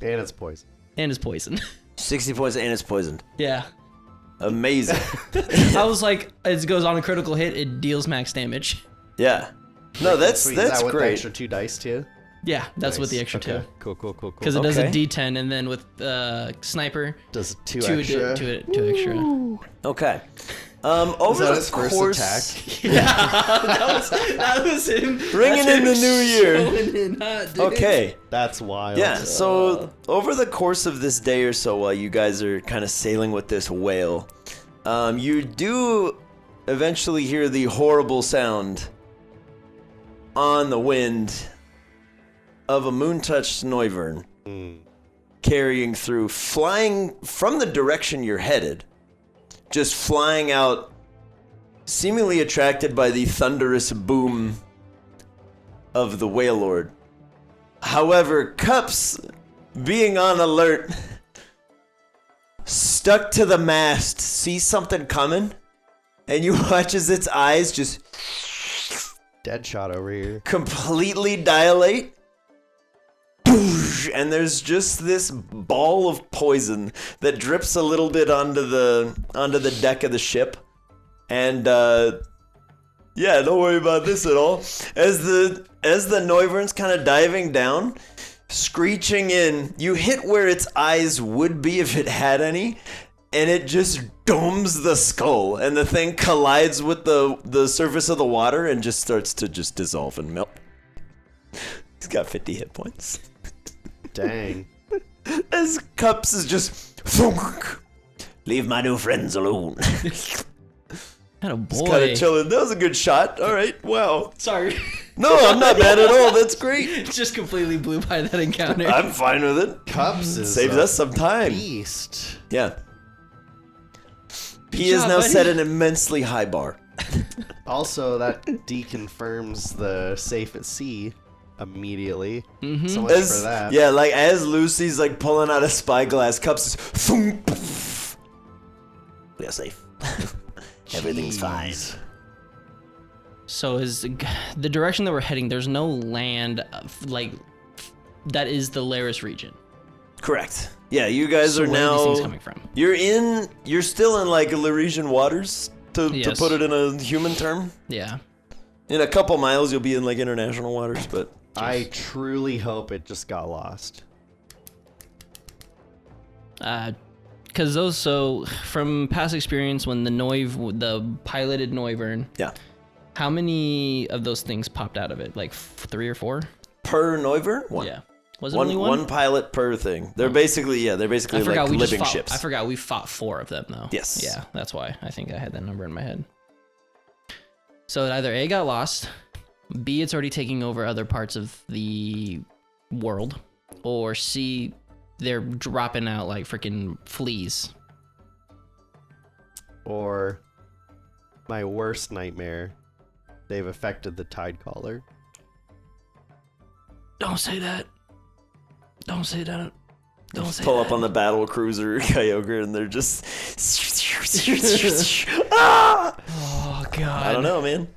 Speaker 2: And it's poison.
Speaker 3: And is poisoned.
Speaker 1: 60 points and it's poisoned.
Speaker 3: Yeah.
Speaker 1: Amazing.
Speaker 3: I was like, it goes on a critical hit, it deals max damage.
Speaker 1: Yeah. No, that's
Speaker 2: Sweet. Is that with the
Speaker 1: great.
Speaker 2: extra 2 dice too?
Speaker 3: Yeah, that's with the
Speaker 2: Nice.
Speaker 3: extra
Speaker 2: Okay.
Speaker 3: 2.
Speaker 2: Cool.
Speaker 3: Because it does a
Speaker 1: Okay.
Speaker 3: D10, and then with sniper,
Speaker 2: Does 2
Speaker 3: two
Speaker 2: extra.
Speaker 3: two extra.
Speaker 1: Okay.
Speaker 2: Is
Speaker 1: Over
Speaker 2: that
Speaker 1: the
Speaker 2: his first
Speaker 1: course,
Speaker 2: attack?
Speaker 3: Yeah, that was him.
Speaker 1: Ringing
Speaker 3: That's
Speaker 1: in the
Speaker 3: him
Speaker 1: new year.
Speaker 3: showing it, huh, dude?
Speaker 1: Okay.
Speaker 2: That's wild.
Speaker 1: Yeah, so over the course of this day or so, while you guys are kind of sailing with this whale, you do eventually hear the horrible sound on the wind of a moon-touched Noivern carrying through, flying from the direction you're headed, just flying out, seemingly attracted by the thunderous boom of the Wailord. However, Cups, being on alert, stuck to the mast, sees something coming, and you watch as its eyes just
Speaker 2: Dead shot over here.
Speaker 1: completely dilate. And there's just this ball of poison that drips a little bit onto the deck of the ship. And yeah, don't worry about this at all. As the Noivern's kind of diving down, screeching in, you hit where its eyes would be if it had any, and it just domes the skull, and the thing collides with the surface of the water and just starts to just dissolve and melt. He's got 50 hit points.
Speaker 2: Dang.
Speaker 1: As Cups is just thunk. Leave my new friends alone.
Speaker 3: Had a
Speaker 1: Kind
Speaker 3: boy.
Speaker 1: of chilling. That was a good shot. All right. Wow.
Speaker 3: Sorry.
Speaker 1: No, I'm not bad at all. That's great.
Speaker 3: Just completely blew by that encounter.
Speaker 1: I'm fine with it.
Speaker 2: Cups is
Speaker 1: Saves
Speaker 2: a
Speaker 1: us some time.
Speaker 2: beast.
Speaker 1: Yeah. He
Speaker 3: Good
Speaker 1: has
Speaker 3: job,
Speaker 1: now
Speaker 3: buddy.
Speaker 1: set an immensely high bar.
Speaker 2: Also, that deconfirms the safe at sea immediately.
Speaker 3: Mm-hmm.
Speaker 2: So much for that.
Speaker 1: Yeah, like as Lucy's like pulling out a spyglass, Cups is thunk. We are safe. Everything's fine.
Speaker 2: Jeez.
Speaker 3: So is the direction that we're heading, there's no land like that is the Laris region.
Speaker 1: Correct. Yeah, you guys
Speaker 3: So
Speaker 1: are
Speaker 3: where are these
Speaker 1: now.
Speaker 3: things coming from?
Speaker 1: You're still in like Laresian waters, to
Speaker 3: Yes.
Speaker 1: put it in a human term.
Speaker 3: Yeah.
Speaker 1: In a couple miles, you'll be in like international waters, but
Speaker 2: I truly hope it just got lost.
Speaker 3: Because those, so from past experience, when the piloted Noivern,
Speaker 1: yeah.
Speaker 3: how many of those things popped out of it? Like 3 or 4?
Speaker 1: Per Noivern? One.
Speaker 3: Yeah. Was it only one?
Speaker 1: One pilot per thing. They're basically
Speaker 3: I
Speaker 1: like
Speaker 3: forgot we just
Speaker 1: living
Speaker 3: fought.
Speaker 1: ships.
Speaker 3: I forgot we fought 4 of them though.
Speaker 1: Yes.
Speaker 3: Yeah, that's why I think I had that number in my head. So it either A, got lost, B, it's already taking over other parts of the world, or C, they're dropping out like freaking fleas.
Speaker 2: Or my worst nightmare, they've affected the Tidecaller.
Speaker 3: Don't say that. Don't say that. Don't say
Speaker 1: Pull
Speaker 3: that.
Speaker 1: up on the battle cruiser Kyogre and they're just ah!
Speaker 3: Oh, God.
Speaker 1: I don't know, man.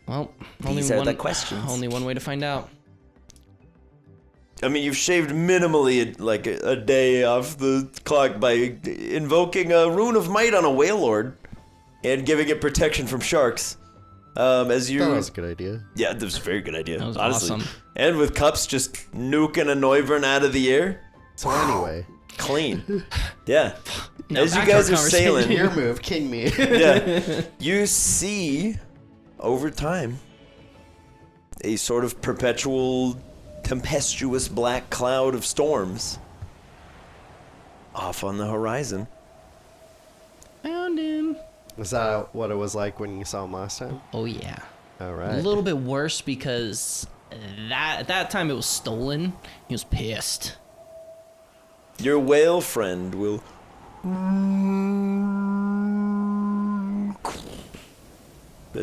Speaker 3: Well,
Speaker 1: These are the questions.
Speaker 3: Only one way to find out.
Speaker 1: I mean, you've shaved minimally like a day off the clock by invoking a Rune of Might on a Whale Lord and giving it protection from sharks. As you,
Speaker 2: That was a good idea.
Speaker 1: yeah, that was a very good idea.
Speaker 3: That was
Speaker 1: honestly.
Speaker 3: awesome.
Speaker 1: And with Cups just nuking a Noivern out of the air,
Speaker 2: So anyway,
Speaker 1: clean. Yeah.
Speaker 3: Now
Speaker 1: As you
Speaker 3: back to our
Speaker 1: guys are sailing,
Speaker 2: your move, king me.
Speaker 1: yeah, you see over time a sort of perpetual tempestuous black cloud of storms off on the horizon.
Speaker 3: Found him.
Speaker 2: Is that what it was like when you saw him last time?
Speaker 3: Oh, yeah.
Speaker 2: All
Speaker 3: A
Speaker 2: right.
Speaker 3: little bit worse because at that time it was stolen. He was pissed.
Speaker 1: Your whale friend will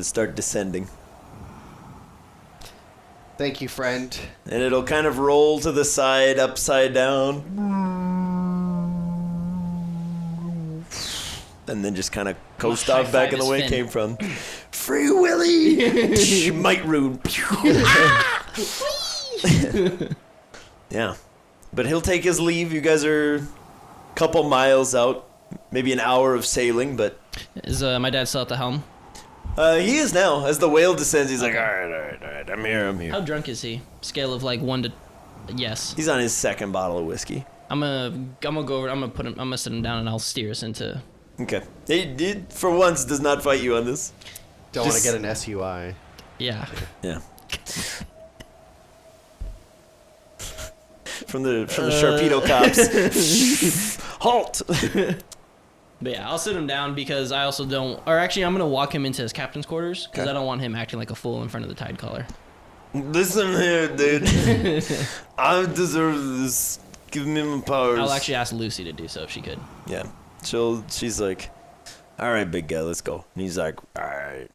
Speaker 1: start descending,
Speaker 2: Thank you, friend.
Speaker 1: and it'll kind of roll to the side upside down, and then just kind of coast
Speaker 3: High
Speaker 1: off back
Speaker 3: five
Speaker 1: in the
Speaker 3: his
Speaker 1: way it
Speaker 3: fin.
Speaker 1: came from. Free Willy! Might rune. Yeah. But he'll take his leave. You guys are a couple miles out, maybe an hour of sailing, but
Speaker 3: Is my dad still at the helm?
Speaker 1: he is now. As the whale descends, he's like, all right, I'm here.
Speaker 3: How drunk is he? Scale of like 1 to... Yes.
Speaker 1: He's on his second bottle of whiskey.
Speaker 3: I'm gonna go over. I'm gonna sit him down and I'll steer us into...
Speaker 1: Okay. He for once, does not fight you on this.
Speaker 2: Don't want to
Speaker 1: Just-
Speaker 2: get an SUI.
Speaker 3: Yeah.
Speaker 1: Yeah. From the Sharpedo cops. Halt!
Speaker 3: But yeah, I'll sit him down because I also don't... Or actually, I'm gonna walk him into his captain's quarters because
Speaker 1: Okay.
Speaker 3: I don't want him acting like a fool in front of the Tidecaller.
Speaker 1: Listen here, dude. I deserve this. Give me my powers.
Speaker 3: I'll actually ask Lucy to do so if she could.
Speaker 1: Yeah. She's like, all right, big guy, let's go. And he's like, all right.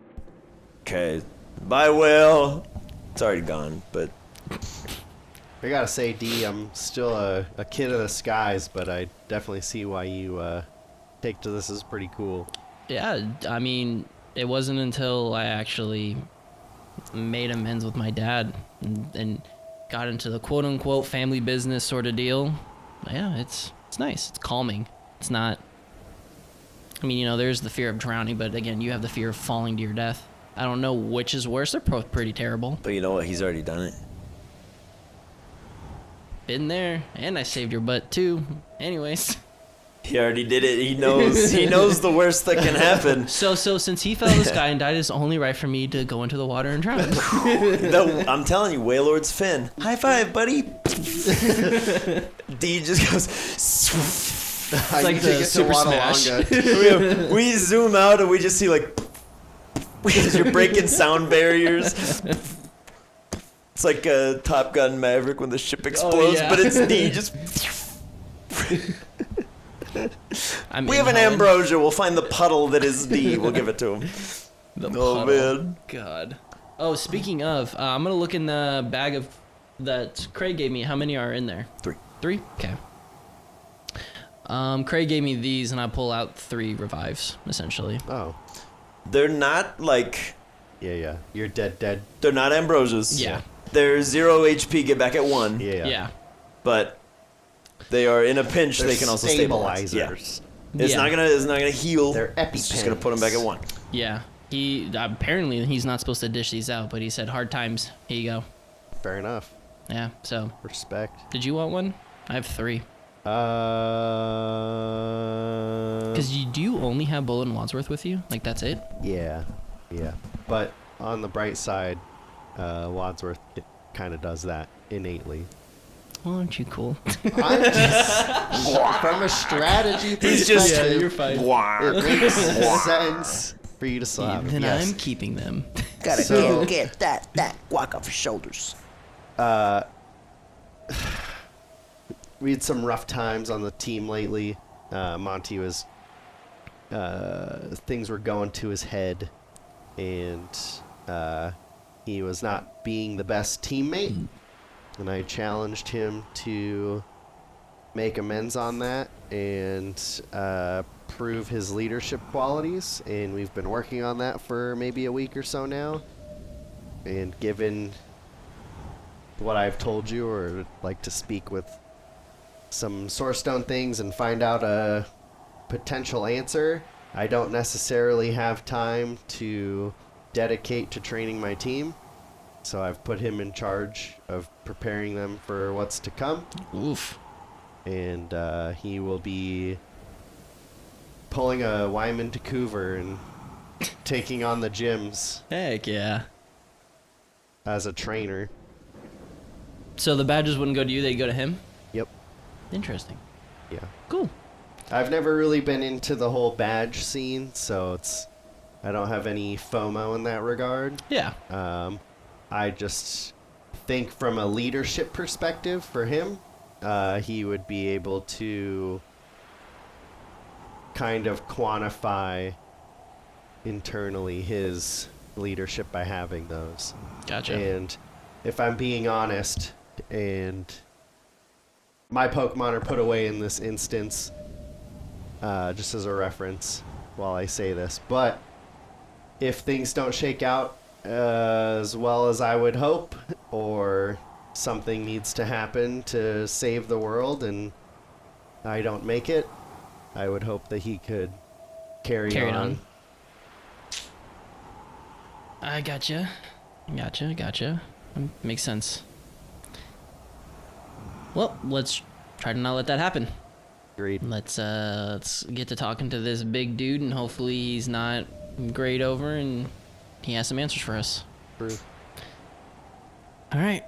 Speaker 1: Okay. Bye, whale. It's already gone, but
Speaker 2: I gotta say, D, I'm still a kid of the skies, but I definitely see why you take to this as pretty cool.
Speaker 3: Yeah, I mean, it wasn't until I actually made amends with my dad and got into the quote-unquote family business sort of deal. Yeah, it's nice. It's calming. It's not... I mean, you know, there's the fear of drowning, but again, you have the fear of falling to your death. I don't know which is worse. They're both pretty terrible.
Speaker 1: you know what? He's already done it.
Speaker 3: Been there, and I saved your butt too. Anyways.
Speaker 1: He already did it. He knows. He knows the worst that can happen.
Speaker 3: So since he fell in the sky and died, it's only right for me to go into the water and drown.
Speaker 1: I'm telling you, Waylord's fin. High five, buddy. D just goes.
Speaker 2: It's
Speaker 3: like the Super Smash.
Speaker 1: we zoom out and we just see like because you're breaking sound barriers. It's like a Top Gun Maverick when the ship explodes,
Speaker 3: yeah.
Speaker 1: but it's D just.
Speaker 3: I'm
Speaker 1: We have an
Speaker 3: inhaling
Speaker 1: ambrosia. We'll find the puddle that is D. We'll give it to him.
Speaker 3: the
Speaker 1: Oh,
Speaker 3: puddle.
Speaker 1: man.
Speaker 3: God. Oh, speaking of, I'm gonna look in the bag of that Craig gave me. How many are in there?
Speaker 1: 3.
Speaker 3: 3? Okay. Craig gave me these, and I pull out 3 revives, essentially.
Speaker 2: Oh,
Speaker 1: They're not like.
Speaker 2: yeah. You're dead.
Speaker 1: They're not ambrosias.
Speaker 3: Yeah.
Speaker 1: They're 0 HP. Get back at 1.
Speaker 2: Yeah.
Speaker 1: But they are in a pinch.
Speaker 2: They're
Speaker 1: They can also stabilize. Yeah.
Speaker 2: stabilizers.
Speaker 1: It's not gonna heal.
Speaker 2: They're
Speaker 1: It's just gonna put him back at 1.
Speaker 3: Yeah. He apparently he's not supposed to dish these out, but he said hard times. Here you go.
Speaker 2: Fair enough.
Speaker 3: Yeah. So,
Speaker 2: Respect.
Speaker 3: did you want one? I have 3. Because do you only have Bullet and Wadsworth with you? Like that's it?
Speaker 2: Yeah. But on the bright side, Wadsworth kind of does that innately.
Speaker 3: Well, aren't you cool?
Speaker 2: I'm just from a strategy
Speaker 1: He's just-
Speaker 2: perspective.
Speaker 3: Yeah, you're fine.
Speaker 2: It makes sense for you to slap him.
Speaker 3: Then
Speaker 2: Yes.
Speaker 3: I'm keeping them.
Speaker 1: Gotta
Speaker 2: So-
Speaker 1: get that guac off his shoulders.
Speaker 2: We had some rough times on the team lately. Monty was things were going to his head, and he was not being the best teammate. And I challenged him to make amends on that and prove his leadership qualities. And we've been working on that for maybe a week or so now. And given what I've told you, or like to speak with some Sourcestone things and find out a potential answer, I don't necessarily have time to dedicate to training my team. So I've put him in charge of preparing them for what's to come.
Speaker 3: Oof.
Speaker 2: And he will be pulling a Wyman to Coover and taking on the gyms
Speaker 3: Heck yeah.
Speaker 2: as a trainer.
Speaker 3: So the badges wouldn't go to you, they'd go to him?
Speaker 2: Yep.
Speaker 3: Interesting.
Speaker 2: Yeah.
Speaker 3: Cool.
Speaker 2: I've never really been into the whole badge scene, so I don't have any FOMO in that regard.
Speaker 3: Yeah.
Speaker 2: I just think from a leadership perspective for him, he would be able to kind of quantify internally his leadership by having those.
Speaker 3: Gotcha.
Speaker 2: And if I'm being honest, and my Pokemon are put away in this instance, just as a reference while I say this, but if things don't shake out as well as I would hope, or something needs to happen to save the world and I don't make it, I would hope that he could carry on.
Speaker 3: I gotcha. Gotcha. Makes sense. Well, let's try to not let that happen.
Speaker 2: Agreed.
Speaker 3: Let's get to talking to this big dude, and hopefully he's not grayed over and he has some answers for us.
Speaker 2: True.
Speaker 3: All right.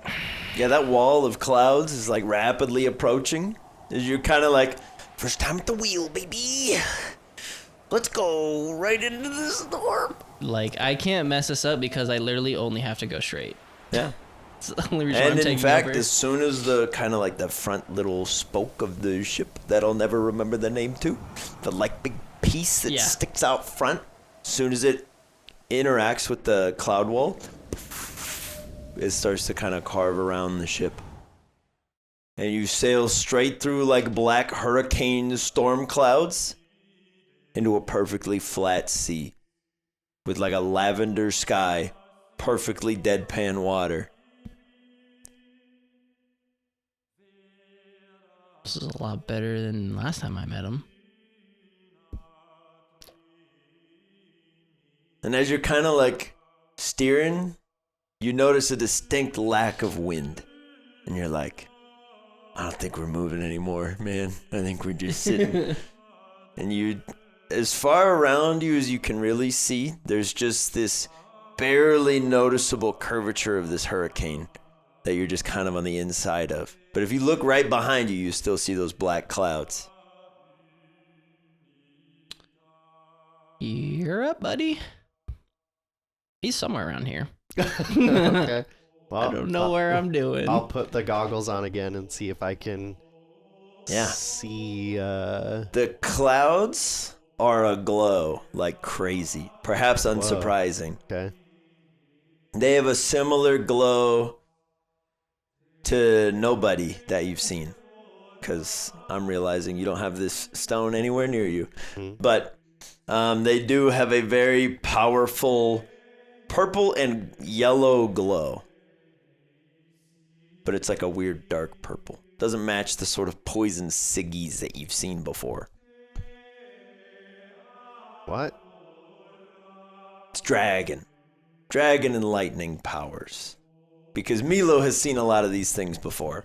Speaker 1: Yeah, that wall of clouds is like rapidly approaching. As you're kind of like, first time at the wheel, baby. Let's go right into the storm.
Speaker 3: Like, I can't mess this up because I literally only have to go straight.
Speaker 1: Yeah.
Speaker 3: It's the only reason I'm
Speaker 1: And in
Speaker 3: taking
Speaker 1: fact,
Speaker 3: over.
Speaker 1: as soon as the kind of like the front little spoke of the ship that I'll never remember the name to, the like big piece that
Speaker 3: Yeah.
Speaker 1: sticks out front, as soon as it interacts with the cloud wall, it starts to kind of carve around the ship. And you sail straight through like black hurricane storm clouds into a perfectly flat sea with like a lavender sky, perfectly deadpan water.
Speaker 3: This is a lot better than last time I met him.
Speaker 1: And as you're kind of like steering, you notice a distinct lack of wind. And you're like, I don't think we're moving anymore, man. I think we're just sitting. And you, as far around you as you can really see, there's just this barely noticeable curvature of this hurricane that you're just kind of on the inside of. But if you look right behind you, you still see those black clouds.
Speaker 3: You're up, buddy. He's somewhere around here.
Speaker 2: Okay. Well,
Speaker 3: I don't know where I'm doing.
Speaker 2: I'll put the goggles on again and see if I can see.
Speaker 1: The clouds are aglow like crazy, perhaps unsurprising.
Speaker 2: Okay.
Speaker 1: They have a similar glow to nobody that you've seen, because I'm realizing you don't have this stone anywhere near you. But they do have a very powerful purple and yellow glow. But it's like a weird dark purple. Doesn't match the sort of poison ciggies that you've seen before.
Speaker 2: What?
Speaker 1: It's dragon. Dragon and lightning powers. Because Milo has seen a lot of these things before.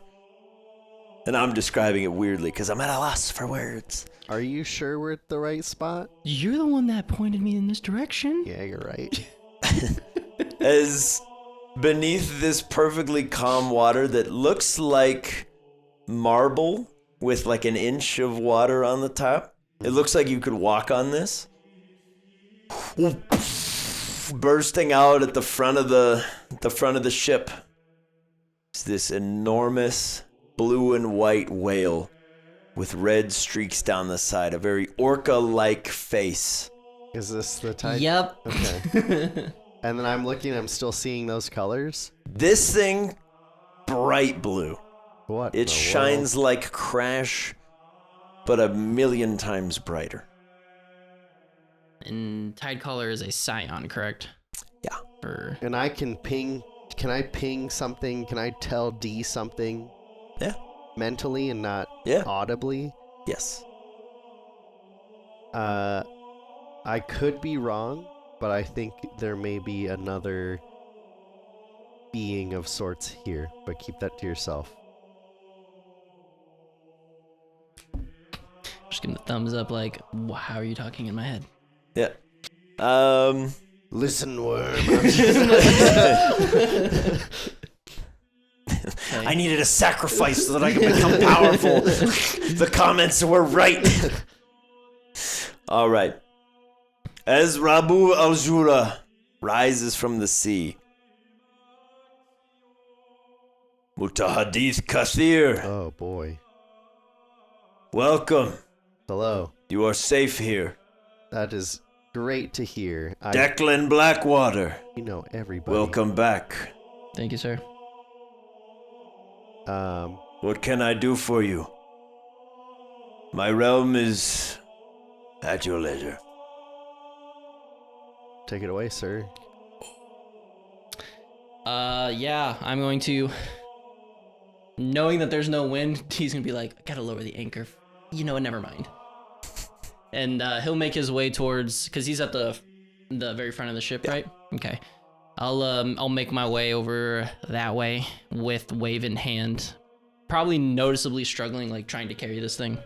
Speaker 1: And I'm describing it weirdly because I'm at a loss for words.
Speaker 2: Are you sure we're at the right spot?
Speaker 3: You're the one that pointed me in this direction.
Speaker 2: Yeah, you're right.
Speaker 1: As beneath this perfectly calm water that looks like marble with like an inch of water on the top. It looks like you could walk on this. Bursting out at the front of the ship. It's this enormous blue and white whale with red streaks down the side, a very orca-like face.
Speaker 2: Is this the type?
Speaker 3: Yep.
Speaker 2: Okay. And then I'm still seeing those colors.
Speaker 1: This thing, bright blue.
Speaker 2: What?
Speaker 1: It shines like Crash, but a million times brighter.
Speaker 3: And Tidecaller is a scion, correct?
Speaker 1: Yeah.
Speaker 2: And I can ping. Can I ping something? Can I tell D something?
Speaker 1: Yeah.
Speaker 2: Mentally and not audibly?
Speaker 1: Yes.
Speaker 2: I could be wrong, but I think there may be another being of sorts here. But keep that to yourself.
Speaker 3: Just give him the thumbs up, like, how are you talking in my head?
Speaker 1: Yeah.
Speaker 2: Listen, worm.
Speaker 1: I needed a sacrifice so that I could become powerful. The comments were right. All right. As Rabu Aljura rises from the sea, Mutahadith Kathir,
Speaker 2: Oh boy.
Speaker 1: welcome.
Speaker 2: Hello.
Speaker 1: You are safe here.
Speaker 2: That is great to hear.
Speaker 1: Declan Blackwater,
Speaker 2: You know everybody.
Speaker 1: welcome back.
Speaker 3: Thank you, sir.
Speaker 1: What can I do for you? My realm is at your leisure.
Speaker 2: Take it away, sir.
Speaker 3: Yeah, I'm going to, knowing that there's no wind, he's gonna be like, I gotta lower the anchor. You know what, never mind. And he'll make his way towards, cause he's at the very front of the ship, right? Okay. I'll make my way over that way with wave in hand, probably noticeably struggling, like trying to carry this thing.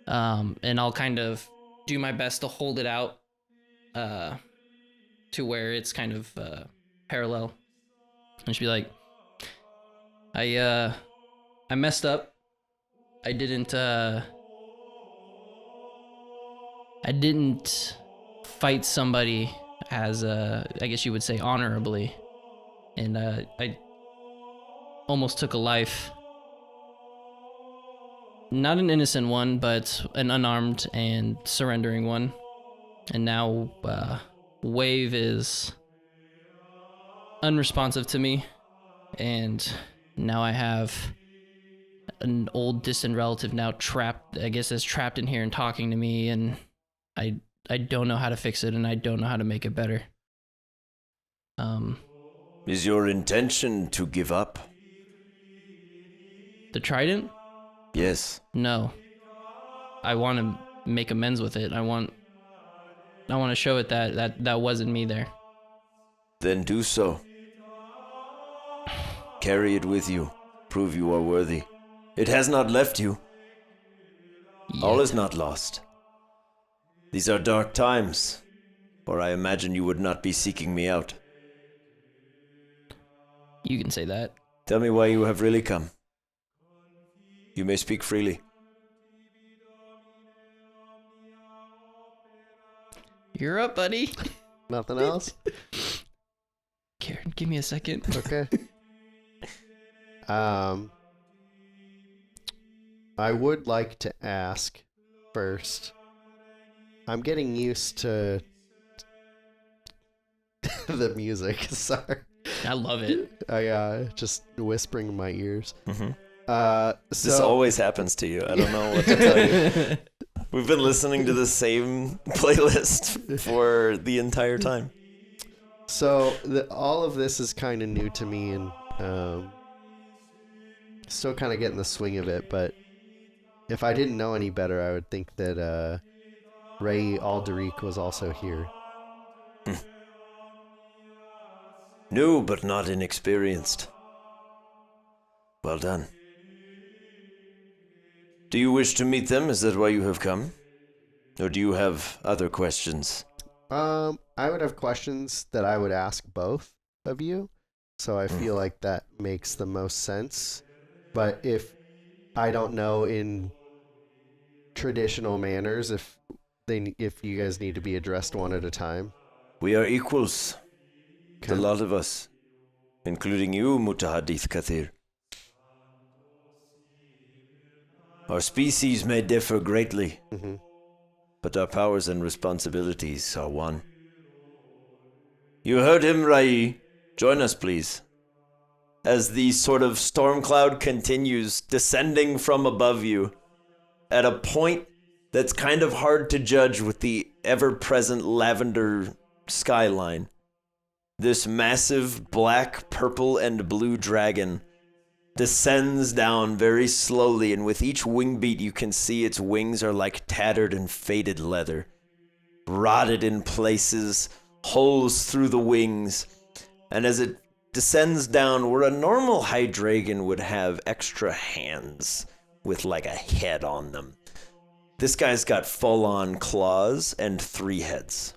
Speaker 3: And I'll kind of do my best to hold it out, to where it's kind of parallel. And just be like, I messed up. I didn't fight somebody as I guess you would say honorably, and I almost took a life. Not an innocent one, but an unarmed and surrendering one. And now Wave is unresponsive to me, and now I have an old distant relative now trapped, I guess, is trapped in here and talking to me, and I don't know how to fix it, and I don't know how to make it better.
Speaker 1: Is your intention to give up?
Speaker 3: The trident?
Speaker 1: Yes.
Speaker 3: No. I want to make amends with it. I want to show it that wasn't me there.
Speaker 1: Then do so. Carry it with you. Prove you are worthy. It has not left you. All is not lost. These are dark times, or I imagine you would not be seeking me out.
Speaker 3: You can say that.
Speaker 1: Tell me why you have really come. You may speak freely.
Speaker 3: You're up, buddy.
Speaker 2: Nothing else?
Speaker 3: Karen, give me a second.
Speaker 2: Okay. I would like to ask first. I'm getting used to the music. Sorry.
Speaker 3: I love it.
Speaker 2: I just whispering in my ears.
Speaker 1: Mm-hmm.
Speaker 2: So
Speaker 1: This always happens to you. I don't know what to tell you. We've been listening to the same playlist for the entire time.
Speaker 2: So all of this is kind of new to me, and still kind of getting the swing of it. But if I didn't know any better, I would think that Ray Alderic was also here.
Speaker 1: New but not inexperienced. Well done. Do you wish to meet them? Is that why you have come? Or do you have other questions?
Speaker 2: I would have questions that I would ask both of you, so I feel like that makes the most sense. But if I don't know in traditional manners if you guys need to be addressed one at a time.
Speaker 1: We are equals. The
Speaker 2: Okay.
Speaker 1: lot of us. Including you, Mutahadith Kathir. Our species may differ greatly,
Speaker 2: Mm-hmm.
Speaker 1: but our powers and responsibilities are one. You heard him, Rai. Join us, please. As the sort of storm cloud continues descending from above you at a point that's kind of hard to judge with the ever-present lavender skyline. This massive black, purple, and blue dragon descends down very slowly, and with each wing beat you can see its wings are like tattered and faded leather. Rotted in places, holes through the wings, and as it descends down where a normal Hydreigon would have extra hands with like a head on them, this guy's got full-on claws and 3 heads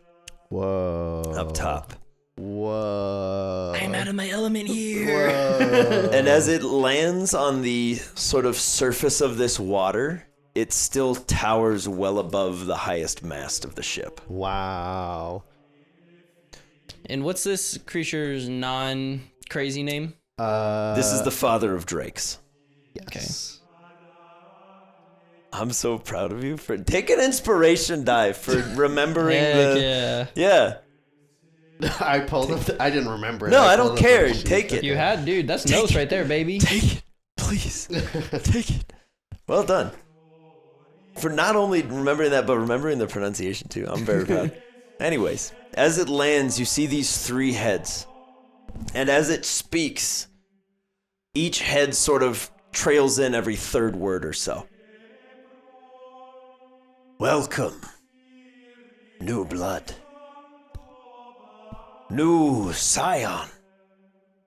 Speaker 2: Whoa.
Speaker 1: up top.
Speaker 2: Whoa.
Speaker 3: I'm out of my element here.
Speaker 2: Whoa.
Speaker 1: And as it lands on the sort of surface of this water, it still towers well above the highest mast of the ship.
Speaker 2: Wow.
Speaker 3: And what's this creature's non-crazy name?
Speaker 1: This is the father of drakes.
Speaker 2: Yes.
Speaker 1: I'm so proud of you for take an inspiration die for remembering
Speaker 3: Heck
Speaker 1: yeah.
Speaker 2: I pulled up. I didn't remember it.
Speaker 1: No, I
Speaker 2: pulled
Speaker 1: don't
Speaker 2: up
Speaker 1: care.
Speaker 2: the sheet.
Speaker 1: Take it.
Speaker 3: You had, dude. That's
Speaker 1: Take
Speaker 3: notes
Speaker 1: it.
Speaker 3: right there, baby.
Speaker 1: Take it, please. Take it. Well done. For not only remembering that, but remembering the pronunciation too. I'm very proud. Anyways, as it lands, you see these 3 heads. And as it speaks, each head sort of trails in every 3rd word or so. Welcome, new blood. New scion,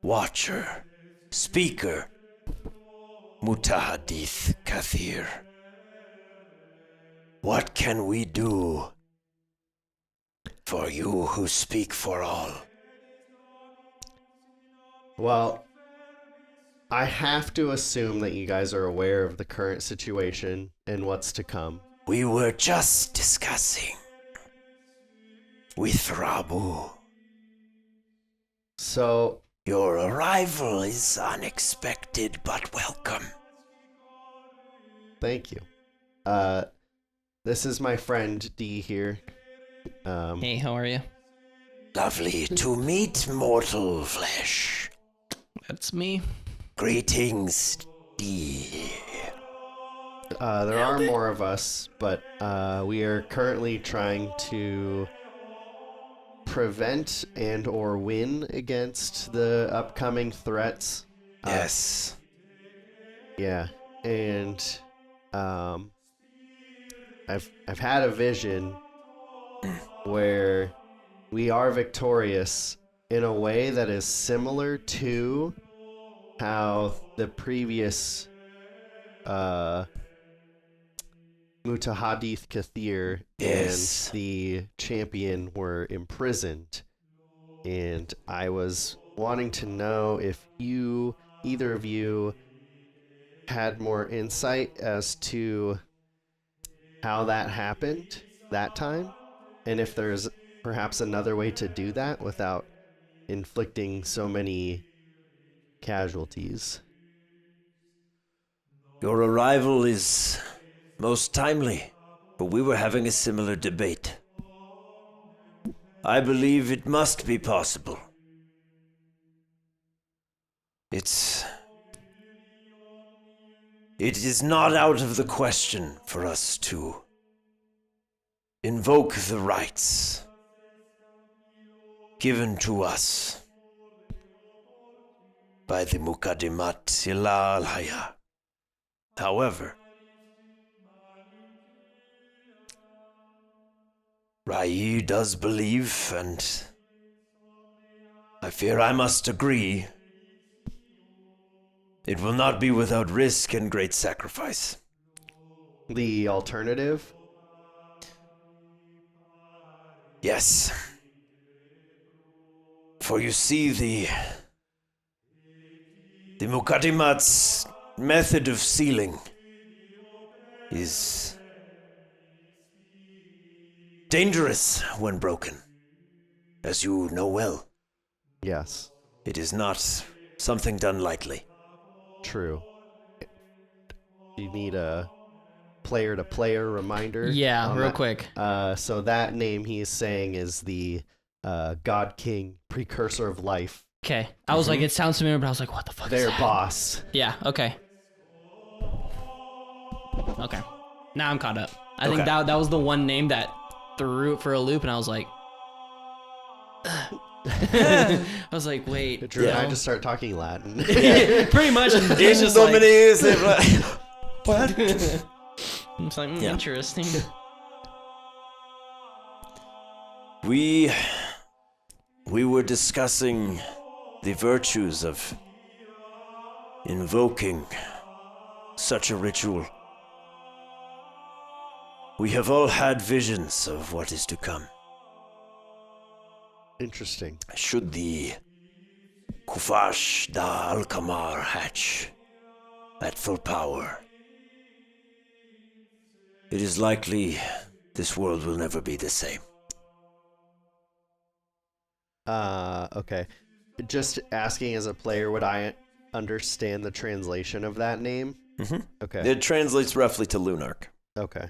Speaker 1: watcher, speaker, Mutahadith Kathir. What can we do for you who speak for all?
Speaker 2: Well, I have to assume that you guys are aware of the current situation and what's to come.
Speaker 1: We were just discussing with Rabu.
Speaker 2: So,
Speaker 1: Your arrival is unexpected but welcome.
Speaker 2: thank you. This is my friend Dee here.
Speaker 3: Hey, how are you?
Speaker 1: Lovely to meet mortal flesh.
Speaker 3: That's me.
Speaker 1: Greetings, Dee.
Speaker 2: There are more of us, but we are currently trying to prevent and or win against the upcoming threats.
Speaker 1: Yes.
Speaker 2: Yeah, and I've had a vision where we are victorious in a way that is similar to how the previous Mutahadith Kathir
Speaker 1: Yes.
Speaker 2: and the champion were imprisoned. And I was wanting to know if either of you, had more insight as to how that happened that time, and if there's perhaps another way to do that without inflicting so many casualties.
Speaker 1: Your arrival is most timely, but we were having a similar debate. I believe it must be possible. It is not out of the question for us to invoke the rights given to us by the Mukadimat Ila al-Haya. However, Rai does believe, and I fear I must agree, it will not be without risk and great sacrifice.
Speaker 2: The alternative?
Speaker 1: Yes. For you see, the Mukadimat's method of sealing is dangerous when broken, as you know well.
Speaker 2: Yes,
Speaker 1: It is not something done lightly.
Speaker 2: true. You need a player-to-player reminder.
Speaker 3: Yeah,
Speaker 2: on
Speaker 3: real
Speaker 2: that.
Speaker 3: quick.
Speaker 2: So that name he's saying is the God King, precursor of life.
Speaker 3: Okay. I was like, it sounds familiar, but I was like, what the fuck
Speaker 2: Their
Speaker 3: is that?
Speaker 2: boss.
Speaker 3: Yeah, okay. Okay. Now I'm caught up. I think
Speaker 1: Okay.
Speaker 3: that was the one name that threw it for a loop, and I was like... I was like, wait.
Speaker 2: Drew and I
Speaker 3: no.
Speaker 2: just start talking Latin.
Speaker 3: Pretty much. And Dee's just like...
Speaker 1: What?
Speaker 3: It's like,
Speaker 1: Yeah.
Speaker 3: interesting.
Speaker 1: We were discussing the virtues of invoking such a ritual. We have all had visions of what is to come.
Speaker 2: Interesting.
Speaker 1: Should the Kufash da Alkamar hatch at full power, it is likely this world will never be the same.
Speaker 2: Okay. Just asking as a player, would I understand the translation of that name?
Speaker 1: Mm-hmm.
Speaker 2: Okay.
Speaker 1: It translates roughly to Lunark.
Speaker 2: Okay.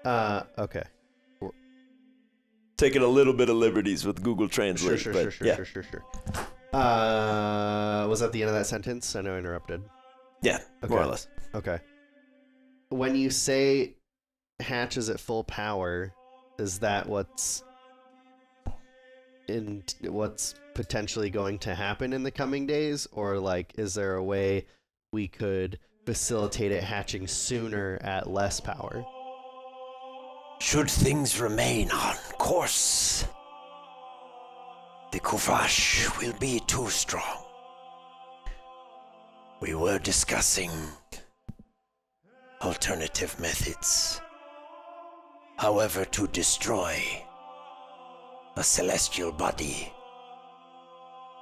Speaker 2: Okay.
Speaker 1: Taking a little bit of liberties with Google Translate.
Speaker 2: Sure.
Speaker 1: but yeah.
Speaker 2: Was that the end of that sentence? I know I interrupted.
Speaker 1: Yeah, more or
Speaker 2: Okay.
Speaker 1: less.
Speaker 2: Okay. When you say hatches at full power, is that what's potentially going to happen in the coming days, or like is there a way we could facilitate it hatching sooner at less power?
Speaker 1: Should things remain on course, the Kufash will be too strong. We were discussing alternative methods. However, to destroy a celestial body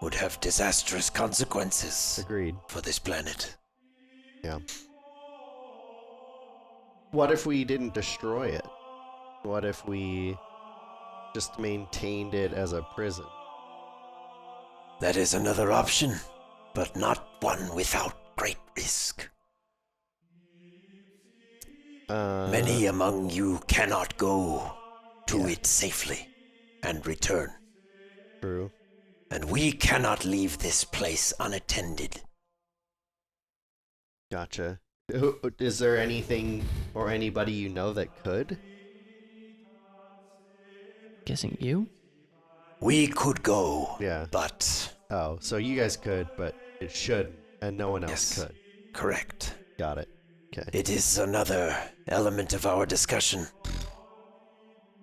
Speaker 1: would have disastrous consequences
Speaker 2: Agreed.
Speaker 1: for this planet.
Speaker 2: Yeah. What if we didn't destroy it? What if we just maintained it as a prison?
Speaker 1: That is another option, but not one without great risk. Many among you cannot go to it safely and return.
Speaker 2: True.
Speaker 1: And we cannot leave this place unattended.
Speaker 2: Gotcha. Is there anything or anybody you know that could?
Speaker 3: Guessing you?
Speaker 1: We could go,
Speaker 2: Yeah.
Speaker 1: but
Speaker 2: Oh, so you guys could, but it shouldn't, and no one else
Speaker 1: yes,
Speaker 2: could.
Speaker 1: correct.
Speaker 2: Got it. Okay.
Speaker 1: It is another element of our discussion.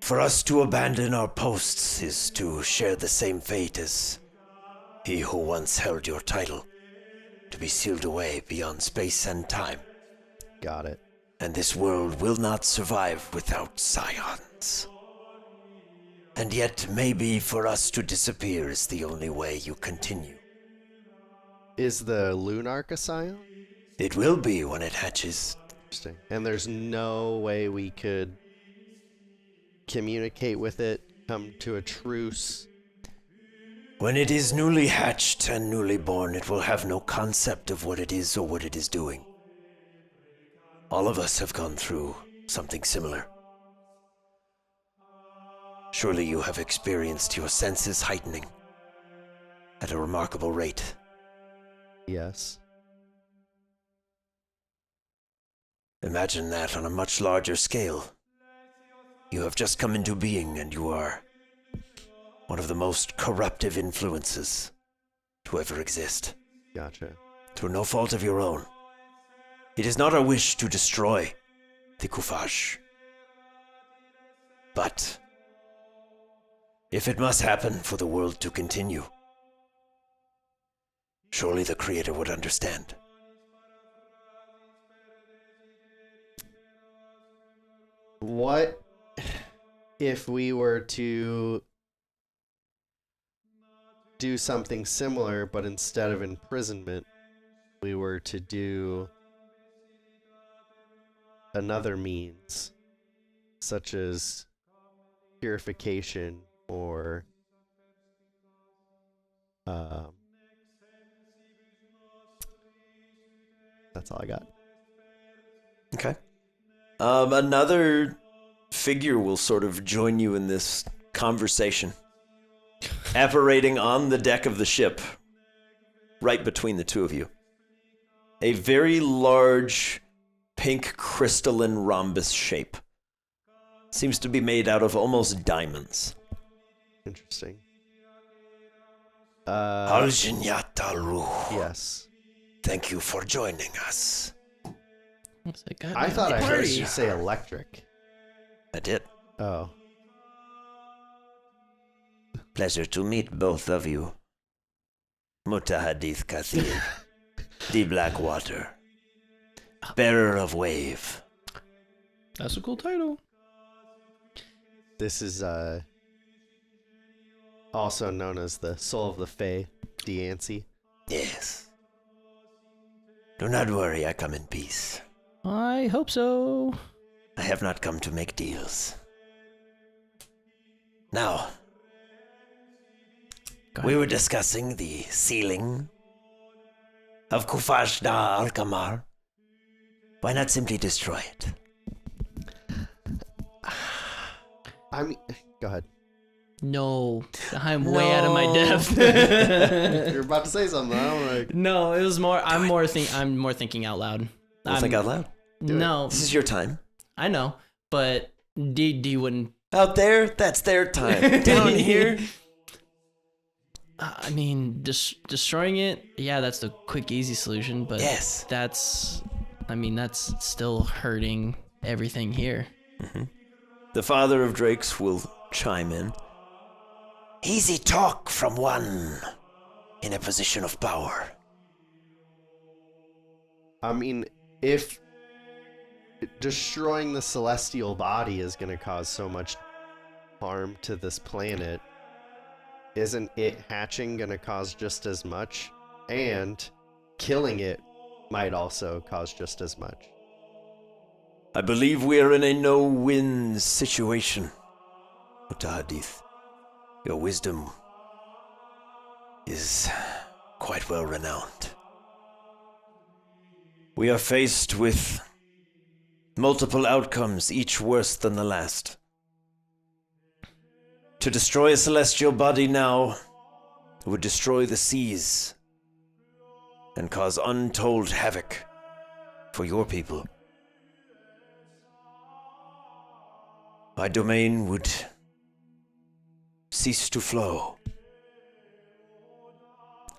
Speaker 1: For us to abandon our posts is to share the same fate as he who once held your title, to be sealed away beyond space and time.
Speaker 2: Got it.
Speaker 1: And this world will not survive without scions. And yet, maybe for us to disappear is the only way you continue.
Speaker 2: Is the Lunark a scion?
Speaker 1: It will be when it hatches.
Speaker 2: Interesting. And there's no way we could communicate with it, come to a truce.
Speaker 1: When it is newly hatched and newly born, it will have no concept of what it is or what it is doing. All of us have gone through something similar. Surely you have experienced your senses heightening at a remarkable rate.
Speaker 2: Yes.
Speaker 1: Imagine that on a much larger scale. You have just come into being and you are one of the most corruptive influences to ever exist.
Speaker 2: Gotcha.
Speaker 1: Through no fault of your own. It is not our wish to destroy the Kufash. But if it must happen for the world to continue, surely the Creator would understand.
Speaker 2: What if we were to do something similar, but instead of imprisonment, we were to do another means, such as purification or that's all I got.
Speaker 1: Okay. Another figure will sort of join you in this conversation, apparating on the deck of the ship, right between the two of you. A very large, pink crystalline rhombus shape. Seems to be made out of almost diamonds.
Speaker 2: Interesting. Yes.
Speaker 1: Thank you for joining us.
Speaker 3: What's that guy?
Speaker 2: I thought I heard
Speaker 3: Party.
Speaker 2: you say electric.
Speaker 1: I did.
Speaker 2: Oh.
Speaker 1: Pleasure to meet both of you. Mutahadith Kathir, the Blackwater, bearer of wave.
Speaker 3: That's a cool title.
Speaker 2: This is also known as the Soul of the Fae, Deancy.
Speaker 1: Yes. Do not worry, I come in peace.
Speaker 3: I hope so.
Speaker 1: I have not come to make deals. Now, we were discussing the sealing of Kufash Da Al-Kamar. Why not simply destroy it?
Speaker 2: I mean, go ahead.
Speaker 3: No, I'm way out of my depth.
Speaker 2: You're about to say something. I'm like,
Speaker 3: No, it was more. I'm more thinking out loud.
Speaker 1: Well, think out loud.
Speaker 3: No,
Speaker 1: This is your time.
Speaker 3: I know, but D wouldn't.
Speaker 1: Out there, that's their time. Down here,
Speaker 3: I mean, destroying it. Yeah, that's the quick, easy solution. But
Speaker 1: yes.
Speaker 3: that's still hurting everything here.
Speaker 1: The father of Drakes will chime in. Easy talk from one in a position of power.
Speaker 2: I mean, if destroying the celestial body is going to cause so much harm to this planet, isn't it hatching going to cause just as much? And killing it might also cause just as much.
Speaker 1: I believe we are in a no-win situation. Mutahadith, your wisdom is quite well renowned. We are faced with multiple outcomes, each worse than the last. To destroy a celestial body now would destroy the seas and cause untold havoc for your people. My domain would cease to flow.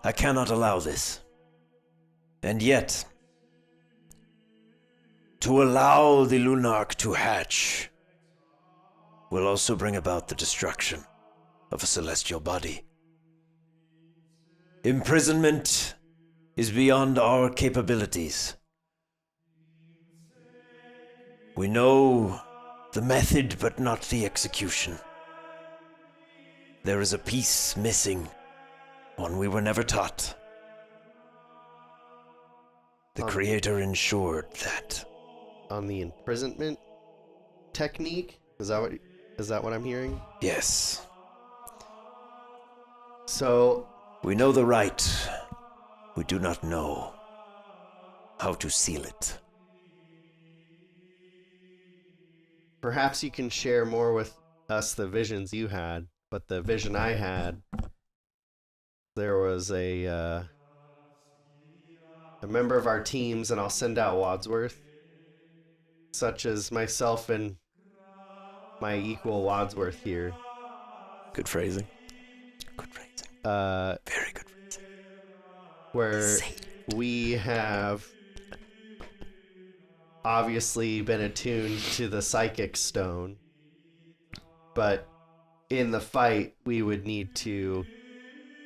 Speaker 1: I cannot allow this. And yet, to allow the Lunarch to hatch will also bring about the destruction of a celestial body. Imprisonment is beyond our capabilities. We know the method, but not the execution. There is a piece missing, one we were never taught. The Creator ensured that.
Speaker 2: On the imprisonment technique? Is that what I'm hearing?
Speaker 1: Yes,
Speaker 2: So,
Speaker 1: we know the right. We do not know how to seal it.
Speaker 2: perhaps you can share more with us the visions you had, but the vision I had, there was a member of our teams, and I'll send out Wadsworth, such as myself and my equal Wadsworth here.
Speaker 1: Good phrasing. Good phrasing. Very good phrasing.
Speaker 2: Where we have obviously been attuned to the psychic stone, but in the fight we would need to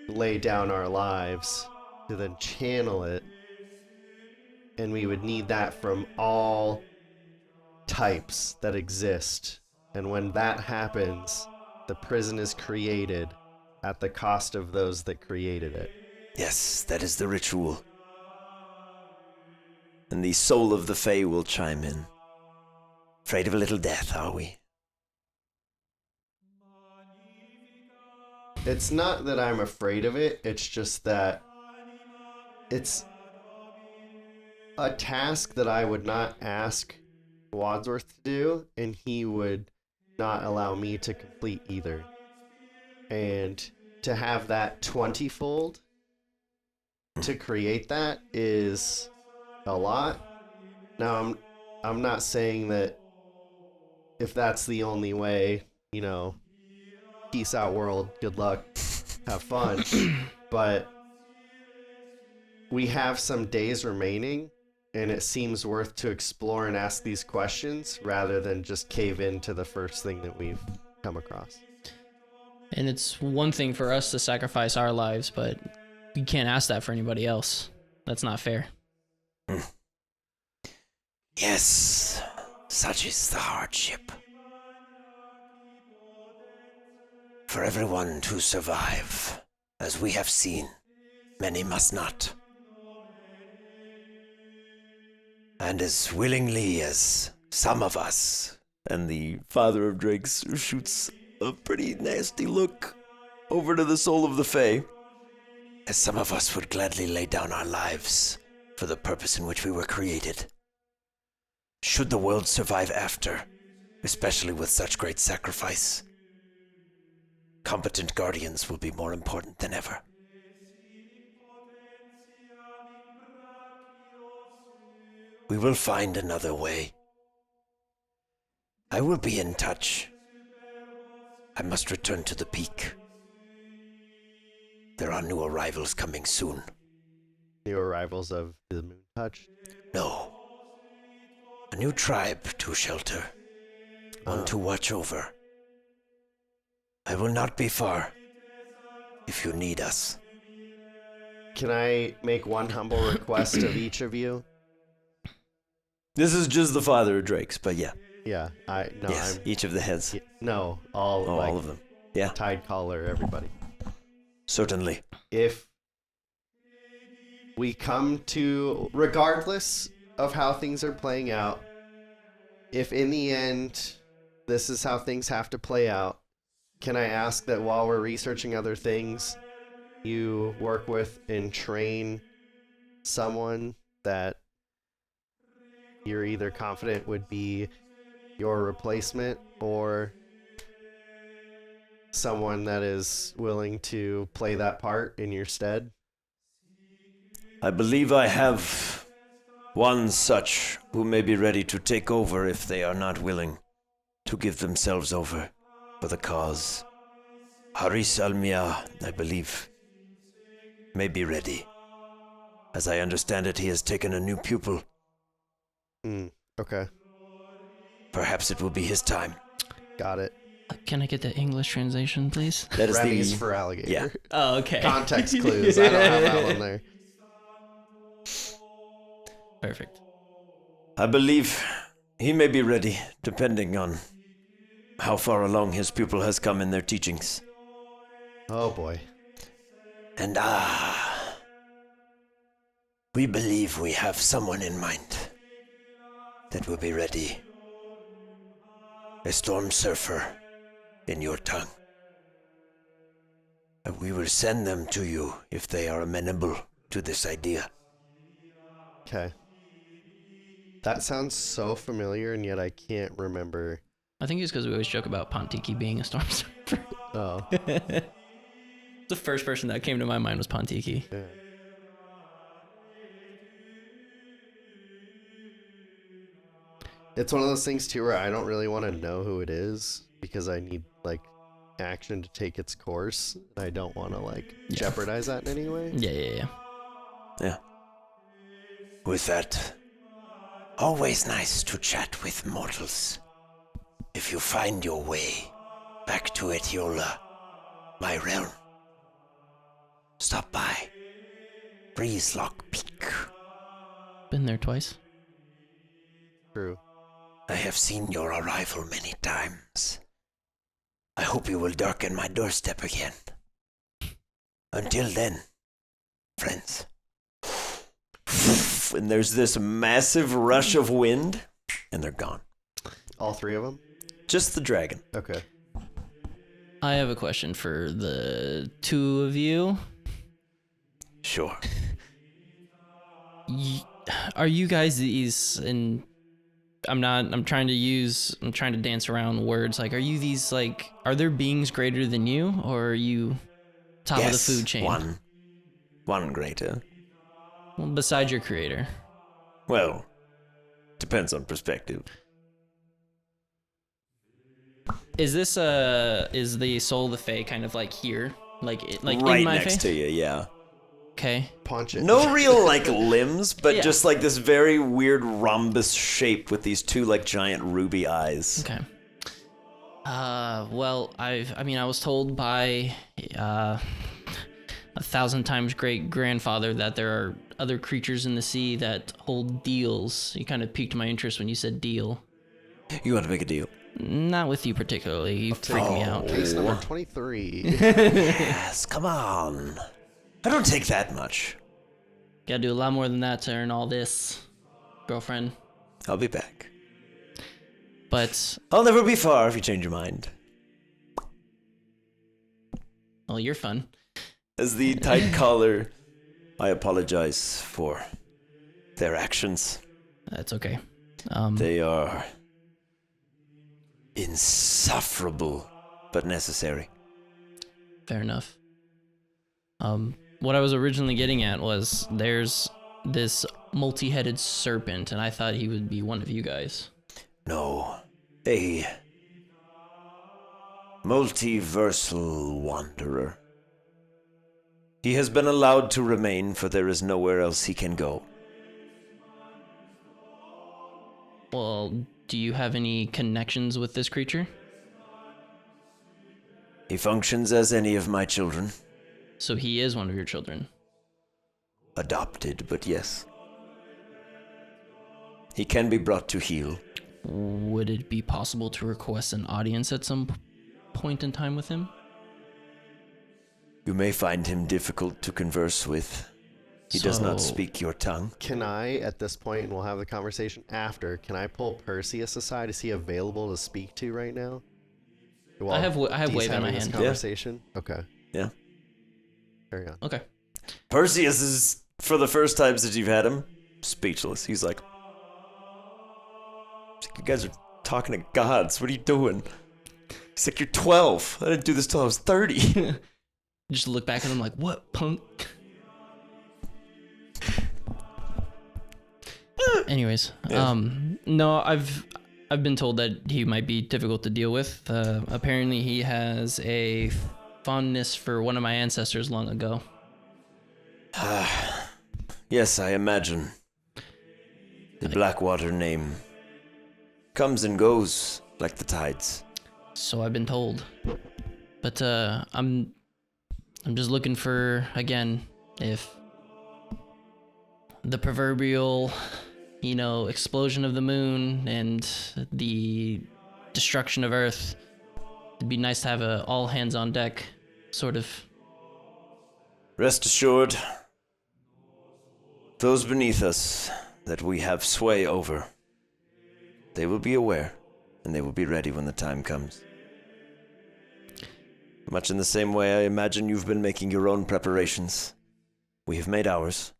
Speaker 2: lay down our lives to then channel it, and we would need that from all types that exist. And when that happens, the prison is created at the cost of those that created it.
Speaker 1: Yes, that is the ritual. And the soul of the Fae will chime in. Afraid of a little death, are we?
Speaker 2: It's not that I'm afraid of it, it's just that it's a task that I would not ask Wadsworth to do, and he would not allow me to complete either. And to have that 20-fold to create that is a lot. Now I'm not saying that if that's the only way, you know, peace out world, good luck, have fun. But we have some days remaining, and it seems worth to explore and ask these questions rather than just cave into the first thing that we've come across.
Speaker 3: And it's one thing for us to sacrifice our lives, but we can't ask that for anybody else. That's not fair.
Speaker 1: Yes, such is the hardship. For everyone to survive, as we have seen, many must not. And as willingly as some of us, and the father of drakes shoots a pretty nasty look over to the soul of the Fae, as some of us would gladly lay down our lives for the purpose in which we were created. Should the world survive after, especially with such great sacrifice, competent guardians will be more important than ever. We will find another way. I will be in touch. I must return to the peak. There are new arrivals coming soon.
Speaker 2: New arrivals of the Moon Touch?
Speaker 1: No. A new tribe to shelter. One to watch over. I will not be far if you need us.
Speaker 2: Can I make one humble request of each of you?
Speaker 1: This is just the father of drakes, but yeah.
Speaker 2: Yeah,
Speaker 1: Yes, each of the heads.
Speaker 2: No, all
Speaker 1: All of them. Yeah,
Speaker 2: Tidecaller, everybody.
Speaker 1: certainly.
Speaker 2: If we come to, regardless of how things are playing out, if in the end this is how things have to play out, can I ask that while we're researching other things, you work with and train someone that you're either confident would be your replacement or someone that is willing to play that part in your stead?
Speaker 1: I believe I have one such who may be ready to take over if they are not willing to give themselves over for the cause. Haris Almia, I believe, may be ready. As I understand it, he has taken a new pupil.
Speaker 2: Okay.
Speaker 1: Perhaps it will be his time.
Speaker 2: Got it.
Speaker 3: Can I get the English translation, please?
Speaker 1: That is
Speaker 2: Remy's
Speaker 1: the...
Speaker 2: for alligator.
Speaker 1: Yeah.
Speaker 3: Oh, okay.
Speaker 2: Context clues. I don't have that one there.
Speaker 3: Perfect.
Speaker 1: I believe he may be ready, depending on how far along his pupil has come in their teachings.
Speaker 2: Oh boy.
Speaker 1: And we believe we have someone in mind that will be ready. A storm surfer in your tongue. And we will send them to you if they are amenable to this idea.
Speaker 2: Okay. That sounds so familiar, and yet I can't remember.
Speaker 3: I think it's because we always joke about Pontiki being a storm surfer.
Speaker 2: Oh.
Speaker 3: The first person that came to my mind was Pontiki.
Speaker 2: Yeah. It's one of those things too where I don't really want to know who it is because I need like action to take its course. And I don't want to jeopardize that in any way.
Speaker 3: Yeah.
Speaker 1: With that, always nice to chat with mortals. If you find your way back to Etiola, my realm, stop by Breezelock Peak.
Speaker 3: Been there twice.
Speaker 2: True.
Speaker 1: I have seen your arrival many times. I hope you will darken my doorstep again. Until then, friends. And there's this massive rush of wind, and they're gone.
Speaker 2: All three of them?
Speaker 1: Just the dragon.
Speaker 2: Okay.
Speaker 3: I have a question for the two of you.
Speaker 1: Sure.
Speaker 3: Are you guys these, and I'm trying to dance around words. Like, are you these, like, are there beings greater than you, or are you top of the food chain?
Speaker 1: One greater.
Speaker 3: Well, besides your creator.
Speaker 1: Well, depends on perspective.
Speaker 3: Is this, is the soul of the Fae kind of like here? Like
Speaker 1: right
Speaker 3: in my
Speaker 1: next
Speaker 3: face?
Speaker 1: to you, yeah.
Speaker 3: Okay.
Speaker 2: Punch it.
Speaker 1: No real, like, limbs, but
Speaker 3: Yeah.
Speaker 1: just, like, this very weird rhombus shape with these two, like, giant ruby eyes.
Speaker 3: Okay. Well, I was told by, 1,000 times great grandfather that there are other creatures in the sea that hold deals. You kind of piqued my interest when you said deal.
Speaker 1: You want to make a deal?
Speaker 3: Not with you particularly. You freaked me out.
Speaker 2: Case number 23.
Speaker 1: Yes, come on. I don't take that much.
Speaker 3: Gotta do a lot more than that to earn all this, girlfriend.
Speaker 1: I'll be back.
Speaker 3: But,
Speaker 1: I'll never be far if you change your mind.
Speaker 3: well, you're fun.
Speaker 1: As the Tidecaller, I apologize for their actions.
Speaker 3: That's okay.
Speaker 1: They are insufferable, but necessary.
Speaker 3: Fair enough. What I was originally getting at was there's this multi-headed serpent, and I thought he would be one of you guys.
Speaker 1: No, a multiversal wanderer. He has been allowed to remain, for there is nowhere else he can go.
Speaker 3: Well, do you have any connections with this creature?
Speaker 1: He functions as any of my children.
Speaker 3: So he is one of your children.
Speaker 1: Adopted, but yes. He can be brought to heel.
Speaker 3: Would it be possible to request an audience at some point in time with him?
Speaker 1: You may find him difficult to converse with. He does not
Speaker 3: So-
Speaker 1: speak your tongue.
Speaker 2: Can I, at this point, and we'll have the conversation after, can I pull Perseus aside? Is he available to speak to right now?
Speaker 3: I have
Speaker 2: Dee's
Speaker 3: wave in
Speaker 2: having
Speaker 3: my
Speaker 2: this
Speaker 3: hand.
Speaker 2: conversation? Okay.
Speaker 1: Yeah.
Speaker 2: Carry on.
Speaker 3: Okay.
Speaker 1: Perseus is, for the first time since you've had him, speechless. He's like, you guys are talking to gods. What are you doing? He's like, you're 12. I didn't do this till I was 30.
Speaker 3: Just look back at him like, what, punk? Anyways,
Speaker 1: Yeah.
Speaker 3: no, I've been told that he might be difficult to deal with. Apparently he has a fondness for one of my ancestors long ago.
Speaker 1: Yes, I imagine. The Blackwater name comes and goes like the tides.
Speaker 3: So I've been told. But I'm just looking for, again, if the proverbial, explosion of the moon and the destruction of Earth, it'd be nice to have a all hands on deck sort of.
Speaker 1: Rest assured, those beneath us that we have sway over, they will be aware, and they will be ready when the time comes. Much in the same way I imagine you've been making your own preparations. We have made ours.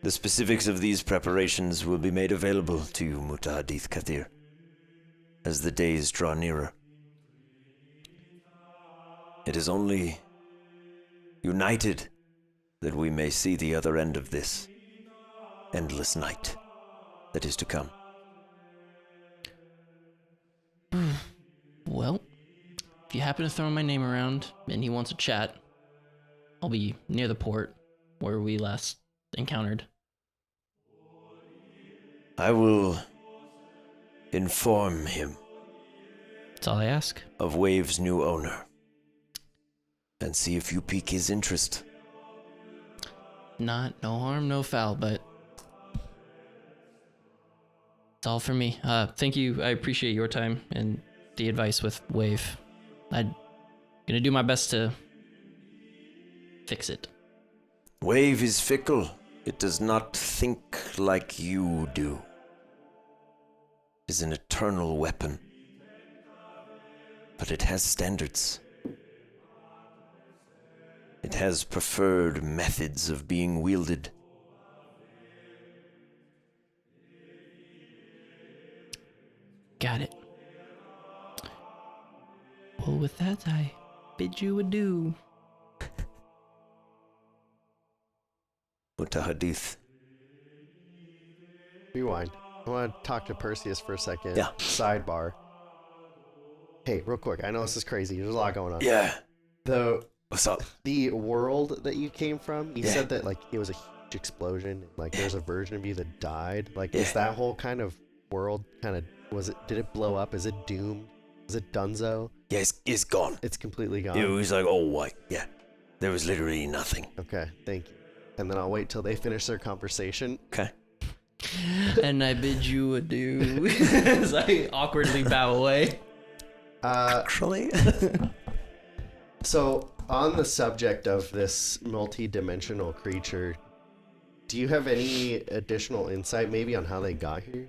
Speaker 1: The specifics of these preparations will be made available to you, Mutahadith Kathir, as the days draw nearer. It is only united that we may see the other end of this endless night that is to come.
Speaker 3: Well, if you happen to throw my name around and he wants a chat, I'll be near the port where we last encountered.
Speaker 1: I will inform him
Speaker 3: That's all I ask.
Speaker 1: of Wave's new owner and see if you pique his interest.
Speaker 3: No harm, no foul, but it's all for me. Thank you. I appreciate your time and the advice with Wave. I'm gonna do my best to fix it.
Speaker 1: Wave is fickle. It does not think like you do. is an eternal weapon. But it has standards. It has preferred methods of being wielded.
Speaker 3: Got it. Well, with that, I bid you adieu.
Speaker 1: Mutahadith.
Speaker 2: Rewind. I want to talk to Perseus for a second.
Speaker 1: Yeah.
Speaker 2: Sidebar. Hey, real quick. I know this is crazy. There's a lot going on.
Speaker 1: Yeah. What's up?
Speaker 2: The world that you came from, you
Speaker 1: Yeah.
Speaker 2: said that like it was a huge explosion. Like there's a version of you that died. Like
Speaker 1: Yeah.
Speaker 2: is that whole kind of world did it blow up? Is it doomed? Is it donezo?
Speaker 1: Yeah, it's gone.
Speaker 2: It's completely gone.
Speaker 1: It was like, oh, white. Yeah. There was literally nothing.
Speaker 2: Okay, thank you. And then I'll wait till they finish their conversation.
Speaker 1: Okay.
Speaker 3: And I bid you adieu as I awkwardly bow away.
Speaker 1: Actually.
Speaker 2: So, on the subject of this multi-dimensional creature, do you have any additional insight maybe on how they got here?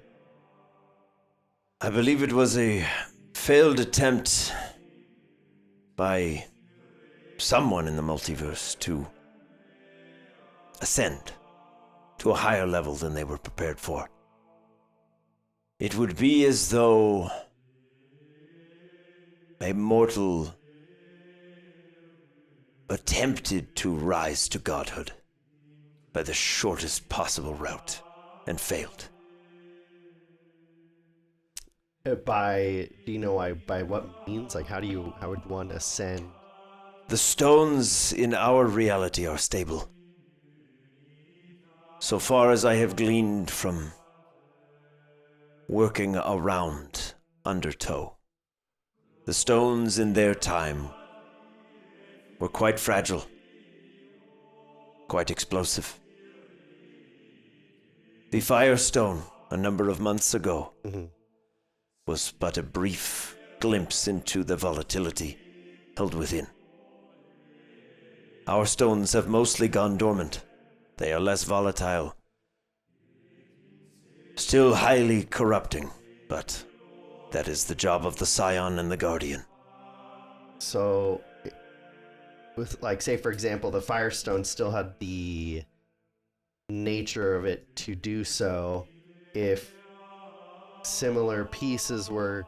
Speaker 1: I believe it was a failed attempt by someone in the multiverse to ascend to a higher level than they were prepared for. It would be as though a mortal attempted to rise to godhood by the shortest possible route and failed.
Speaker 2: Do you know why, by what means? Like, how would one ascend?
Speaker 1: The stones in our reality are stable. So far as I have gleaned from working around Undertow, the stones in their time were quite fragile, quite explosive. The Firestone, a number of months ago, was but a brief glimpse into the volatility held within. Our stones have mostly gone dormant. They are less volatile. Still highly corrupting, but that is the job of the Scion and the Guardian.
Speaker 2: So, with, like, say, for example, the Firestone still had the nature of it to do so if similar pieces were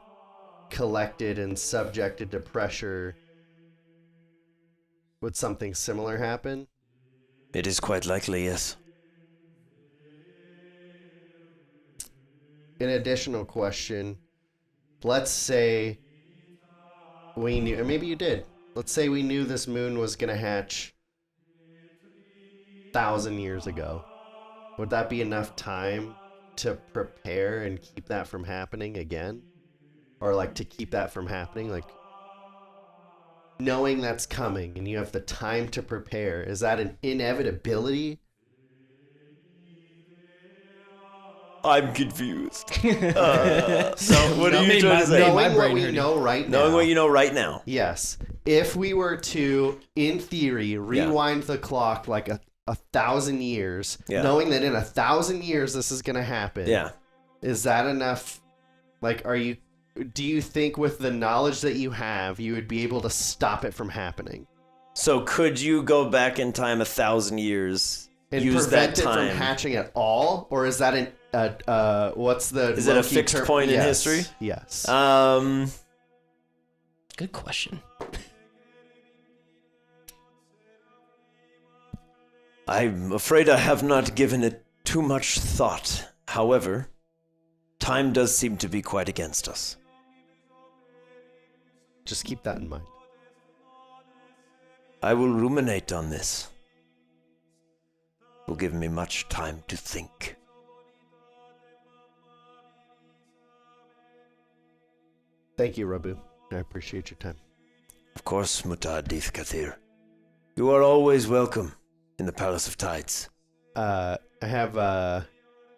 Speaker 2: collected and subjected to pressure. Would something similar happen?
Speaker 1: It is quite likely, yes.
Speaker 2: An additional question. Let's say we knew, or maybe you did. Let's say we knew this moon was going to hatch 1,000 years ago. Would that be enough time to prepare and keep that from happening again? Or like to keep that from happening? Like knowing that's coming and you have the time to prepare, is that an inevitability?
Speaker 1: I'm confused.
Speaker 2: So
Speaker 1: What are you trying to say?
Speaker 3: my
Speaker 2: Knowing what
Speaker 3: brain
Speaker 2: we
Speaker 3: hurting.
Speaker 2: know right now.
Speaker 1: Knowing what you know right now.
Speaker 2: Yes. If we were to, in theory, rewind the clock like a 1,000 years, knowing that in 1,000 years this is going to happen, is that enough? Like, do you think with the knowledge that you have, you would be able to stop it from happening?
Speaker 1: So could you go back in time 1,000 years,
Speaker 2: And
Speaker 1: use
Speaker 2: prevent
Speaker 1: that time?
Speaker 2: it from hatching at all? Or is that what's the...
Speaker 1: Is it a
Speaker 2: Loki
Speaker 1: fixed
Speaker 2: term?
Speaker 1: point in
Speaker 2: Yes.
Speaker 1: history?
Speaker 2: Yes.
Speaker 3: Good question.
Speaker 1: I'm afraid I have not given it too much thought. However, time does seem to be quite against us.
Speaker 2: Just keep that in mind.
Speaker 1: I will ruminate on this. It will give me much time to think.
Speaker 2: Thank you, Rabu. I appreciate your time.
Speaker 1: Of course, Mutahadith Kathir. You are always welcome in the Palace of Tides.
Speaker 2: I have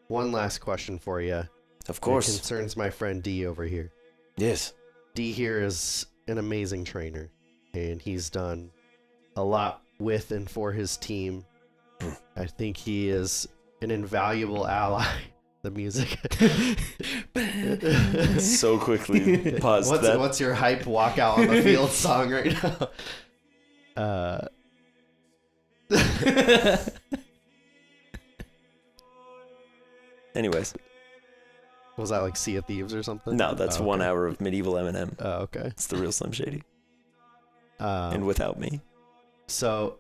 Speaker 2: one last question for you.
Speaker 1: Of course.
Speaker 2: It concerns my friend D over here.
Speaker 1: Yes.
Speaker 2: D here is an amazing trainer, and he's done a lot with and for his team. I think he is an invaluable ally the music.
Speaker 1: So quickly paused that.
Speaker 2: What's your hype walkout on the field song right now?
Speaker 1: Anyways,
Speaker 2: Was that like Sea of Thieves or something?
Speaker 1: no, that's
Speaker 2: Oh,
Speaker 1: 1
Speaker 2: okay.
Speaker 1: hour of medieval Eminem.
Speaker 2: Oh, okay.
Speaker 1: It's the real Slim Shady. And without me.
Speaker 2: So,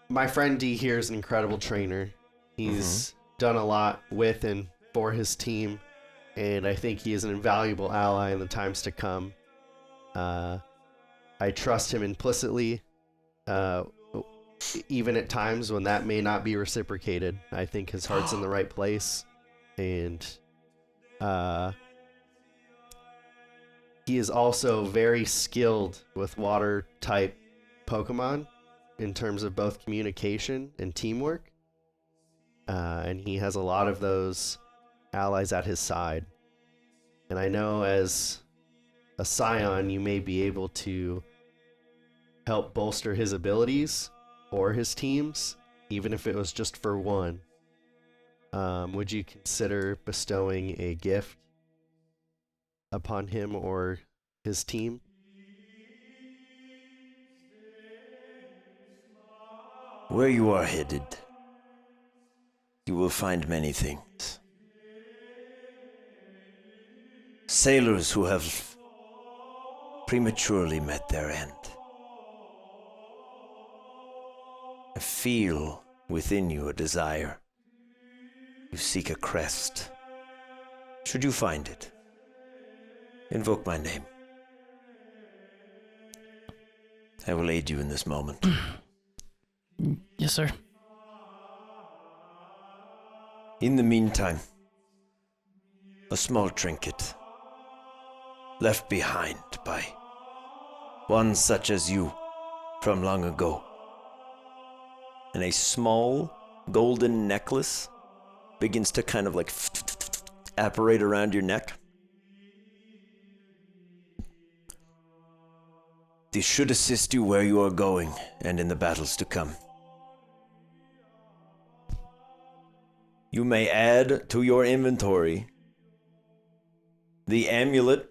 Speaker 2: my friend D here is an incredible trainer. He's done a lot with and for his team, and I think he is an invaluable ally in the times to come. I trust him implicitly, even at times when that may not be reciprocated. I think his heart's in the right place, and he is also very skilled with water-type Pokemon in terms of both communication and teamwork. And he has a lot of those allies at his side. And I know as a Scion, you may be able to help bolster his abilities or his teams, even if it was just for one. Would you consider bestowing a gift upon him or his team?
Speaker 1: Where you are headed, you will find many things. Sailors who have prematurely met their end. I feel within you a desire. You seek a crest. Should you find it, invoke my name. I will aid you in this moment.
Speaker 3: Yes, sir.
Speaker 1: In the meantime, a small trinket left behind by one such as you from long ago. And a small golden necklace begins to kind of like apparate around your neck. This should assist you where you are going and in the battles to come. You may add to your inventory the amulet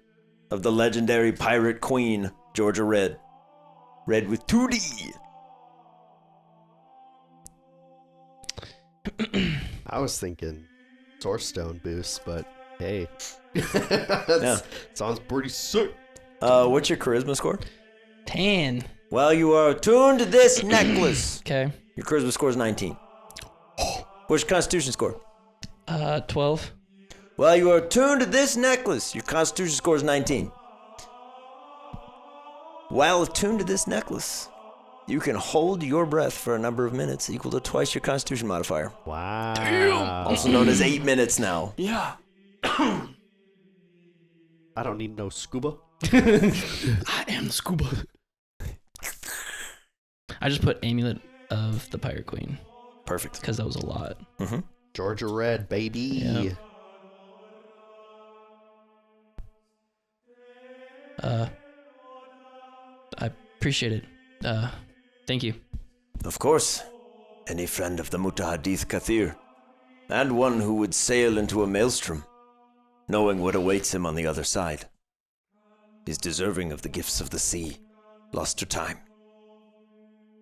Speaker 1: of the legendary pirate queen, Georgia Red. Red with 2D.
Speaker 2: I was thinking Source Stone boost, but hey.
Speaker 1: Yeah.
Speaker 2: Sounds pretty sick.
Speaker 1: What's your charisma score?
Speaker 3: 10.
Speaker 1: Well, you are attuned to this necklace.
Speaker 3: Okay.
Speaker 1: Your charisma score is 19. What's your constitution score?
Speaker 3: 12.
Speaker 1: Well, you are attuned to this necklace. Your constitution score is 19. While attuned to this necklace, you can hold your breath for a number of minutes equal to twice your constitution modifier.
Speaker 2: Wow.
Speaker 1: Also known as 8 minutes now.
Speaker 3: Yeah.
Speaker 2: I don't need no scuba.
Speaker 3: I am the scuba. I just put amulet of the pirate queen
Speaker 1: Perfect.
Speaker 3: because that was a lot.
Speaker 1: Mm-hmm.
Speaker 2: Georgia Red, baby.
Speaker 3: Yep. I appreciate it. Thank you.
Speaker 1: Of course. Any friend of the Mutahadith Kathir, and one who would sail into a maelstrom, knowing what awaits him on the other side, is deserving of the gifts of the sea, lost to time.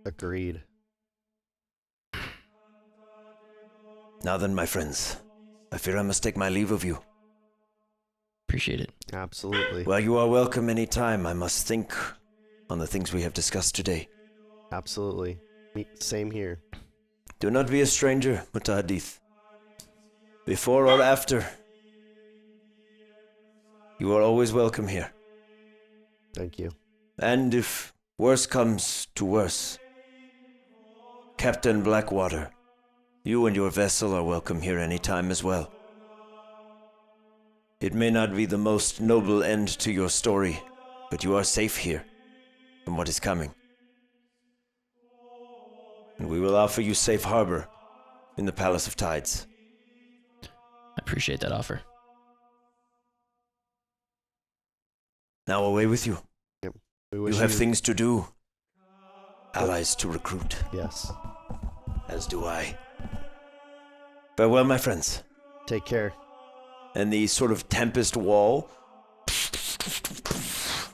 Speaker 2: Agreed.
Speaker 1: Now then, my friends, I fear I must take my leave of you.
Speaker 3: Appreciate it.
Speaker 2: Absolutely.
Speaker 1: Well, you are welcome any time. I must think on the things we have discussed today.
Speaker 2: Absolutely. Same here.
Speaker 1: Do not be a stranger, Mutahadith. Before or after, you are always welcome here.
Speaker 2: Thank you.
Speaker 1: And if worse comes to worse, Captain Blackwater, you and your vessel are welcome here any time as well. It may not be the most noble end to your story, but you are safe here from what is coming. And we will offer you safe harbor in the Palace of Tides.
Speaker 3: I appreciate that offer.
Speaker 1: Now away with you.
Speaker 2: We
Speaker 1: You
Speaker 2: wish
Speaker 1: have things to do. Allies to recruit,
Speaker 2: Yes.
Speaker 1: as do I. Farewell, my friends.
Speaker 2: Take care.
Speaker 1: And the sort of tempest wall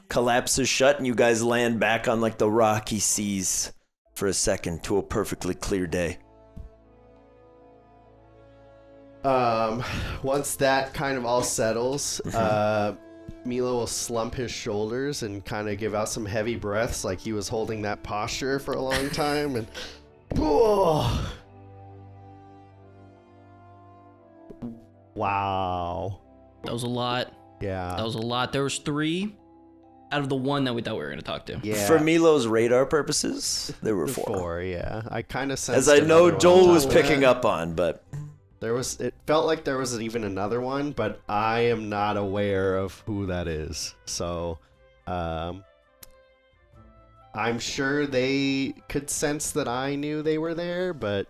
Speaker 1: collapses shut, and you guys land back on like the rocky seas for a second to a perfectly clear day.
Speaker 2: Once that kind of all settles, Milo will slump his shoulders and kind of give out some heavy breaths like he was holding that posture for a long time, and wow.
Speaker 3: That was a lot.
Speaker 2: Yeah.
Speaker 3: That was a lot. There was 3 out of the 1 that we thought we were going to talk to.
Speaker 2: Yeah.
Speaker 1: For Milo's radar purposes, there were 4.
Speaker 2: 4, yeah. I kind of sensed
Speaker 1: As I know
Speaker 2: another one
Speaker 1: Joel
Speaker 2: on
Speaker 1: was
Speaker 2: top of
Speaker 1: picking
Speaker 2: that.
Speaker 1: up on, but
Speaker 2: It felt like there was even another one, but I am not aware of who that is. So, I'm sure they could sense that I knew they were there, but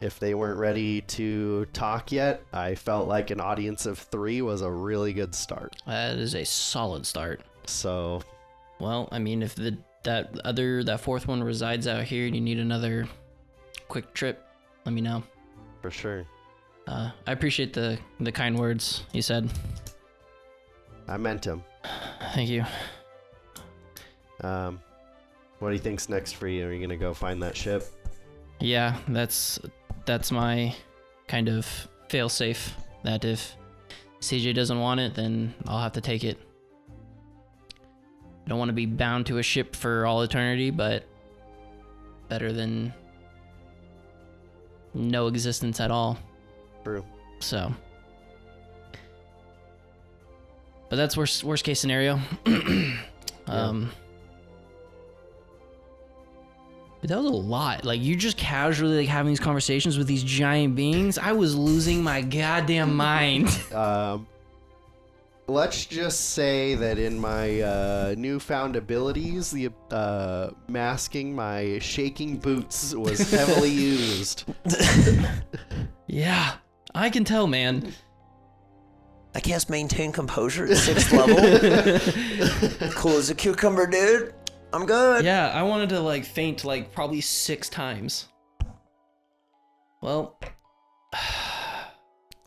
Speaker 2: if they weren't ready to talk yet, I felt like an audience of 3 was a really good start.
Speaker 3: That is a solid start.
Speaker 2: So,
Speaker 3: Well, I mean, if that 4th one resides out here and you need another quick trip, let me know.
Speaker 2: for sure.
Speaker 3: I appreciate the kind words you said.
Speaker 2: I meant him.
Speaker 3: Thank you.
Speaker 2: What do you think's next for you? Are you gonna go find that ship?
Speaker 3: Yeah, that's my kind of fail-safe. That if CJ doesn't want it, then I'll have to take it. I don't want to be bound to a ship for all eternity, but better than no existence at all.
Speaker 2: True.
Speaker 3: So, but that's worst case scenario. But that was a lot. Like, you just casually like having these conversations with these giant beings. I was losing my goddamn mind.
Speaker 2: Let's just say that in my newfound abilities, the masking my shaking boots was heavily used.
Speaker 3: Yeah, I can tell, man.
Speaker 1: I can't maintain composure at 6th level. Cool as a cucumber, dude. I'm good.
Speaker 3: Yeah, I wanted to like faint like probably 6 times. Well,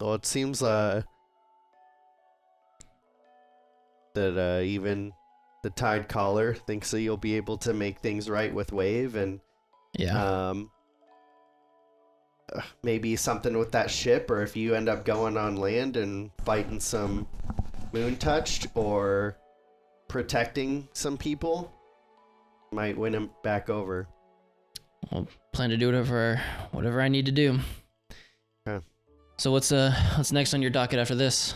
Speaker 2: Well, it seems that even the Tidecaller thinks that you'll be able to make things right with Wave, and
Speaker 3: yeah.
Speaker 2: maybe something with that ship, or if you end up going on land and fighting some Moon Touched or protecting some people, might win him back over.
Speaker 3: I'll plan to do whatever I need to do.
Speaker 2: Okay.
Speaker 3: So what's next on your docket after this?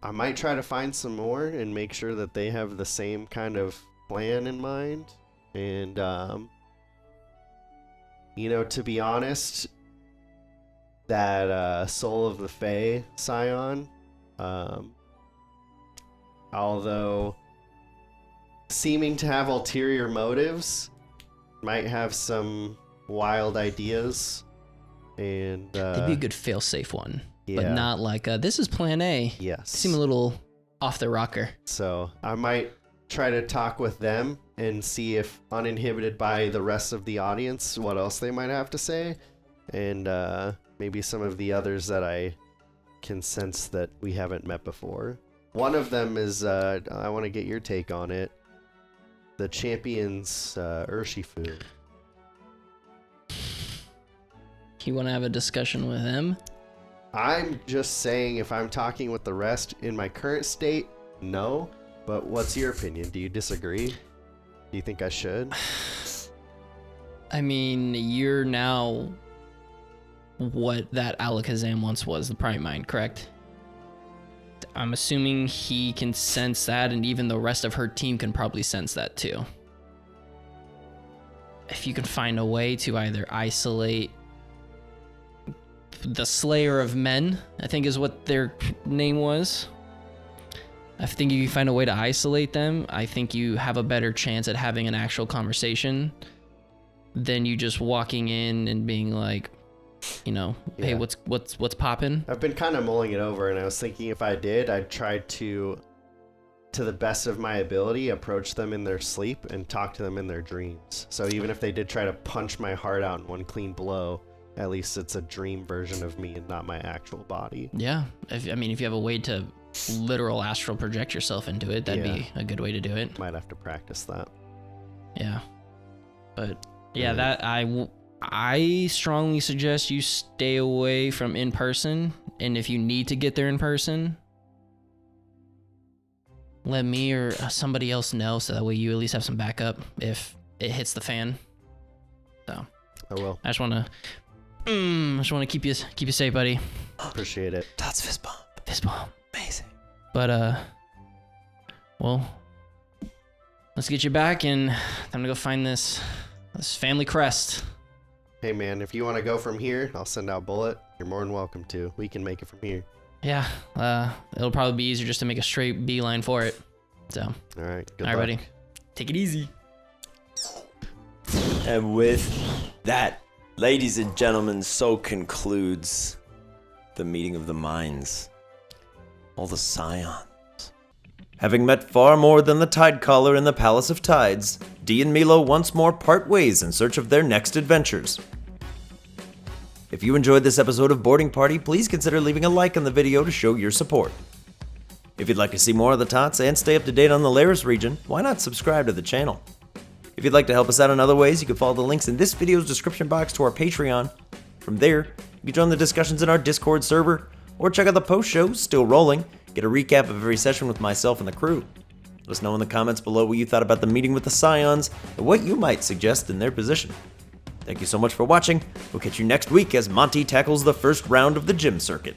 Speaker 2: I might try to find some more and make sure that they have the same kind of plan in mind. And, to be honest, that Soul of the Fae Scion, although seeming to have ulterior motives, might have some wild ideas. And
Speaker 3: They'd be a good fail-safe one. But
Speaker 2: yeah.
Speaker 3: not like, this is plan A.
Speaker 2: Yes.
Speaker 3: Seem a little off the rocker.
Speaker 2: So I might try to talk with them and see if, uninhibited by the rest of the audience, what else they might have to say. And maybe some of the others that I can sense that we haven't met before. One of them is, I want to get your take on it, the champion's Urshifu.
Speaker 3: You want to have a discussion with him?
Speaker 2: I'm just saying, if I'm talking with the rest in my current state, no. But what's your opinion? Do you disagree? Do you think I should?
Speaker 3: I mean, you're now what that Alakazam once was, the Prime Mind, correct? I'm assuming he can sense that, and even the rest of her team can probably sense that too. If you can find a way to either isolate the Slayer of Men, I think is what their name was. I think if you find a way to isolate them, I think you have a better chance at having an actual conversation than you just walking in and being like, hey,
Speaker 2: Yeah.
Speaker 3: what's poppin'?
Speaker 2: I've been kind of mulling it over, and I was thinking if I did, I'd try to the best of my ability, approach them in their sleep and talk to them in their dreams. So even if they did try to punch my heart out in one clean blow, at least it's a dream version of me and not my actual body.
Speaker 3: Yeah. If you have a way to literal astral project yourself into it, that'd
Speaker 2: Yeah.
Speaker 3: be a good way to do it.
Speaker 2: Might have to practice that.
Speaker 3: Yeah. But yeah, that I strongly suggest you stay away from in person, and if you need to get there in person, let me or somebody else know so that way you at least have some backup if it hits the fan. So
Speaker 2: I will.
Speaker 3: I just want to keep you safe, buddy.
Speaker 2: Appreciate it.
Speaker 1: Tots fist bump.
Speaker 3: Fist bump.
Speaker 1: Amazing.
Speaker 3: But well, let's get you back and time to go find this family crest.
Speaker 2: Hey man, if you want to go from here, I'll send out Bullet. You're more than welcome to. We can make it from here.
Speaker 3: Yeah, it'll probably be easier just to make a straight beeline for it. So,
Speaker 2: All right. Good
Speaker 3: all right,
Speaker 2: luck.
Speaker 3: buddy. Take it easy.
Speaker 1: And with that, ladies and gentlemen, so concludes the meeting of the minds. All the scions. Having met far more than the Tidecaller in the Palace of Tides, Dee and Milo once more part ways in search of their next adventures. If you enjoyed this episode of Boarding Party, please consider leaving a like on the video to show your support. If you'd like to see more of the Tots and stay up to date on the Laris region, why not subscribe to the channel? If you'd like to help us out in other ways, you can follow the links in this video's description box to our Patreon. From there, you can join the discussions in our Discord server, or check out the post shows still rolling, get a recap of every session with myself and the crew. Let us know in the comments below what you thought about the meeting with the Scions, and what you might suggest in their position. Thank you so much for watching. We'll catch you next week as Monty tackles the first round of the gym circuit.